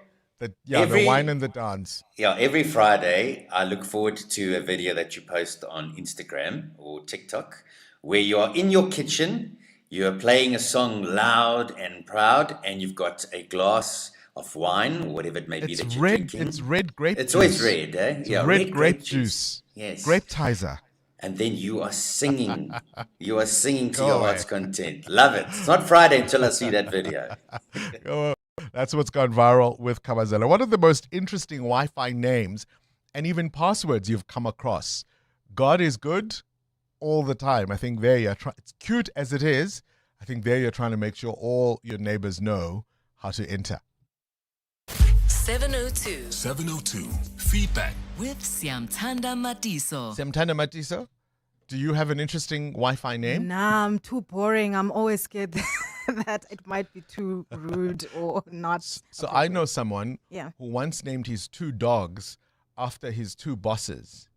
wine and the dance. Yeah, every Friday, I look forward to a video that you post on Instagram or TikTok where you are in your kitchen, you are playing a song loud and proud, and you've got a glass of wine, or whatever it may be It's that you're red. drinking. It's red grape It's juice. always red, eh? It's Yeah, red grape juice. Yes. Grape tizer. And then you are singing. You are singing to Go your away. heart's content. Love it. It's not Friday until I see that video. Oh, that's what's gone viral with Kabazela. One of the most interesting Wi-Fi names and even passwords you've come across. God is good all the time. I think there you're trying. It's cute as it is. I think there you're trying to make sure all your neighbors know how to enter. 702. 702. Feedback. With Siamtanda Matiso. Semtana Matiso, do you have an interesting Wi-Fi name? Nah, I'm too boring. I'm always scared that it might be too rude or not. So I know someone Yeah. who once named his 2 dogs after his 2 bosses.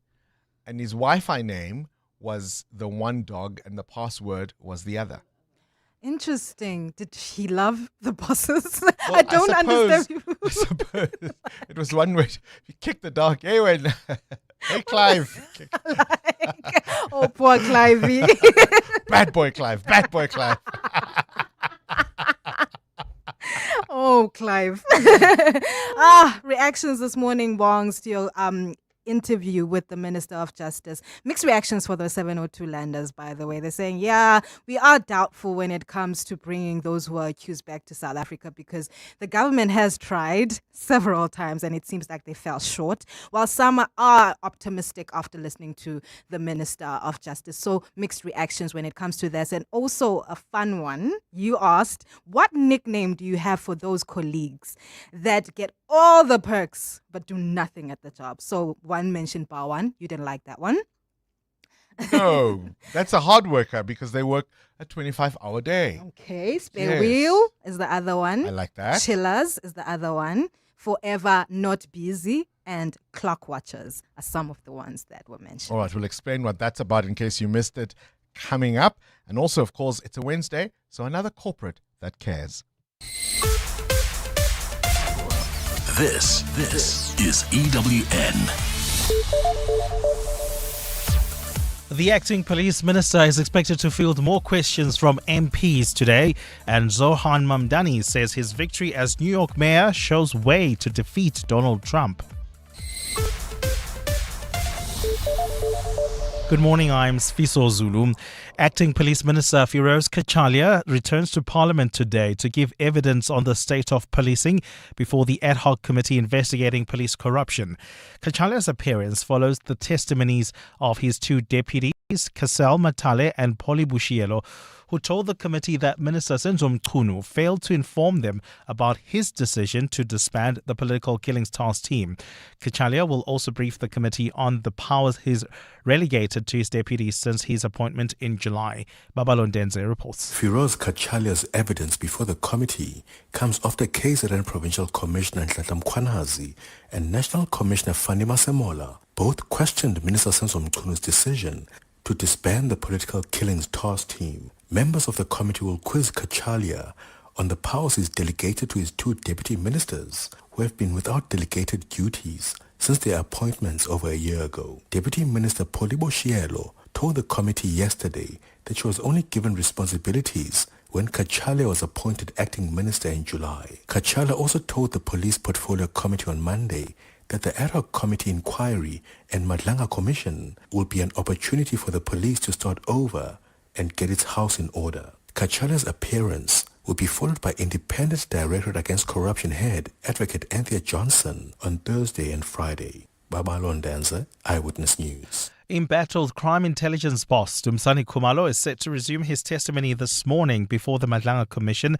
And his Wi-Fi name was the one dog and the password was the other. Interesting. Did he love the bosses? Well, I don't understand. I suppose it was one way. He kicked the dog. Hey, hey Clive. Oh, poor Clivey. Bad boy Clive. Bad boy Clive. Oh, Clive. Reactions this morning, Bongs, to your interview with the Minister of Justice. Mixed reactions for the 702 landers, by the way. They're saying, yeah, we are doubtful when it comes to bringing those who are accused back to South Africa because the government has tried several times and it seems like they fell short, while some are optimistic after listening to the Minister of Justice. So mixed reactions when it comes to this. And also a fun one. You asked, what nickname do you have for those colleagues that get all the perks but do nothing at the job? So one mentioned Bawan. You didn't like that one. No, that's a hard worker because they work a 25-hour day. Okay, spare Yes. wheel is the other one. I like that. Chillers is the other one. Forever not busy and clock watchers are some of the ones that were mentioned. All right, we'll explain what that's about in case you missed it coming up. And also, of course, it's a Wednesday, so another corporate that cares. This is EWN. The acting police minister is expected to field more questions from MPs today, and Zohan Mamdani says his victory as New York mayor shows way to defeat Donald Trump. Good morning, I'm Sfiso Zulu. Acting Police Minister Firoz Kachalia returns to Parliament today to give evidence on the state of policing before the ad hoc committee investigating police corruption. Kachalia's appearance follows the testimonies of his 2 deputies, Kasel Matale and Polly Bushielo, who told the committee that Minister Senzo Mchunu failed to inform them about his decision to disband the political killings task team. Kachalia will also brief the committee on the powers he's relegated to his deputies since his appointment in July. Babalondenze reports. Firoz Kachalia's evidence before the committee comes after KZN Provincial Commissioner Nhlanhla Mkhwanazi and National Commissioner Fani Masemola both questioned Minister Senzo Mchunu's decision to disband the political killings task team. Members of the committee will quiz Kachalia on the powers he's delegated to his 2 deputy ministers who have been without delegated duties since their appointments over a year ago. Deputy Minister Polly Bushielo told the committee yesterday that she was only given responsibilities when Kachalia was appointed acting minister in July. Kachalia also told the Police Portfolio Committee on Monday that the ad hoc committee inquiry and Madlanga Commission will be an opportunity for the police to start over and get its house in order. Kachalia's appearance will be followed by Independent Directorate Against Corruption head Advocate Anthea Johnson on Thursday and Friday. Babalo Ndanza, Eyewitness News. Embattled crime intelligence boss Dumsani Khumalo is set to resume his testimony this morning before the Madlanga Commission.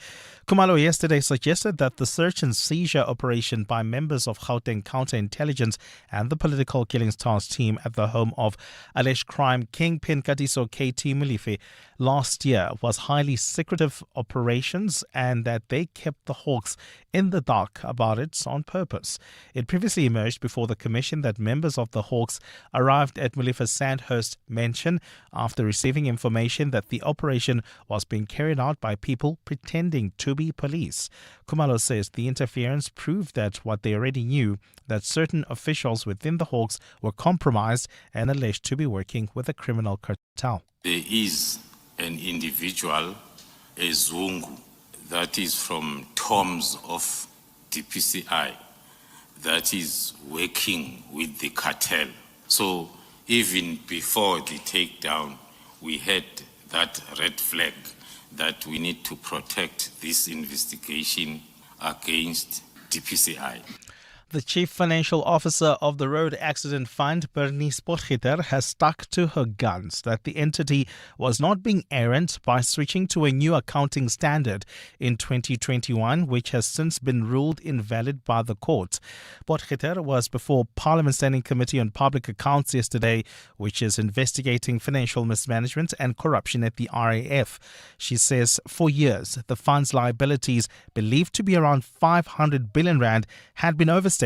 Khumalo yesterday suggested that the search and seizure operation by members of Gauteng Counterintelligence and the Political Killings Task Team at the home of alleged crime kingpin Katiso KT Mulife last year was highly secretive operations and that they kept the Hawks in the dark about it on purpose. It previously emerged before the Commission that members of the Hawks arrived at Mulife's Sandhurst mansion after receiving information that the operation was being carried out by people pretending to be police. Khumalo says the interference proved that what they already knew, that certain officials within the Hawks were compromised and alleged to be working with a criminal cartel. There is an individual, a Zungu, that is from tombs of DPCI that is working with the cartel. So even before the takedown, we had that red flag that we need to protect this investigation against DPCI. The Chief Financial Officer of the Road Accident Fund, Bernice Potgieter, has stuck to her guns that the entity was not being errant by switching to a new accounting standard in 2021, which has since been ruled invalid by the court. Potgieter was before Parliament Standing Committee on Public Accounts yesterday, which is investigating financial mismanagement and corruption at the RAF. She says for years, the fund's liabilities, believed to be around 500 billion rand, had been overstated,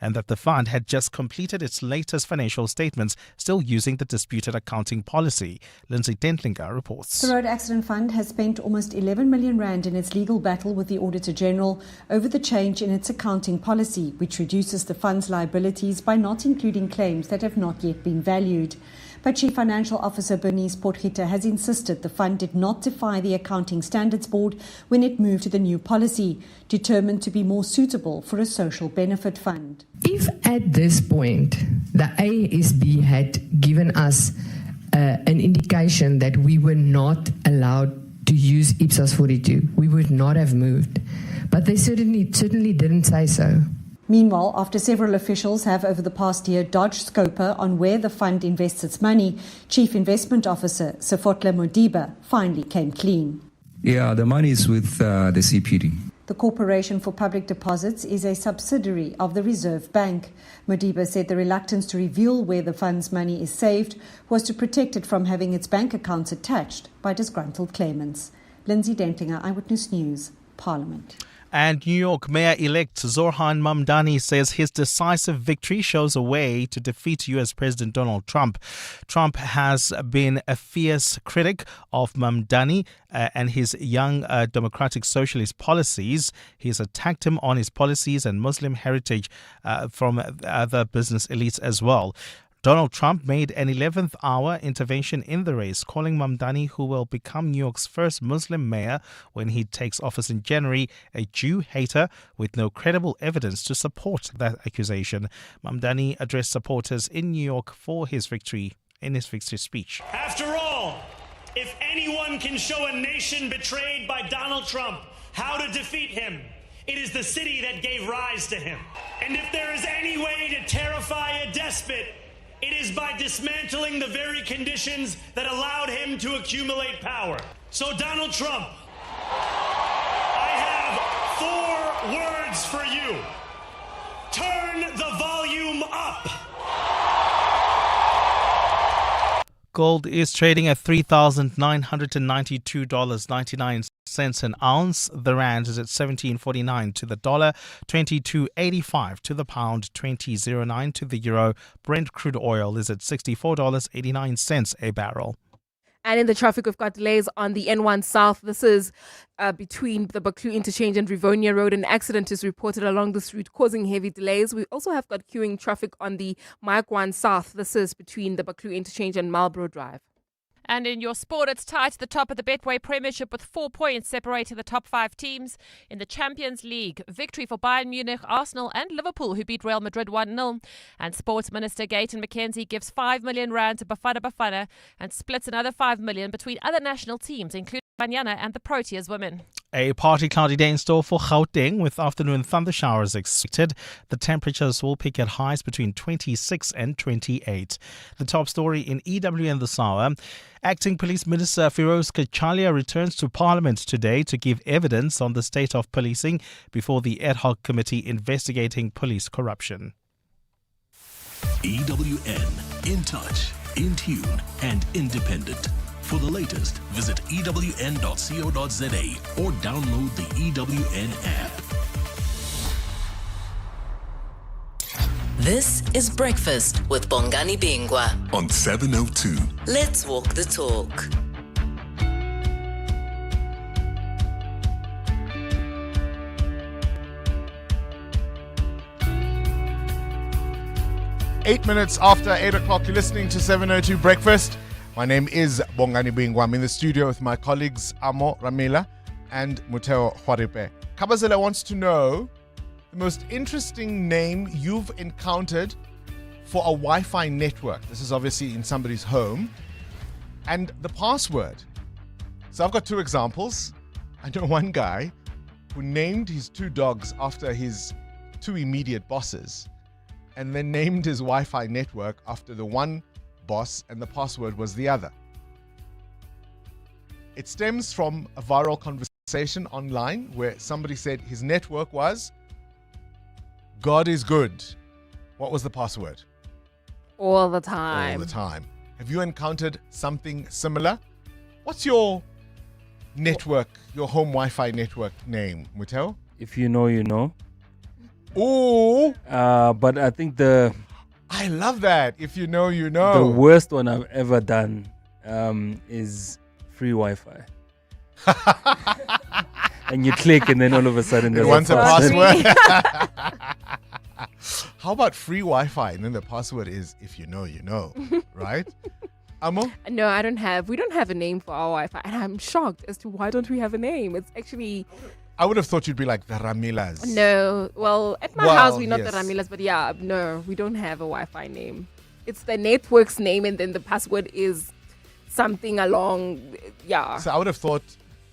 and that the fund had just completed its latest financial statements, still using the disputed accounting policy. Lindsay Dentlinger reports. The Road Accident Fund has spent almost 11 million rand in its legal battle with the Auditor General over the change in its accounting policy, which reduces the fund's liabilities by not including claims that have not yet been valued. But Chief Financial Officer Bernice Potgieter has insisted the fund did not defy the Accounting Standards Board when it moved to the new policy, determined to be more suitable for a social benefit fund. If at this point the ASB had given us an indication that we were not allowed to use Ipsos 42, we would not have moved. But they certainly didn't say so. Meanwhile, after several officials have over the past year dodged Scopa on where the fund invests its money, Chief Investment Officer Sefotla Modiba finally came clean. Yeah, the money is with the CPD. The Corporation for Public Deposits is a subsidiary of the Reserve Bank. Modiba said the reluctance to reveal where the fund's money is saved was to protect it from having its bank accounts attached by disgruntled claimants. Lindsay Dentlinger, Eyewitness News, Parliament. And New York Mayor-elect Zoran Mamdani says his decisive victory shows a way to defeat U.S. President Donald Trump. Trump has been a fierce critic of Mamdani and his young democratic socialist policies. He's attacked him on his policies and Muslim heritage from other business elites as well. Donald Trump made an 11th hour intervention in the race, calling Mamdani, who will become New York's first Muslim mayor when he takes office in January, a Jew hater with no credible evidence to support that accusation. Mamdani addressed supporters in New York for his victory in his victory speech. After all, if anyone can show a nation betrayed by Donald Trump how to defeat him, it is the city that gave rise to him. And if there is any way to terrify a despot, it is by dismantling the very conditions that allowed him to accumulate power. So, Donald Trump, I have 4 words for you. Turn the volume up. Gold is trading at $3,992.99 an ounce. The rand is at 17.49 to the dollar, 22.85 to the pound, 20.09 to the euro. Brent crude oil is at $64.89 a barrel. And in the traffic, we've got delays on the N1 South. This is between the Baklu Interchange and Rivonia Road. An accident is reported along this route, causing heavy delays. We also have got queuing traffic on the Mayaguan South. This is between the Baklu Interchange and Marlborough Drive. And in your sport, it's tied to the top of the Betway Premiership with 4 points separating the top 5 teams. In the Champions League, victory for Bayern Munich, Arsenal and Liverpool, who beat Real Madrid 1-0. And Sports Minister Gayton McKenzie gives 5 million rand to Bafana Bafana and splits another 5 million between other national teams, including Banyana and the Proteas women. A partly cloudy day in store for Gauteng with afternoon thunder showers expected. The temperatures will peak at highs between 26 and 28. The top story in EWN this hour. Acting Police Minister Firoz Kachalia returns to Parliament today to give evidence on the state of policing before the ad hoc committee investigating police corruption. EWN, in touch, in tune and independent. For the latest, visit ewn.co.za or download the EWN app. This is Breakfast with Bongani Bingwa on 702. Let's walk the talk. Eight minutes after 8 o'clock, you're listening to 702 Breakfast. My name is Bongani Bingwa. I'm in the studio with my colleagues Amo Ramela and Muteo Hwaripe. Kabazela wants to know, the the most interesting name you've encountered for a Wi-Fi network. This is obviously in somebody's home. And the password. So I've got two examples. I know one guy who named his two dogs after his two immediate bosses, and then named his Wi-Fi network after the one boss, and the password was the other. It stems from a viral conversation online where somebody said his network was God is good. What was the password? All the time. All the time. Have you encountered something similar? What's your network, your home Wi-Fi network name, Mutel? If you know, you know. Ooh. But I think I love that. If you know, you know. the worst one I've ever done is free Wi-Fi. And you click, and then all of a sudden It there's wants a password. How about free Wi-Fi? And then the password is if you know, you know. Right? Amo? No, we don't have a name for our Wi-Fi. And I'm shocked as to why don't we have a name? It's actually... I would have thought you'd be like the Ramilas. No. Well, at my house, we're not the Ramilas. But yeah, no, we don't have a Wi-Fi name. It's the network's name, and then the password is something along... Yeah. So I would have thought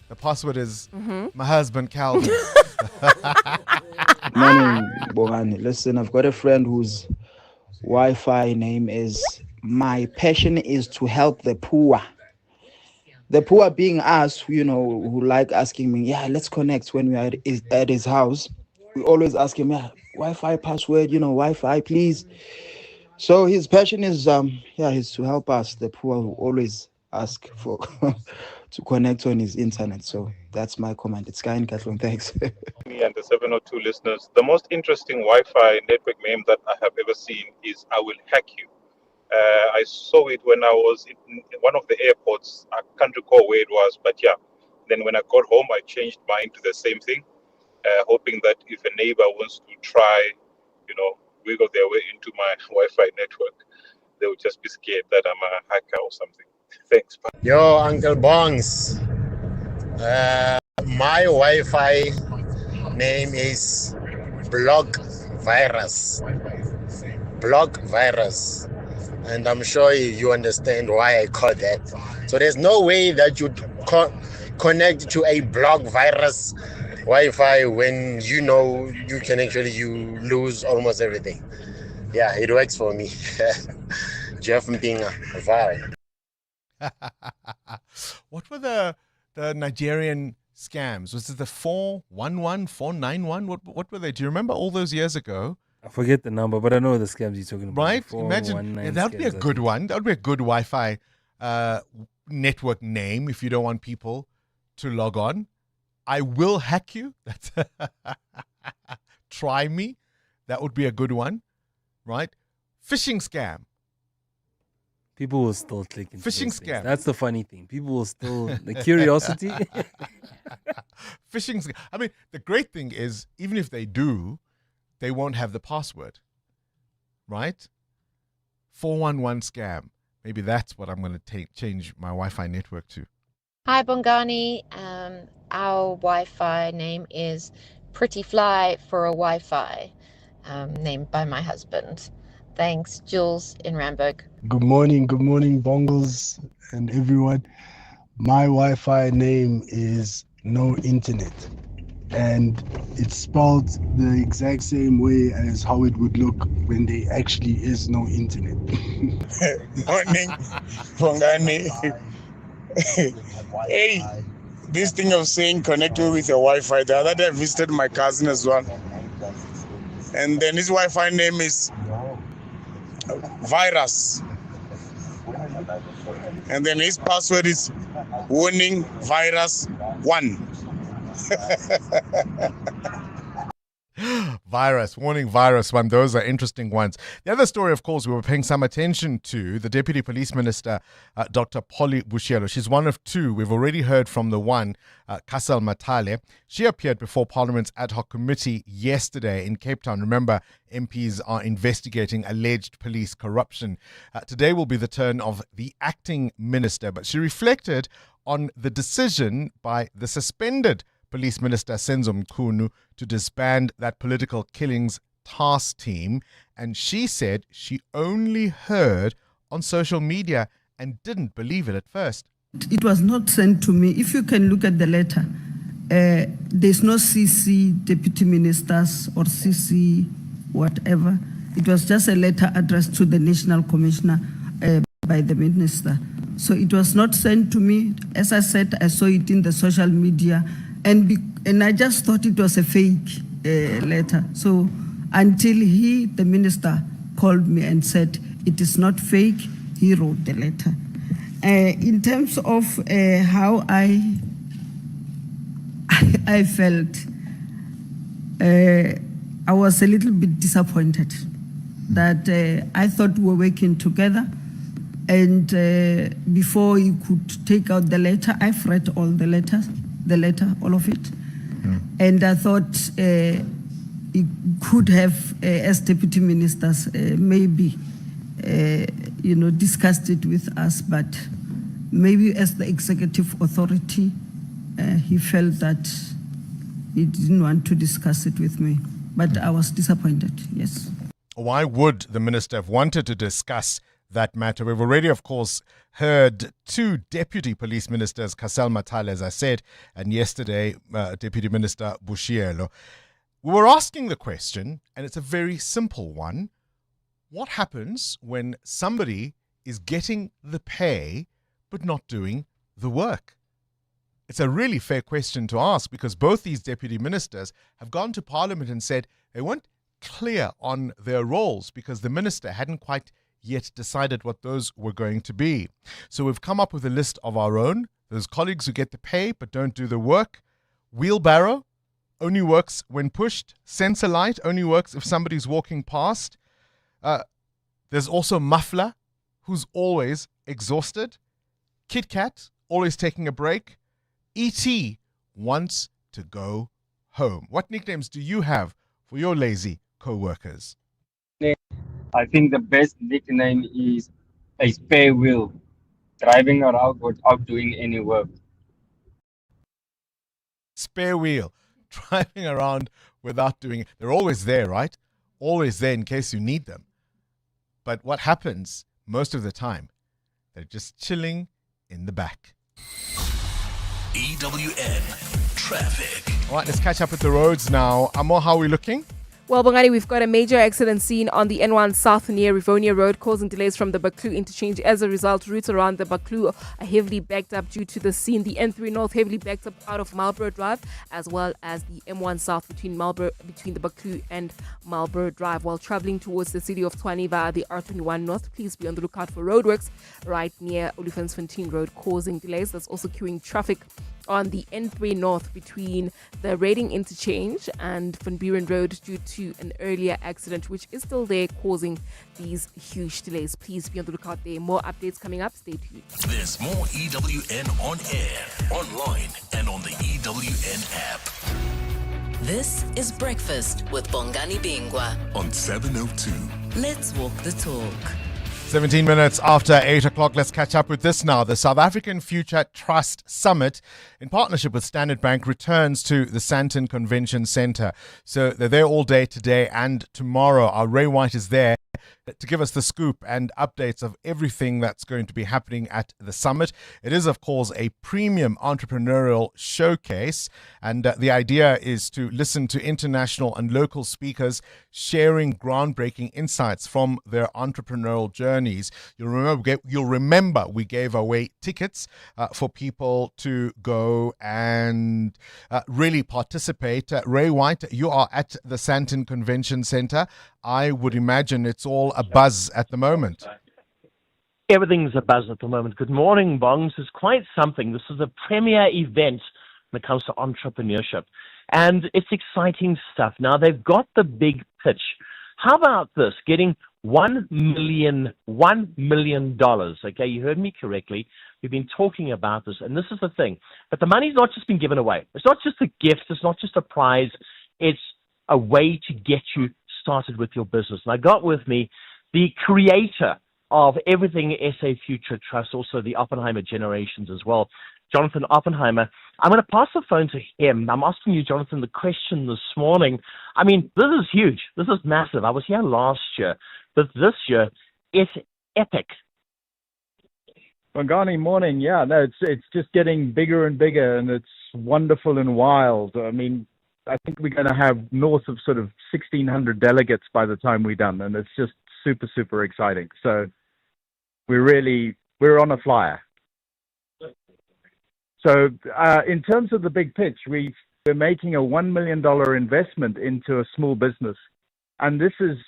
the password is my husband, Calvin. Morning, Bongani. Listen, I've got a friend whose Wi-Fi name is "My passion is to help the poor." The poor being us, who like asking me, let's connect when we are at his house. We always ask him, Wi-Fi password, Wi-Fi, please. So his passion is, is to help us, the poor who always ask for to connect on his internet. So that's my comment. It's Guy in Katlon. Thanks. Me and the 702 listeners, the most interesting Wi-Fi network name that I have ever seen is "I will hack you." I saw it when I was in one of the airports. I can't recall where it was, but yeah. Then when I got home, I changed mine to the same thing, hoping that if a neighbor wants to try, wiggle their way into my Wi-Fi network, they would just be scared that I'm a hacker or something. Thanks. Bye. Yo, Uncle Bongs. My Wi-Fi name is Block Virus. Block Virus. And I'm sure you understand why I call that. So there's no way that you'd connect to a block virus Wi-Fi when you can you lose almost everything. Yeah, it works for me. Jeff Mpinga, bye. What were the Nigerian scams? Was it the 411, 491? What were they? Do you remember all those years ago? I forget the number, but I know the scams you're talking about. Right? Imagine, that would be a good one. That would be a good Wi-Fi network name if you don't want people to log on. I will hack you. That's try me. That would be a good one, right? Phishing scam. People will still click into Phishing those things. scam. That's the funny thing. People will still, the curiosity. Phishing scam. I mean, the great thing is, even if they do, they won't have the password, right? 411 scam. Maybe that's what I'm going to change my Wi-Fi network to. Hi, Bongani. Our Wi-Fi name is Pretty Fly for a Wi-Fi, named by my husband. Thanks, Jules in Randburg. Good morning, Bongles and everyone. My Wi-Fi name is No Internet, and it's spelled the exact same way as how it would look when there actually is no internet. Morning, Bongani. Hey, this thing of saying connect with your Wi-Fi, the other day I visited my cousin as well. And then his Wi-Fi name is Virus. And then his password is warning virus 1. Virus, warning virus one. Those are interesting ones. The other story, of course, we were paying some attention to, the Deputy Police Minister, Dr. Polly Bushielo. She's one of two. We've already heard from the one, Kasal Matale. She appeared before Parliament's ad hoc committee yesterday in Cape Town. Remember, MPs are investigating alleged police corruption. Today will be the turn of the acting minister, but she reflected on the decision by the suspended Police Minister Senzo Mchunu to disband that political killings task team, and she said she only heard on social media and didn't believe it at first. It was not sent to me. If you can look at the letter, there's no CC deputy ministers or CC whatever. It was just a letter addressed to the National Commissioner by the minister. So it was not sent to me. As I said, I saw it in the social media, and I just thought it was a fake letter. So until the minister called me and said it is not fake, he wrote the letter. In terms of how I felt, I was a little bit disappointed that I thought we were working together, and before you could take out the letter, I've read all the letter, all of it, and I thought it could have, as deputy ministers, maybe discussed it with us, but maybe as the executive authority, he felt that he didn't want to discuss it with me. But I was disappointed, yes. Why would the minister have wanted to discuss that matter? We've already, of course, heard two deputy police ministers, Kasel Matale, as I said, and yesterday, Deputy Minister Bushielo. We were asking the question, and it's a very simple one. What happens when somebody is getting the pay but not doing the work? It's a really fair question to ask, because both these deputy ministers have gone to Parliament and said they weren't clear on their roles because the minister hadn't quite yet decided what those were going to be. So we've come up with a list of our own. Those colleagues who get the pay but don't do the work. Wheelbarrow only works when pushed. Sensor light only works if somebody's walking past. There's also Muffler, who's always exhausted. Kit Kat, always taking a break. E.T. wants to go home. What nicknames do you have for your lazy co-workers? I think the best nickname is a spare wheel, driving around without doing any work. Spare wheel, driving around without doing it. They're always there, right? Always there in case you need them. But what happens most of the time? They're just chilling in the back. EWN Traffic. All right, let's catch up with the roads now. Amo, how are we looking? Well, Bongani, we've got a major accident scene on the N1 South near Rivonia Road, causing delays from the Baklu interchange. As a result, routes around the Baklu are heavily backed up due to the scene. The N3 North heavily backed up out of Marlborough Drive, as well as the M1 South between the Baklu and Marlborough Drive. While traveling towards the city of Tshwane via the R21 North, please be on the lookout for roadworks right near Olifantsfontein Road, causing delays. That's also queuing traffic on the N3 North between the Reading interchange and Van Buren Road due to an earlier accident, which is still there, causing these huge delays. Please be on the lookout there. More updates coming up. Stay tuned. There's more EWN on air, online, and on the EWN app. This is Breakfast with Bongani Bingwa On 702. Let's walk the talk. 17 minutes after 8 o'clock, let's catch up with this now. The South African Future Trust Summit, in partnership with Standard Bank, returns to the Sandton Convention Centre. So they're there all day today and tomorrow. Our Ray White is there to give us the scoop and updates of everything that's going to be happening at the summit. It is, of course, a premium entrepreneurial showcase, and the idea is to listen to international and local speakers sharing groundbreaking insights from their entrepreneurial journeys. You'll remember we gave away tickets for people to go and really participate. Ray White, you are at the Sandton Convention Centre. I would imagine it's all a buzz at the moment. Everything's a buzz at the moment. Good morning, Bongs. It's quite something. This is a premier event when it comes to entrepreneurship. And it's exciting stuff. Now, they've got the big pitch. How about this? Getting $1 million. Okay, you heard me correctly. We've been talking about this, and this is the thing. But the money's not just been given away. It's not just a gift. It's not just a prize. It's a way to get you started with your business. And I got with me the creator of everything SA Future Trust, also the Oppenheimer Generations as well, Jonathan Oppenheimer. I'm going to pass the phone to him. I'm asking you, Jonathan, the question this morning. I mean, this is huge. This is massive. I was here last year, but this year, it's epic. Bongani, morning. Yeah, no, it's just getting bigger and bigger, and it's wonderful and wild. I mean, I think we're going to have north of sort of 1,600 delegates by the time we're done, and it's just super, super exciting. So we're on a flyer. So in terms of the big pitch, we're making a $1 million investment into a small business, and this is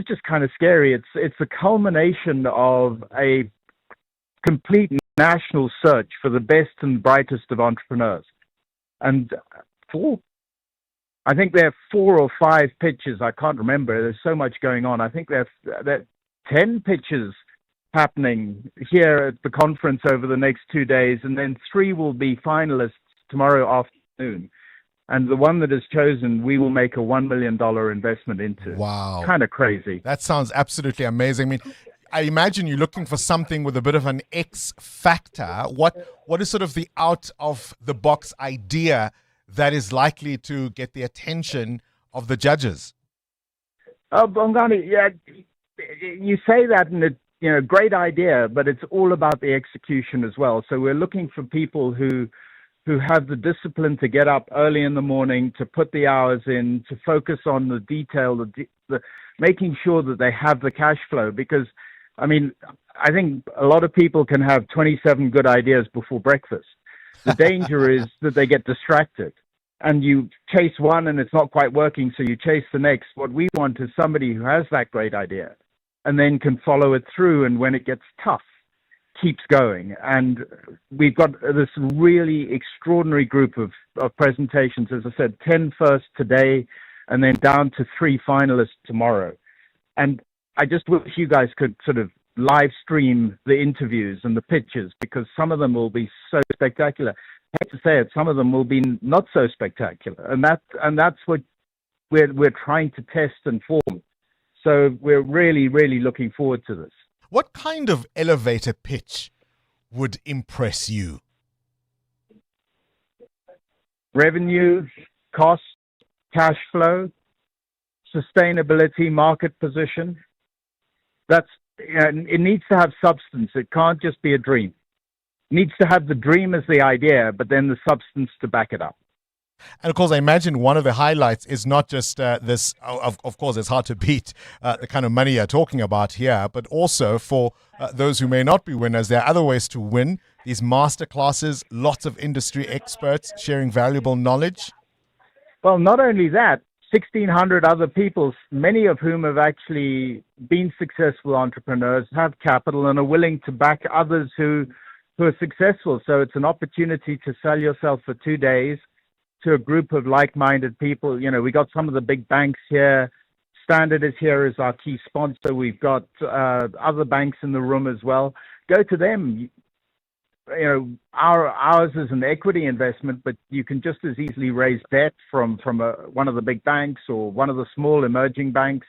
just kind of scary. It's a culmination of a complete national search for the best and brightest of entrepreneurs. And I think there are 4 or 5 pitches. I can't remember. There's so much going on. I think there are 10 pitches happening here at the conference over the next 2 days, and then 3 will be finalists tomorrow afternoon. And the one that is chosen, we will make a $1 million investment into. Wow. Kind of crazy. That sounds absolutely amazing. I mean, I imagine you're looking for something with a bit of an X factor. What is sort of the out-of-the-box idea that is likely to get the attention of the judges? Bongani, yeah, you say that, and it's great idea, but it's all about the execution as well. So we're looking for people who have the discipline to get up early in the morning, to put the hours in, to focus on the detail, the making sure that they have the cash flow. Because, I mean, I think a lot of people can have 27 good ideas before breakfast. The danger is that they get distracted and you chase one and it's not quite working, so you chase the next. What we want is somebody who has that great idea and then can follow it through, and when it gets tough, keeps going. And we've got this really extraordinary group of presentations. As I said, 10 first today, and then down to 3 finalists tomorrow. And I just wish you guys could sort of live stream the interviews and the pitches, because some of them will be so spectacular. I hate to say it, some of them will be not so spectacular. And that's what we're trying to test and form. So we're really, really looking forward to this. What kind of elevator pitch would impress you? Revenue, cost, cash flow, sustainability, market position. It needs to have substance. It can't just be a dream. It needs to have the dream as the idea, but then the substance to back it up. And of course, I imagine one of the highlights is not just this, of course, it's hard to beat the kind of money you're talking about here, but also for those who may not be winners, there are other ways to win. These masterclasses, lots of industry experts sharing valuable knowledge. Well, not only that, 1,600 other people, many of whom have actually been successful entrepreneurs, have capital and are willing to back others who are successful. So it's an opportunity to sell yourself for 2 days to a group of like-minded people. You know, we got some of the big banks here. Standard is here as our key sponsor. We've got other banks in the room as well. Go to them. You know, ours is an equity investment, but you can just as easily raise debt from one of the big banks or one of the small emerging banks.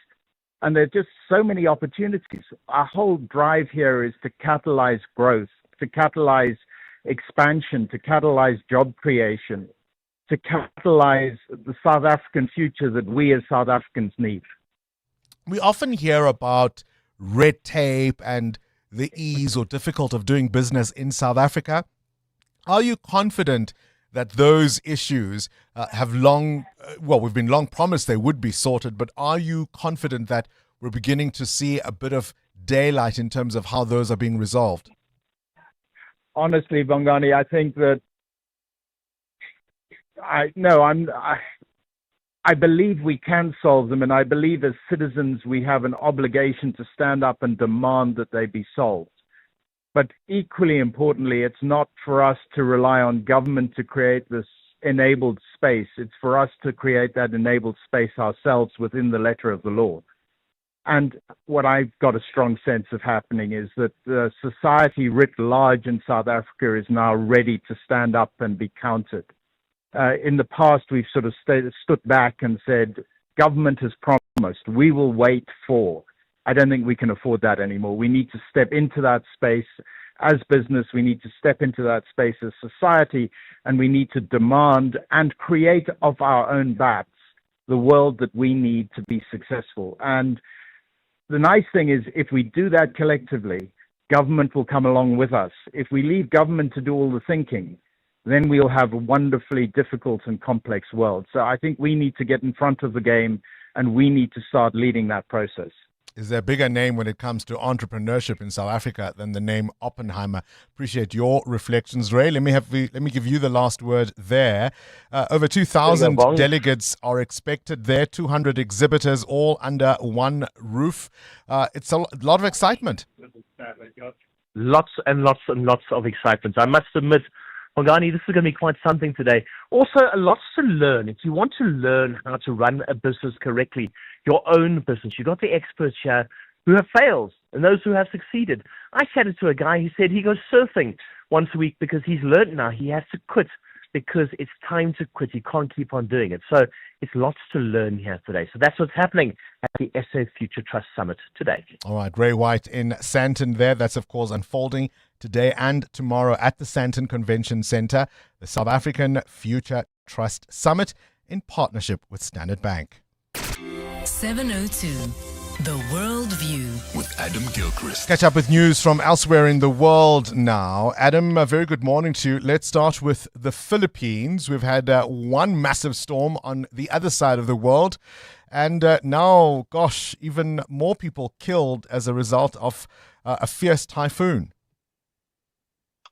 And there are just so many opportunities. Our whole drive here is to catalyze growth, to catalyze expansion, to catalyze job creation, to catalyze the South African future that we as South Africans need. We often hear about red tape and the ease or difficult of doing business in South Africa. Are you confident that those issues have we've been long promised they would be sorted, but are you confident that we're beginning to see a bit of daylight in terms of how those are being resolved? Honestly, Bongani, I think that I believe we can solve them, and I believe as citizens we have an obligation to stand up and demand that they be solved. But equally importantly, it's not for us to rely on government to create this enabled space. It's for us to create that enabled space ourselves within the letter of the law. And what I've got a strong sense of happening is that society writ large in South Africa is now ready to stand up and be counted. In the past, we've sort of stood back and said, government has promised, we will wait for. I don't think we can afford that anymore. We need to step into that space as business, we need to step into that space as society, and we need to demand and create of our own bats the world that we need to be successful. And the nice thing is, if we do that collectively, government will come along with us. If we leave government to do all the thinking, then we'll have a wonderfully difficult and complex world. So I think we need to get in front of the game, and we need to start leading that process. Is there a bigger name when it comes to entrepreneurship in South Africa than the name Oppenheimer? Appreciate your reflections, Ray. Let me give you the last word there. Over 2,000 delegates are expected there, 200 exhibitors, all under one roof. It's a lot of excitement. Lots and lots and lots of excitement. I must admit, Bongani, this is going to be quite something today. Also, lots to learn. If you want to learn how to run a business correctly, your own business, you've got the experts here who have failed and those who have succeeded. I chatted to a guy who said he goes surfing once a week because he's learned now he has to quit because it's time to quit. You can't keep on doing it. So it's lots to learn here today. So that's what's happening at the SA Future Trust Summit today. All right, Ray White in Sandton there. That's, of course, unfolding today and tomorrow at the Sandton Convention Centre, the South African Future Trust Summit in partnership with Standard Bank. 702, The World View with Adam Gilchrist. Catch up with news from elsewhere in the world now. Adam, a very good morning to you. Let's start with the Philippines. We've had one massive storm on the other side of the world. And now, gosh, even more people killed as a result of a fierce typhoon.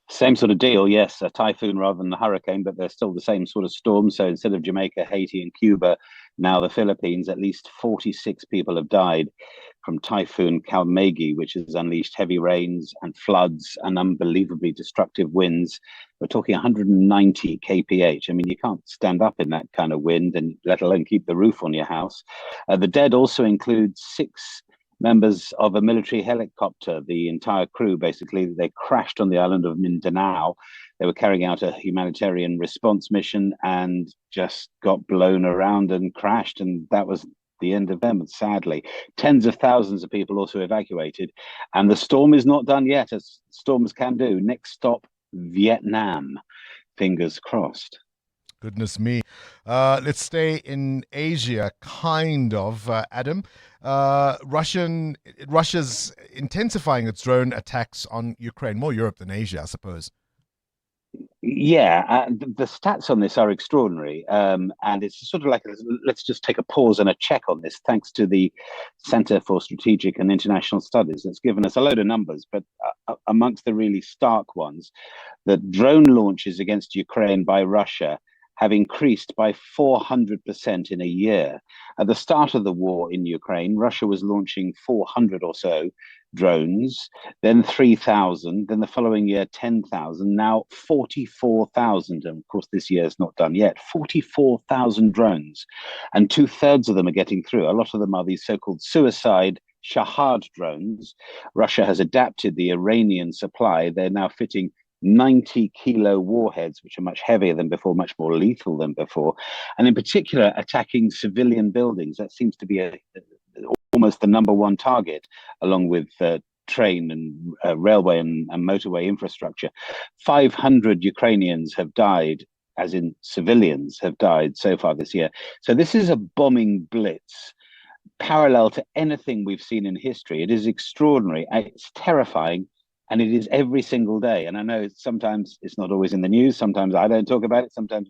Same sort of deal, yes, a typhoon rather than a hurricane, but they're still the same sort of storm. So instead of Jamaica, Haiti and Cuba, now the Philippines, at least 46 people have died from Typhoon Kalmegi, which has unleashed heavy rains and floods and unbelievably destructive winds. We're talking 190 kph. I mean, you can't stand up in that kind of wind, and let alone keep the roof on your house. The dead also include 6 members of a military helicopter. The entire crew, basically, they crashed on the island of Mindanao. They were carrying out a humanitarian response mission and just got blown around and crashed, and that was the end of them, sadly. Tens of thousands of people also evacuated, and the storm is not done yet, as storms can do. Next stop, Vietnam. Fingers crossed. Goodness me. Let's stay in Asia, kind of, Adam. Russia's intensifying its drone attacks on Ukraine, more Europe than Asia, I suppose. Yeah, the stats on this are extraordinary. And it's sort of like, let's just take a pause and a check on this, thanks to the Center for Strategic and International Studies. That's given us a load of numbers, but amongst the really stark ones, the drone launches against Ukraine by Russia have increased by 400% in a year. At the start of the war in Ukraine, Russia was launching 400 or so drones, then 3,000, then the following year 10,000, now 44,000. And of course, this year is not done yet. 44,000 drones, and 2/3 of them are getting through. A lot of them are these so-called suicide Shahad drones. Russia has adapted the Iranian supply. They're now fitting 90-kilo warheads, which are much heavier than before, much more lethal than before, and in particular attacking civilian buildings. That seems to be almost the number one target, along with train and railway and motorway infrastructure. 500 Ukrainians have died, as in civilians have died so far this year. So this is a bombing blitz parallel to anything we've seen in history. It is extraordinary. It's terrifying. And it is every single day. And I know sometimes it's not always in the news. Sometimes I don't talk about it. Sometimes,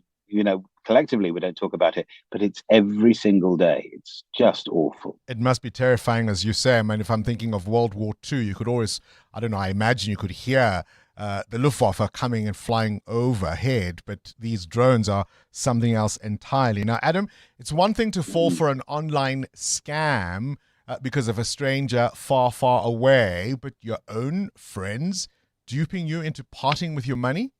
collectively we don't talk about it. But it's every single day. It's just awful. It must be terrifying, as you say. I mean, if I'm thinking of World War II, you could always, I imagine you could hear the Luftwaffe coming and flying overhead. But these drones are something else entirely. Now, Adam, it's one thing to fall for an online scam because of a stranger far, far away, but your own friends duping you into parting with your money?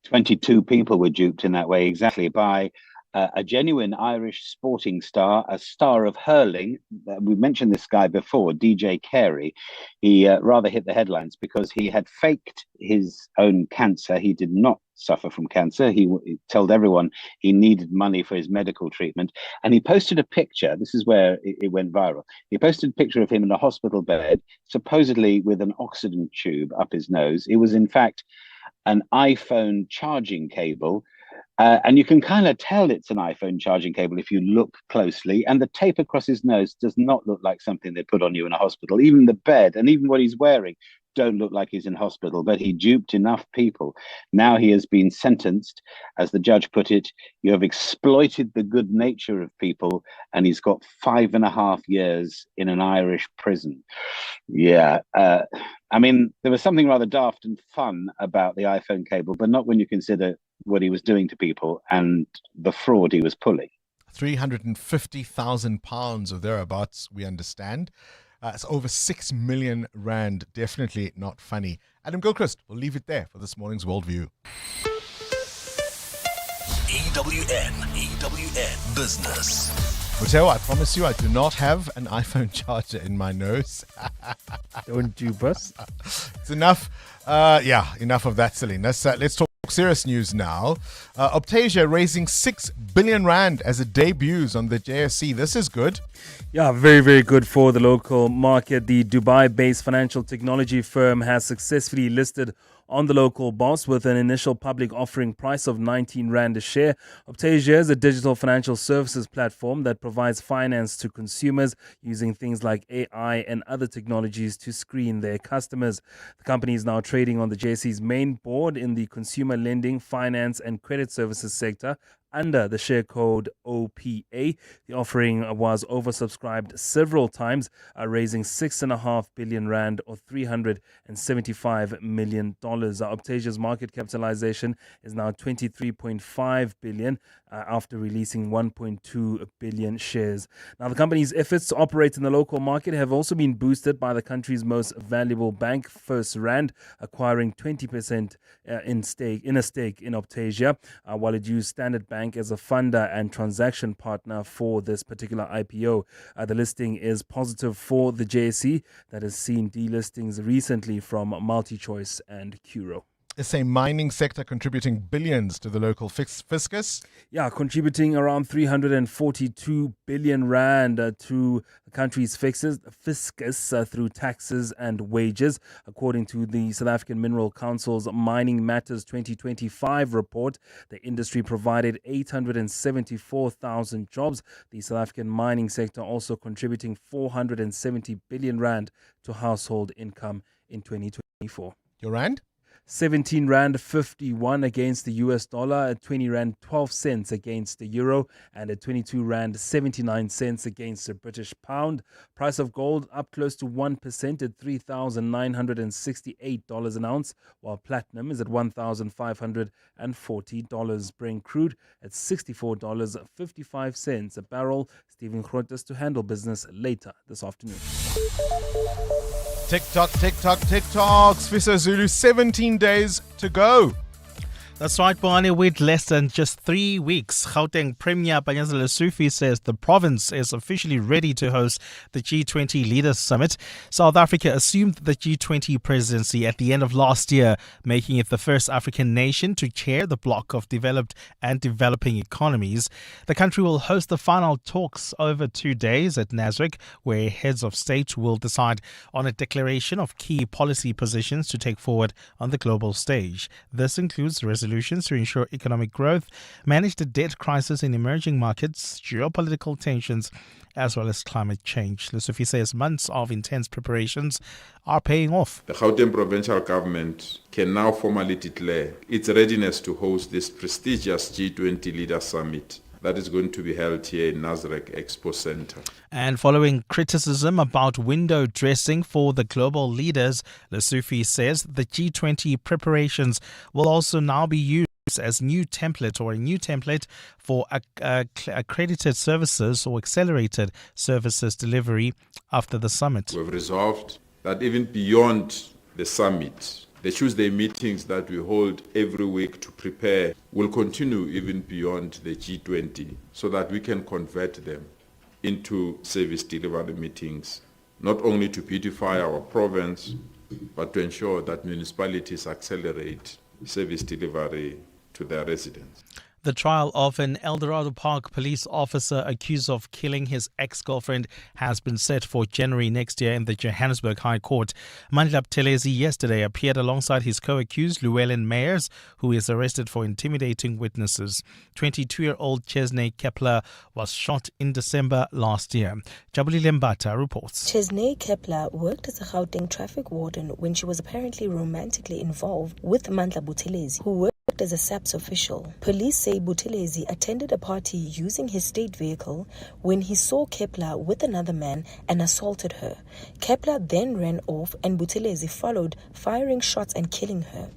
22 people were duped in that way, exactly, by a genuine Irish sporting star, a star of hurling. We mentioned this guy before, DJ Carey. He rather hit the headlines because he had faked his own cancer. He did not suffer from cancer. He told everyone he needed money for his medical treatment. And he posted a picture. This is where it went viral. He posted a picture of him in a hospital bed, supposedly with an oxygen tube up his nose. It was, in fact, an iPhone charging cable. And you can kind of tell it's an iPhone charging cable if you look closely. And the tape across his nose does not look like something they put on you in a hospital. Even the bed and even what he's wearing don't look like he's in hospital, but he duped enough people. Now he has been sentenced. As the judge put it, you have exploited the good nature of people, and he's got 5.5 years in an Irish prison. Yeah. I mean, there was something rather daft and fun about the iPhone cable, but not when you consider what he was doing to people and the fraud he was pulling. £350,000 or thereabouts, we understand. It's over 6 million rand. Definitely not funny. Adam Gilchrist, we'll leave it there for this morning's Worldview. EWN Business. Mateo, I promise you I do not have an iPhone charger in my nose. Don't you, boss? It's enough. Enough of that silliness. Let's talk serious news now. Optasia raising 6 billion rand as it debuts on the JSE. This is good. Yeah, very, very good for the local market. The Dubai-based financial technology firm has successfully listed on the local bourse with an initial public offering price of 19 Rand a share. Optasia is a digital financial services platform that provides finance to consumers using things like AI and other technologies to screen their customers. The company is now trading on the JSE's main board in the consumer lending, finance and credit services sector under the share code OPA. The offering was oversubscribed several times, raising 6.5 billion rand or $375 million. Optasia's market capitalization is now 23.5 billion after releasing 1.2 billion shares. Now, the company's efforts to operate in the local market have also been boosted by the country's most valuable bank, First Rand, acquiring 20% in a stake in Optasia, while it used Standard Bank as a funder and transaction partner for this particular IPO. The listing is positive for the JSE that has seen delistings recently from MultiChoice and Curo. SA mining sector contributing billions to the local fiscus. Yeah, contributing around 342 billion rand to the country's fiscus through taxes and wages. According to the South African Mineral Council's Mining Matters 2025 report, the industry provided 874,000 jobs. The South African mining sector also contributing 470 billion rand to household income in 2024. Your rand? 17 Rand 51 against the US dollar, at 20 Rand 12 cents against the euro, and at 22 Rand 79 cents against the British pound. Price of gold up close to 1% at $3,968 an ounce, while platinum is at $1,540. Brent crude at $64.55 a barrel. Stephen Grootes to handle business later this afternoon. TikTok. Sfiso Zulu, 17 days to go. That's right, Bongani. With less than just 3 weeks, Gauteng Premier Panyaza Lesufi says the province is officially ready to host the G20 Leaders Summit. South Africa assumed the G20 presidency at the end of last year, making it the first African nation to chair the bloc of developed and developing economies. The country will host the final talks over 2 days at Nasrec, where heads of state will decide on a declaration of key policy positions to take forward on the global stage. This includes resolutions to ensure economic growth, manage the debt crisis in emerging markets, geopolitical tensions, as well as climate change. Lesufi says months of intense preparations are paying off. The Gauteng provincial government can now formally declare its readiness to host this prestigious G20 Leaders Summit that is going to be held here in Nasrec Expo Center. And following criticism about window dressing for the global leaders, Lesufi says the G20 preparations will also now be used as a new template for accredited services or accelerated services delivery after the summit. We've resolved that even beyond the summit, The Tuesday meetings that we hold every week to prepare will continue even beyond the G20 so that we can convert them into service delivery meetings, not only to beautify our province, but to ensure that municipalities accelerate service delivery to their residents. The trial of an Eldorado Park police officer accused of killing his ex-girlfriend has been set for January next year in the Johannesburg High Court. Mandla Buthelezi yesterday appeared alongside his co-accused Llewellyn Meyers, who is arrested for intimidating witnesses. 22-year-old Chesney Kepler was shot in December last year. Jabulile Mbata reports. Chesney Kepler worked as a Gauteng traffic warden when she was apparently romantically involved with Mandla Buthelezi, who worked as a SAPS official. Police say Buthelezi attended a party using his state vehicle when he saw Kepler with another man and assaulted her. Kepler then ran off and Buthelezi followed, firing shots and killing her.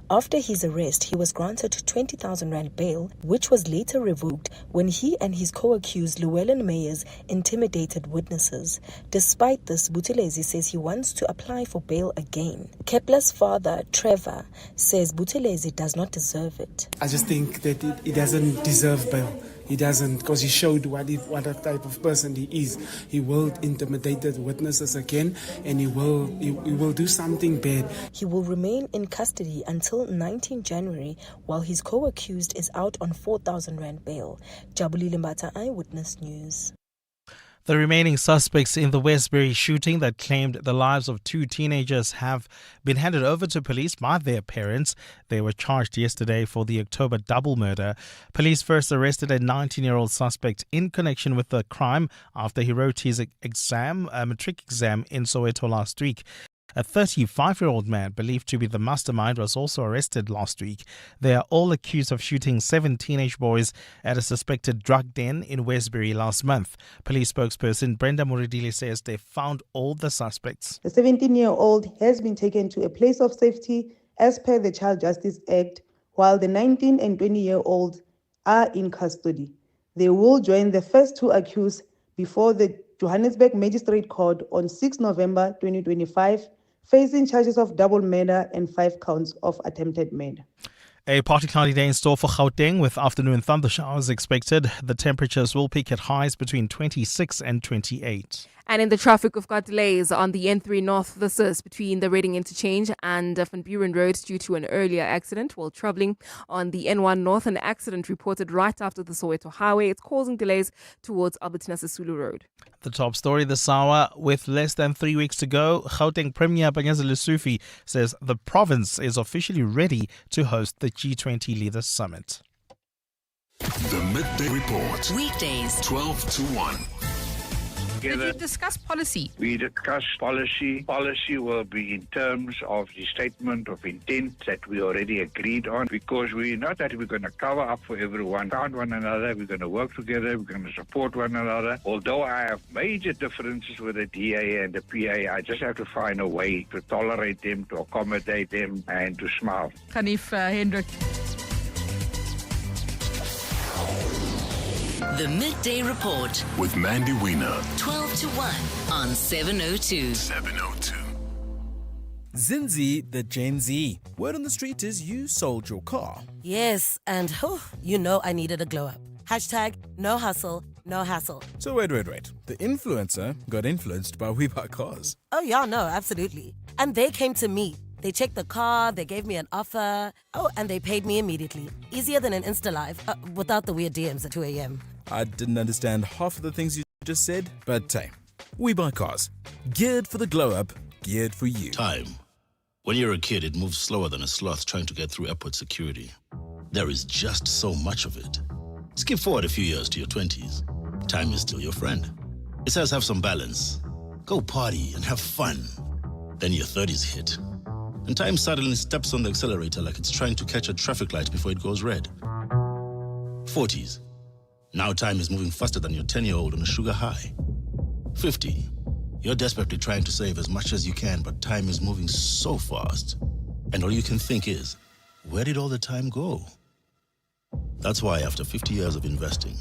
After his arrest, he was granted 20,000 rand bail, which was later revoked when he and his co-accused Llewellyn Meyers intimidated witnesses. Despite this, Buthelezi says he wants to apply for bail again. Kepler's father, Trevor, says Buthelezi does not deserve it. I just think that he doesn't deserve bail. He doesn't, because he showed what type of person he is. He will intimidate the witnesses again, and he will do something bad. He will remain in custody until 19 January, while his co-accused is out on 4,000 rand bail. Jabulile Mbata, Eyewitness News. The remaining suspects in the Westbury shooting that claimed the lives of two teenagers have been handed over to police by their parents. They were charged yesterday for the October double murder. Police first arrested a 19-year-old suspect in connection with the crime after he wrote his matric exam in Soweto last week. A 35-year-old man believed to be the mastermind was also arrested last week. They are all accused of shooting 7 teenage boys at a suspected drug den in Westbury last month. Police spokesperson Brenda Muridili says they found all the suspects. The 17-year-old has been taken to a place of safety as per the Child Justice Act, while the 19 and 20-year-olds are in custody. They will join the first 2 accused before the Johannesburg Magistrate Court on 6 November 2025, facing charges of double murder and 5 counts of attempted murder. A partly cloudy day in store for Gauteng with afternoon thunder showers expected. The temperatures will peak at highs between 26 and 28. And in the traffic, we've got delays on the N3 North. This is between the Reading Interchange and Van Buren Road due to an earlier accident. While travelling on the N1 North, an accident reported right after the Soweto Highway. It's causing delays towards Albertina Sisulu Road. The top story this hour, with less than 3 weeks to go, Gauteng Premier Banyazile Sufi says the province is officially ready to host the G20 Leaders Summit. The Midday Report. Weekdays, 12 to 1. Did you discuss policy? We discuss policy. Policy will be in terms of the statement of intent that we already agreed on, because we know that we're going to cover up for everyone, found one another, we're going to work together, we're going to support one another. Although I have major differences with the DA and the PA, I just have to find a way to tolerate them, to accommodate them, and to smile. Hanif Hendrik. The Midday Report with Mandy Wiener. 12 to 1 on 702. 702. Zinzi, the Gen Z. Word on the street is you sold your car. Yes, and you know I needed a glow up. Hashtag no hustle, no hassle. So wait. The influencer got influenced by We Buy Cars. Oh yeah, no, absolutely. And they came to me. They checked the car, they gave me an offer. Oh, and they paid me immediately. Easier than an Insta Live, without the weird DMs at 2 a.m. I didn't understand half of the things you just said, but hey, We Buy Cars. Geared for the glow up, geared for you. Time. When you're a kid, it moves slower than a sloth trying to get through airport security. There is just so much of it. Skip forward a few years to your 20s. Time is still your friend. It says have some balance. Go party and have fun. Then your 30s hit. And time suddenly steps on the accelerator like it's trying to catch a traffic light before it goes red. 40s. Now time is moving faster than your 10-year-old on a sugar high. 50. You're desperately trying to save as much as you can, but time is moving so fast. And all you can think is, where did all the time go? That's why after 50 years of investing,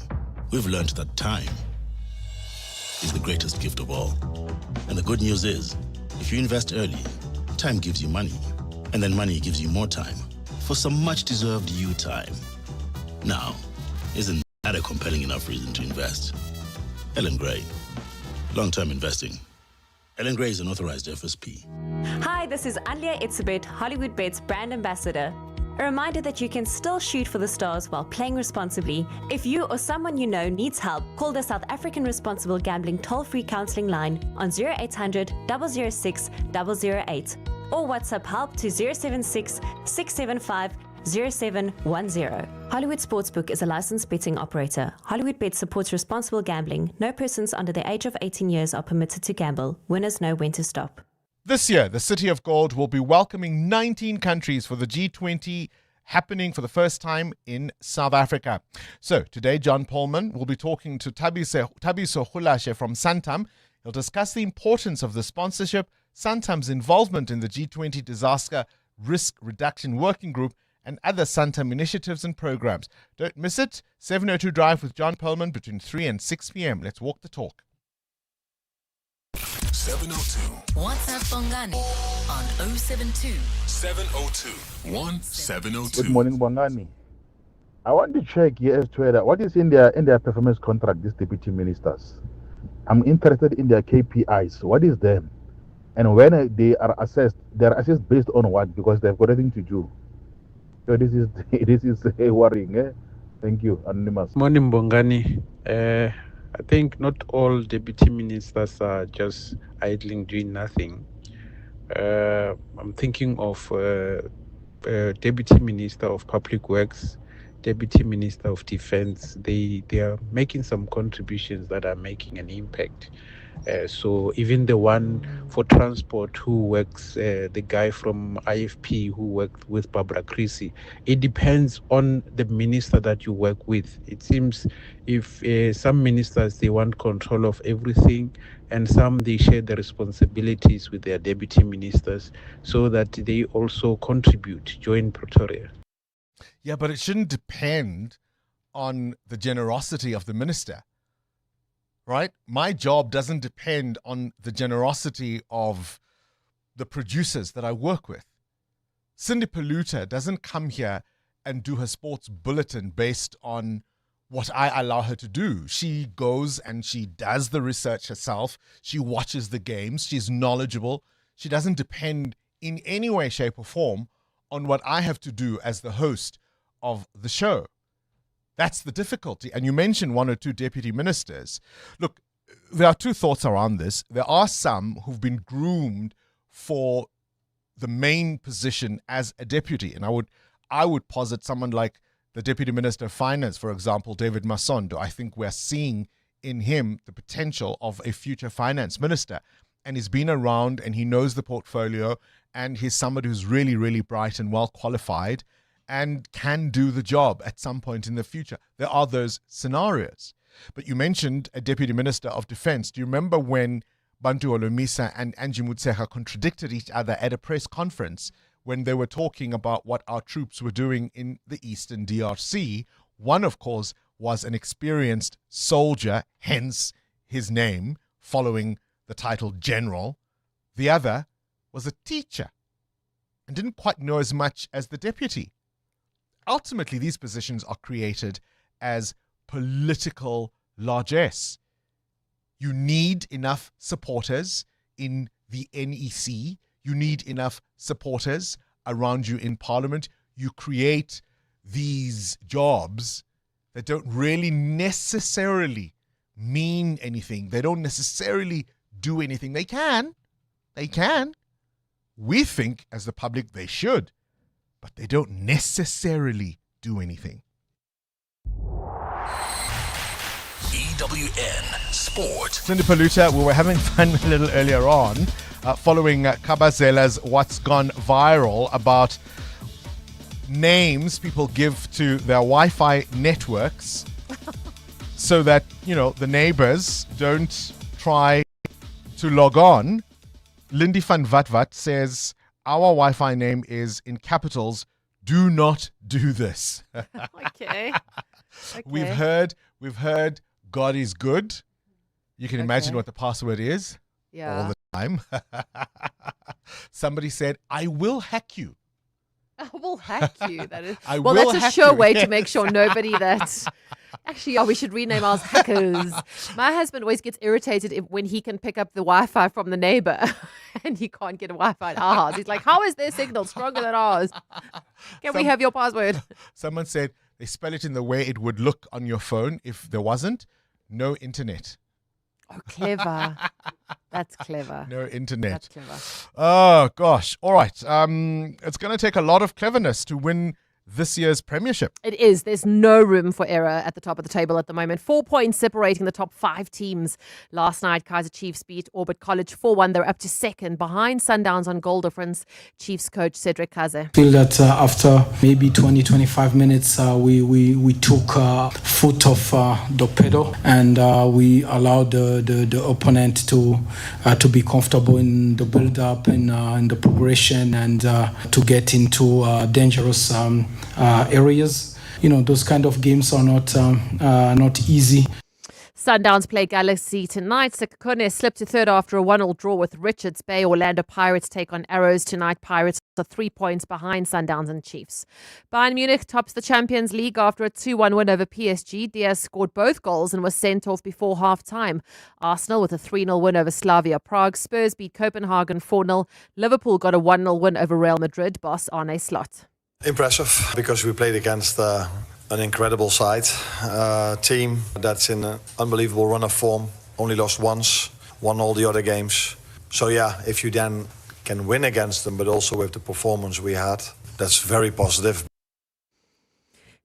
we've learned that time is the greatest gift of all. And the good news is, if you invest early, time gives you money. And then money gives you more time for some much-deserved you time. Now, isn't that a compelling enough reason to invest? Ellen Gray. Long-term investing. Ellen Gray is an authorized FSP. Hi, this is Alia Itzebet, Hollywood Bet's brand ambassador. A reminder that you can still shoot for the stars while playing responsibly. If you or someone you know needs help, call the South African Responsible Gambling toll-free counseling line on 0800 006 008 or WhatsApp help to 076 675 0710. Hollywood Sportsbook is a licensed betting operator. Hollywood Bet supports responsible gambling. No persons under the age of 18 years are permitted to gamble. Winners know when to stop. This year, the City of Gold will be welcoming 19 countries for the G20 happening for the first time in South Africa. So today, John Polman will be talking to Tabiso Hulashe from Santam. He'll discuss the importance of the sponsorship, Santam's involvement in the G20 Disaster Risk Reduction Working Group, and other Santam initiatives and programs. Don't miss it. 702 Drive with John Perlman between 3 and 6 p.m. Let's walk the talk. 702. WhatsApp Bongani on 072 702 1702. Good morning, Bongani. I want to check here as to whether what is in their performance contract, these deputy ministers. I'm interested in their KPIs. What is them? And when they are assessed based on what? Because they've got nothing to do. So this is worrying. Thank you, Anonymous. Morning, Bongani. I think not all deputy ministers are just idling doing nothing. I'm thinking of deputy minister of public works, deputy minister of defense. They are making some contributions that are making an impact. So even the one for transport who works, the guy from IFP who worked with Barbara Creasy, it depends on the minister that you work with. It seems if some ministers, they want control of everything, and some they share the responsibilities with their deputy ministers so that they also contribute, join Pretoria. Yeah, but it shouldn't depend on the generosity of the minister. Right? My job doesn't depend on the generosity of the producers that I work with. Cindy Paluta doesn't come here and do her sports bulletin based on what I allow her to do. She goes and she does the research herself. She watches the games. She's knowledgeable. She doesn't depend in any way, shape, or form on what I have to do as the host of the show. That's the difficulty. And you mentioned one or two deputy ministers. Look, there are two thoughts around this. There are some who've been groomed for the main position as a deputy. And I would posit someone like the Deputy Minister of Finance, for example, David Masondo. I think we're seeing in him the potential of a future finance minister. And he's been around and he knows the portfolio, and he's somebody who's really, really bright and well qualified and can do the job at some point in the future. There are those scenarios. But you mentioned a Deputy Minister of Defense. Do you remember when Bantu Olomisa and Angie Mutseha contradicted each other at a press conference when they were talking about what our troops were doing in the Eastern DRC? One, of course, was an experienced soldier, hence his name, following the title General. The other was a teacher and didn't quite know as much as the deputy. Ultimately, these positions are created as political largesse. You need enough supporters in the NEC. You need enough supporters around you in Parliament. You create these jobs that don't really necessarily mean anything. They don't necessarily do anything. They can. We think as the public they should, but they don't necessarily do anything. EWN Sport. Cindy Paluta, we were having fun a little earlier on following Kabazela's What's Gone Viral about names people give to their Wi-Fi networks so that, the neighbors don't try to log on. Lindy van Vatvat says, our Wi-Fi name is in capitals, do not do this. Okay. We've heard God is good. You can imagine what the password is all the time. Somebody said, I will hack you. will hack you. That is. I Well, will that's a hack sure you, way to yes. make sure nobody that. Actually, we should rename ours hackers. My husband always gets irritated when he can pick up the Wi-Fi from the neighbor and he can't get a Wi-Fi at our house. He's like, how is their signal stronger than ours? Can we have your password? Someone said they spell it in the way it would look on your phone if there wasn't no internet. Oh, clever. That's clever. No internet. That's clever. Oh, gosh. All right. It's going to take a lot of cleverness to win this year's premiership. It is. There's no room for error at the top of the table at the moment. 4 points separating the top 5 teams. Last night, Kaizer Chiefs beat Orbit College 4-1. They're up to second behind Sundowns on goal difference. Chiefs coach Cedric Kaze. I feel that after maybe 20-25 minutes, we took foot off the pedal and we allowed the opponent to be comfortable in the build-up and in the progression and to get into dangerous areas. You know, those kind of games are not easy. Sundowns play Galaxy tonight. Sekhukhune slipped to third after a 1-1 draw with Richards Bay. Orlando Pirates take on Arrows tonight. Pirates are 3 points behind Sundowns and Chiefs. Bayern Munich tops the Champions League after a 2-1 win over PSG. Diaz scored both goals and was sent off before half-time. Arsenal with a 3-0 win over Slavia Prague. Spurs beat Copenhagen 4-0. Liverpool got a 1-0 win over Real Madrid. Boss Arne Slot. Impressive because we played against an incredible side, team that's in an unbelievable run of form, only lost once, won all the other games. So yeah, if you then can win against them, but also with the performance we had, that's very positive.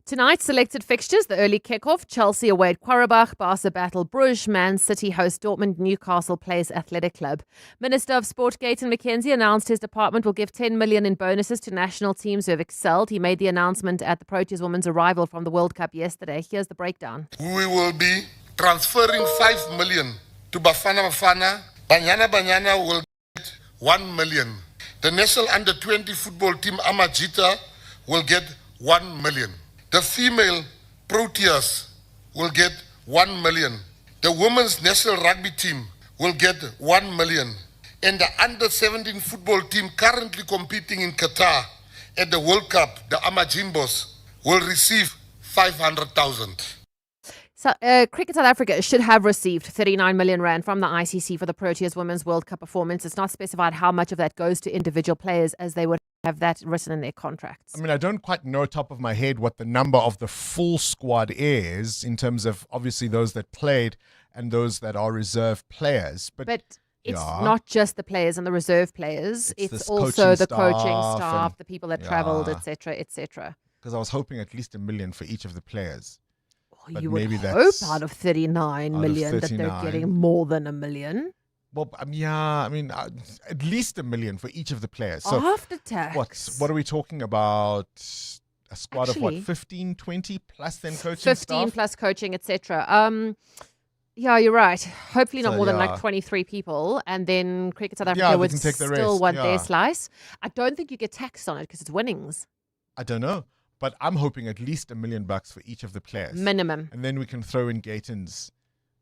Tonight's selected fixtures, the early kickoff, Chelsea away at Qarabağ, Barca battle Bruges, Man City host Dortmund, Newcastle plays Athletic Club. Minister of Sport Gayton McKenzie announced his department will give 10 million in bonuses to national teams who have excelled. He made the announcement at the Proteas women's arrival from the World Cup yesterday. Here's the breakdown. We will be transferring 5 million to Bafana Bafana. Banyana will get 1 million. The national under-20 football team Amajita will get 1 million. The female Proteas will get 1 million. The women's national rugby team will get 1 million. And the under-17 football team currently competing in Qatar at the World Cup, the Amajimbos, will receive 500,000. So, Cricket South Africa should have received 39 million rand from the ICC for the Proteas Women's World Cup performance. It's not specified how much of that goes to individual players, as they would have that written in their contracts. I mean, I don't quite know top of my head what the number of the full squad is in terms of obviously those that played and those that are reserve players. But it's not just the players and the reserve players. It's also the coaching staff, the people that travelled, etc., etc. Because I was hoping at least 1 million for each of the players. But You would maybe hope that's out of 39 million that they're getting more than 1 million. Well, at least 1 million for each of the players. So After tax. What are we talking about? A squad of what, Actually, 15, 20 plus then coaching 15 staff? plus coaching, etc. Yeah, you're right. Hopefully not So, more than yeah. like 23 people. And then Cricket South Yeah, Africa they would can take the still rest, want yeah. their slice. I don't think you get taxed on it because it's winnings. I don't know. But I'm hoping at least $1 million for each of the players. Minimum. And then we can throw in Gayton's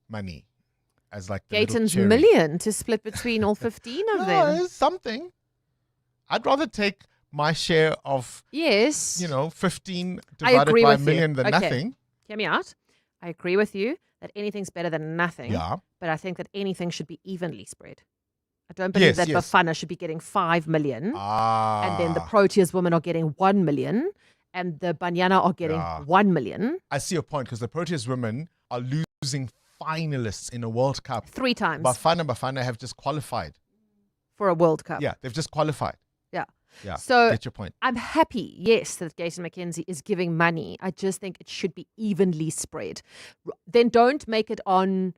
money as like the little Gayton's cherry. million to split between all 15 of them. It's something. I'd rather take my share of, Yes. 15 I divided agree by with $1 million you. than Okay. nothing. Hear me out. I agree with you that anything's better than nothing. Yeah. But I think that anything should be evenly spread. I don't believe that Bafana should be getting 5 million. And then the Proteas women are getting 1 million. And the Banyana are getting 1 million. I see your point because the Proteas women are losing finalists in a World Cup 3 times. Bafana have just qualified. For a World Cup. Yeah, they've just qualified. Yeah. Yeah, So get your point. I'm happy, yes, that Gayton McKenzie is giving money. I just think it should be evenly spread. Then don't make it on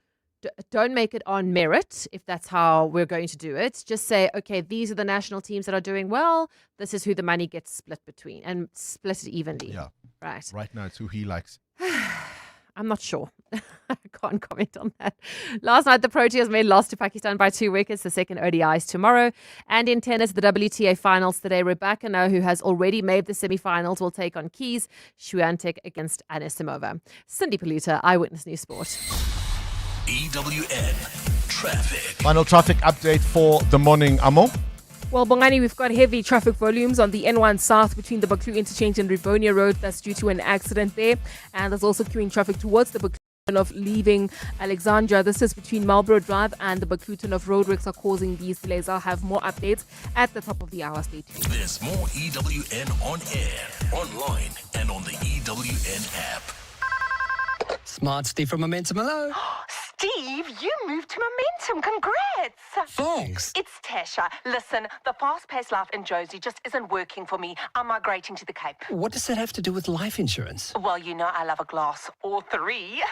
merit, if that's how we're going to do it. Just say, okay, these are the national teams that are doing well. This is who the money gets split between, and split it evenly. Yeah. Right. Right now, it's who he likes. I'm not sure. I can't comment on that. Last night, the Proteas men lost to Pakistan by 2 wickets. The second ODI is tomorrow. And in tennis, the WTA finals today. Rebecca, who has already made the semi-finals, will take on Keys Swiatek against Anisimova. Cindy Paluta, Eyewitness News Sport. EWN Traffic. Final traffic update for the morning, Amo. Well, Bongani, we've got heavy traffic volumes on the N1 South between the Baklu interchange and Rivonia Road. That's due to an accident there. And there's also queuing traffic towards the Baklu of leaving Alexandra. This is between Marlborough Drive and the Bakluton of roadworks are causing these delays. I'll have more updates at the top of the hour. Stay tuned. There's more EWN on air, online, and on the EWN app. Smart Steve from Momentum. Hello. Steve, you moved to Momentum. Congrats. Thanks. It's Tasha. Listen, the fast-paced life in Josie just isn't working for me. I'm migrating to the Cape. What does that have to do with life insurance? Well, you know I love a glass or three.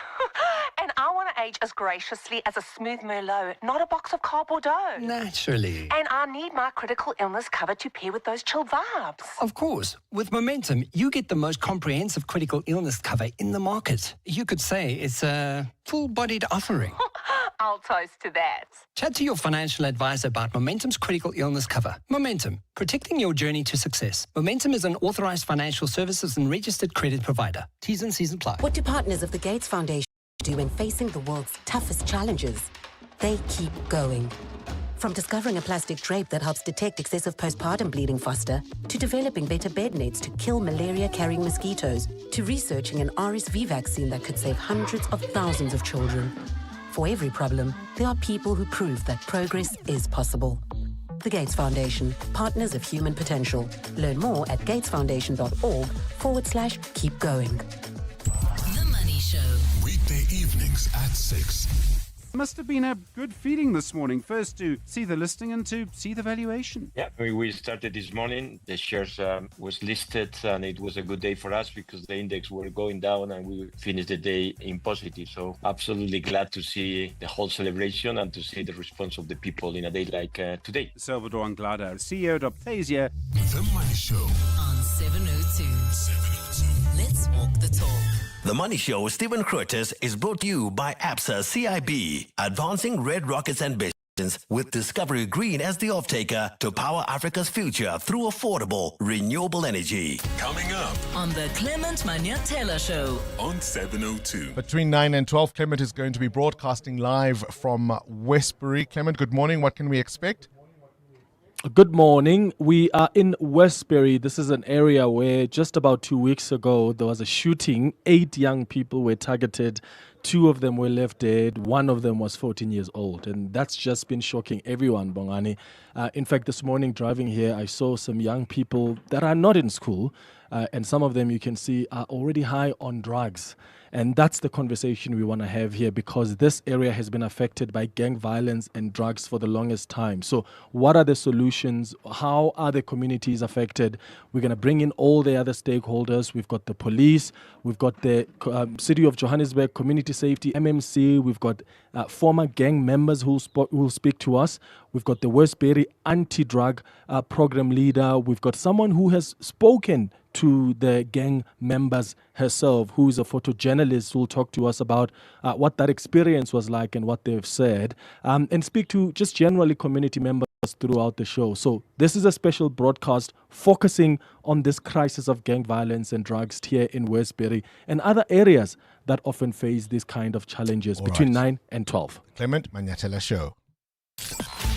And I want to age as graciously as a smooth Merlot, not a box of car Bordeaux. Naturally. And I need my critical illness cover to pair with those chill vibes. Of course. With Momentum, you get the most comprehensive critical illness cover in the market. You could say it's a full-bodied offering. I'll toast to that. Chat to your financial advisor about Momentum's critical illness cover. Momentum, protecting your journey to success. Momentum is an authorized financial services and registered credit provider. T's and C's apply. What do partners of the Gates Foundation do when facing the world's toughest challenges? They keep going. From discovering a plastic drape that helps detect excessive postpartum bleeding faster, to developing better bed nets to kill malaria-carrying mosquitoes, to researching an RSV vaccine that could save hundreds of thousands of children. For every problem, there are people who prove that progress is possible. The Gates Foundation, partners of human potential. Learn more at gatesfoundation.org/keep going. The Money Show. Weekday evenings at 6. Must have been a good feeling this morning. First to see the listing and to see the valuation. Yeah, we started this morning. The shares was listed and it was a good day for us because the index were going down and we finished the day in positive. So absolutely glad to see the whole celebration and to see the response of the people in a day like today. Salvador Anglada, CEO of Optasia. The Money Show on 702. Let's walk the talk. The Money Show, Stephen Curtis, is brought to you by ABSA CIB, advancing red rockets ambitions with Discovery Green as the off-taker to power Africa's future through affordable, renewable energy. coming up On the Clement Manyatela Show. on 702. Between 9 and 12, Clement is going to be broadcasting live from Westbury. Clement, good morning. What can we expect? Good morning. We are in Westbury. This is an area where just about 2 weeks ago there was a shooting. 8 young people were targeted. 2 of them were left dead. 1 of them was 14 years old. And that's just been shocking everyone, Bongani. In fact, this morning driving here, I saw some young people that are not in school. And some of them you can see are already high on drugs. And that's the conversation we want to have here because this area has been affected by gang violence and drugs for the longest time. So what are the solutions? How are the communities affected? We're going to bring in all the other stakeholders. We've got the police. We've got the City of Johannesburg Community Safety, MMC. We've got former gang members who will speak to us. We've got the Westbury anti-drug program leader. We've got someone who has spoken to the gang members herself, who is a photojournalist, who will talk to us about what that experience was like and what they've said, and speak to just generally community members throughout the show. So this is a special broadcast focusing on this crisis of gang violence and drugs here in Westbury and other areas that often face these kind of challenges between 9 and 12. Clement Manyatela Show.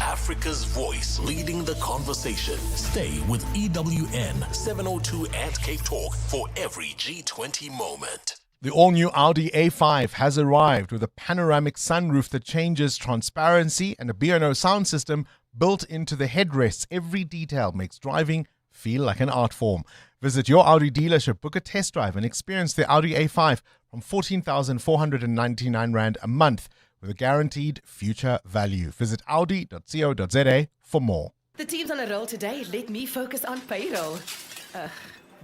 Africa's voice leading the conversation. Stay with EWN 702 and Cape Talk for every G20 moment. The all-new Audi A5 has arrived with a panoramic sunroof that changes transparency and a B&O sound system built into the headrests. Every detail makes driving feel like an art form. Visit your Audi dealership, book a test drive and experience the Audi A5 from 14,499 Rand a month with a guaranteed future value. Visit audi.co.za for more. The team's on a roll today. Let me focus on payroll.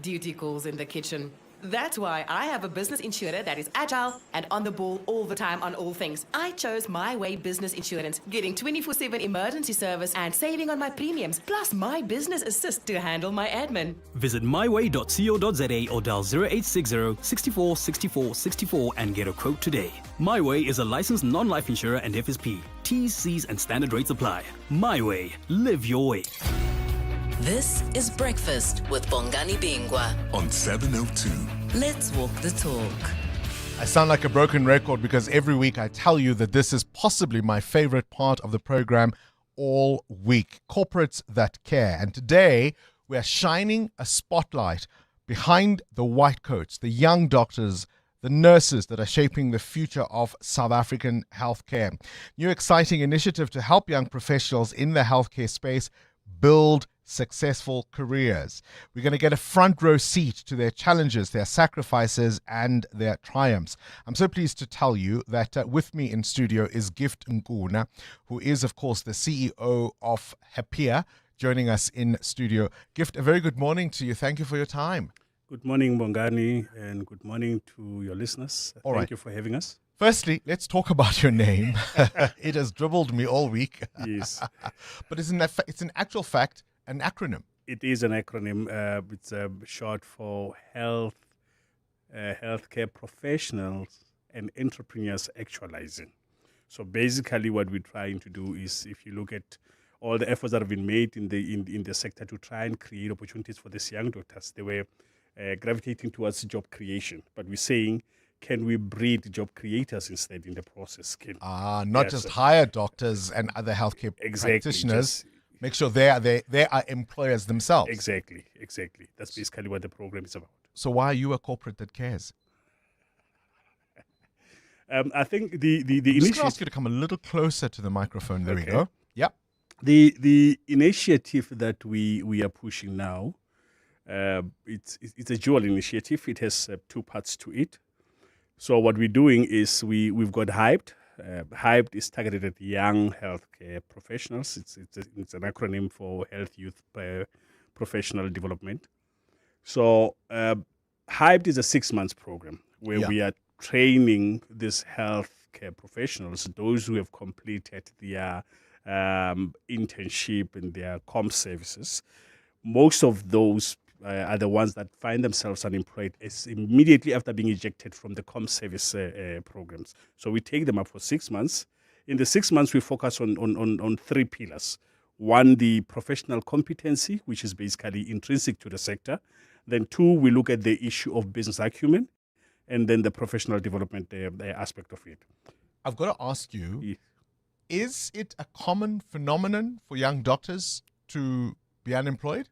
Duty calls in the kitchen. That's why I have a business insurer that is agile and on the ball all the time on all things. I chose My Way Business Insurance, getting 24/7 emergency service and saving on my premiums, plus My Business Assist to handle my admin. Visit myway.co.za or dial 0860 64 64 64 and get a quote today. My Way is a licensed non-life insurer and FSP. T's, C's and standard rates apply. My Way. Live your way. This is Breakfast with Bongani Bingwa on 702. Let's walk the talk. I sound like a broken record because every week I tell you that this is possibly my favorite part of the program. all week. Corporates that care. And today we are shining a spotlight behind the white coats, the young doctors, the nurses that are shaping the future of South African healthcare. New exciting initiative to help young professionals in the healthcare space build successful careers. We're going to get a front row seat to their challenges, their sacrifices, and their triumphs. I'm so pleased to tell you that with me in studio is Gift Nkuna, who is, of course, the CEO of Happier, joining us in studio. Gift, a very good morning to you. Thank you for your time. Good morning, Bongani, and good morning to your listeners. Thank you for having us. Firstly, let's talk about your name. It has dribbled me all week. Yes. But it's in actual fact an acronym. It is an acronym. It's short for healthcare professionals and entrepreneurs actualizing. So basically what we're trying to do is, if you look at all the efforts that have been made in the sector to try and create opportunities for these young doctors, they were gravitating towards job creation. But we're saying, can we breed job creators instead in the process? Not just hire doctors and other healthcare practitioners. Make sure they are employers themselves. Exactly. That's basically what the program is about. So why are you a corporate that cares? I think the I'm just going initiative. to ask you to come a little closer to the microphone. There we go. Yep. The initiative that we are pushing now, it's a dual initiative. It has two parts to it. So what we're doing is we've got Hyped. Hyped is targeted at young healthcare professionals. It's an acronym for Health Youth Professional Development. So Hyped is a 6-month program where we are training these healthcare professionals, those who have completed their internship and their comp services. Most of those are the ones that find themselves unemployed immediately after being ejected from the comp service programs. So we take them up for 6 months. In the 6 months, we focus on 3 pillars. One, the professional competency, which is basically intrinsic to the sector. Then 2, we look at the issue of business acumen, and then the professional development the aspect of it. I've got to ask you, is it a common phenomenon for young doctors to be unemployed?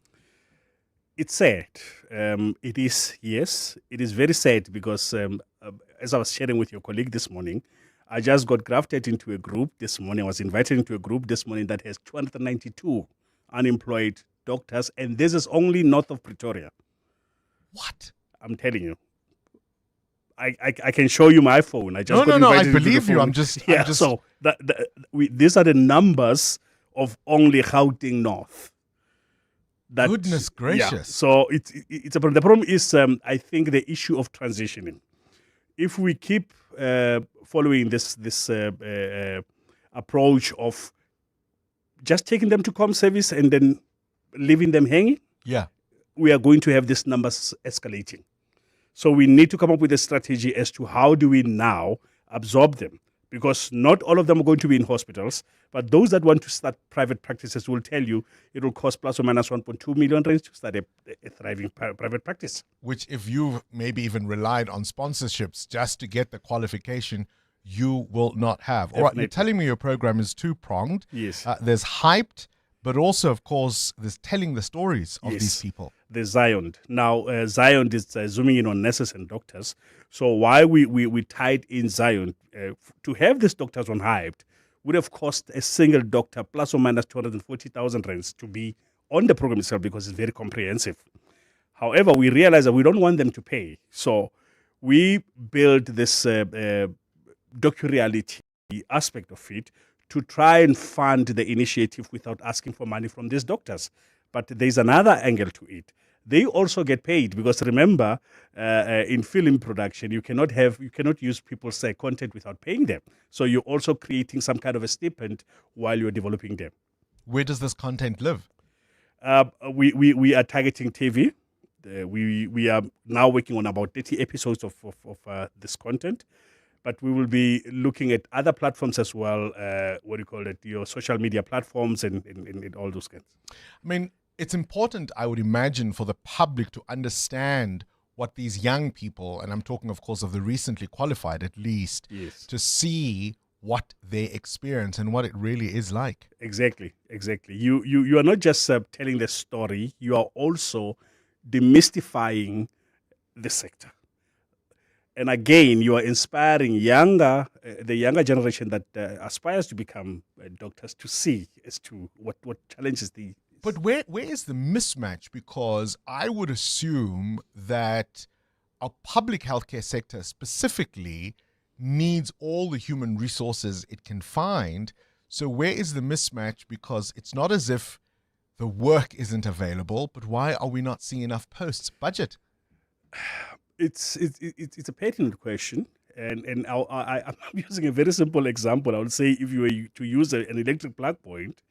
It's sad. It is, yes. It is very sad because, as I was sharing with your colleague this morning, I just got grafted into a group this morning. I was invited into a group this morning that has 292 unemployed doctors, and this is only north of Pretoria. What? I'm telling you. I can show you my phone. I just got invited I believe into you. the I'm phone. just. So these are the numbers of only Gauteng North. Goodness gracious! Yeah. So it's a problem. The problem is, I think, the issue of transitioning. If we keep following this approach of just taking them to com service and then leaving them hanging, we are going to have these numbers escalating. So we need to come up with a strategy as to how do we now absorb them. Because not all of them are going to be in hospitals, but those that want to start private practices will tell you it will cost plus or minus 1.2 million rands to start a thriving private practice. Which, if you've maybe even relied on sponsorships just to get the qualification, you will not have. Definitely. All right, you're telling me your program is two-pronged. Yes. There's Hyped, but also, of course, there's telling the stories of these people. There's Zion. Now, Zion is zooming in on nurses and doctors. So why we tied in Zion, to have these doctors on Hyped would have cost a single doctor plus or minus 240,000 rands to be on the program itself because it's very comprehensive. However, we realize that we don't want them to pay. So we built this docu-reality aspect of it to try and fund the initiative without asking for money from these doctors. But there's another angle to it. They also get paid because remember, in film production, you cannot use people's content without paying them. So you're also creating some kind of a stipend while you're developing them. Where does this content live? We are targeting TV. We are now working on about 30 episodes of this content. But we will be looking at other platforms as well, your social media platforms and all those kinds. I mean, it's important, I would imagine, for the public to understand what these young people, and I'm talking, of course, of the recently qualified at least, to see what they experience and what it really is like. Exactly. You are not just telling the story, you are also demystifying the sector. And again, you are inspiring the younger generation that aspires to become doctors to see as to what challenges the... But where is the mismatch? Because I would assume that our public healthcare sector specifically needs all the human resources it can find. So where is the mismatch? Because it's not as if the work isn't available, but why are we not seeing enough posts? Budget. It's a pertinent question, and I'm using a very simple example. I would say if you were to use an electric plug point,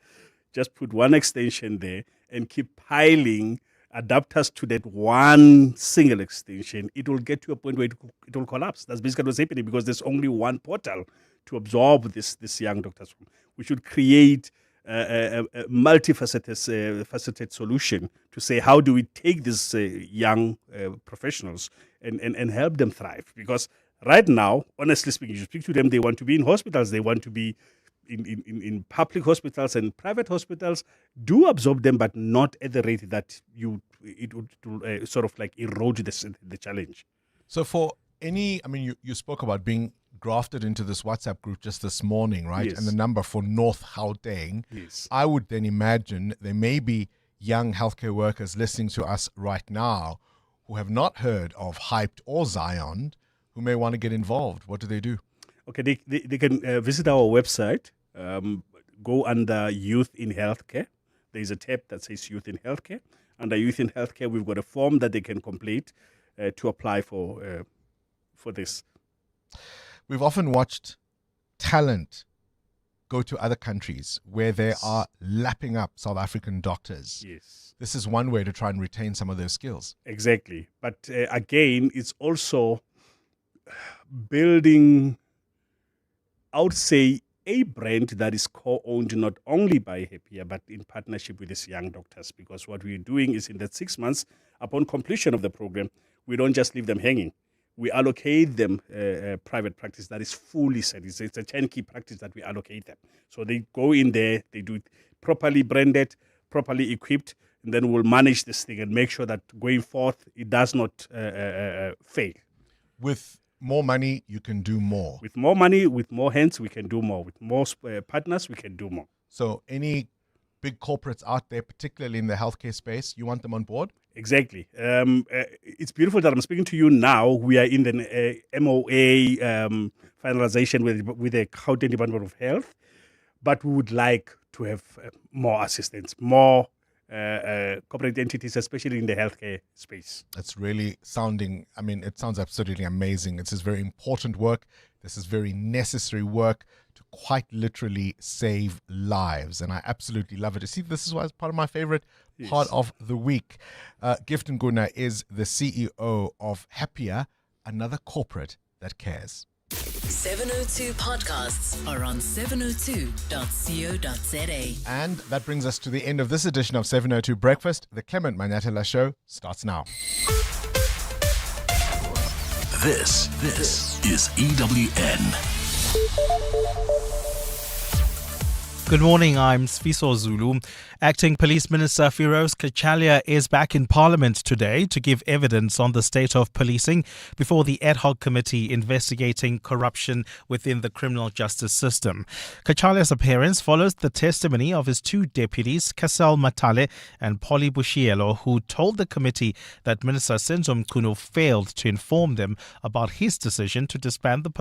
just put one extension there and keep piling adapters to that one single extension, it will get to a point where it will collapse. That's basically what's happening, because there's only one portal to absorb this young doctors from. We should create a multifaceted solution to say, how do we take these young professionals and help them thrive? Because right now, honestly speaking, you speak to them, they want to be in hospitals, they want to be in public hospitals, and private hospitals do absorb them, but not at the rate that it would sort of like erode the challenge. So for any, I mean, you spoke about being grafted into this WhatsApp group just this morning, right? Yes. And the number for North Gauteng. Yes. I would then imagine there may be young healthcare workers listening to us right now who have not heard of Hyped or Zion, who may want to get involved. What do they do? Okay, they can visit our website, go under Youth in Healthcare. There's a tab that says Youth in Healthcare. Under Youth in Healthcare, we've got a form that they can complete to apply for this. We've often watched talent go to other countries where they are lapping up South African doctors. Yes. This is one way to try and retain some of those skills. Exactly. But again, it's also building, I would say, a brand that is co-owned not only by Happier, but in partnership with these young doctors. Because what we're doing is in that 6 months, upon completion of the program, we don't just leave them hanging. We allocate them private practice that is fully set. It's a turnkey practice that we allocate them. So they go in there, they do it properly branded, properly equipped, and then we'll manage this thing and make sure that going forth, it does not fail. With more money, you can do more. With more money, with more hands, we can do more. With more partners, we can do more. So any big corporates out there, particularly in the healthcare space, you want them on board? Exactly. It's beautiful that I'm speaking to you now. We are in the MOA finalization with the Gauteng Department of Health, but we would like to have more assistance, more corporate entities, especially in the healthcare space. It's really sounding, I mean, it sounds absolutely amazing. This is very important work. This is very necessary work to quite literally save lives. And I absolutely love it. You see, this is why it's part of my favorite part of the week. Gift Nguna is the CEO of Happier, another corporate that cares. 702 podcasts are on 702.co.za. And that brings us to the end of this edition of 702 Breakfast. The Clement Manatela Show starts now. This is EWN. Good morning, I'm Sfiso Zulu. Acting Police Minister Firoz Kachalia is back in Parliament today to give evidence on the state of policing before the ad hoc committee investigating corruption within the criminal justice system. Kachalia's appearance follows the testimony of his two deputies, Kasal Matale and Polly Bushielo, who told the committee that Minister Senzo Mchunu failed to inform them about his decision to disband the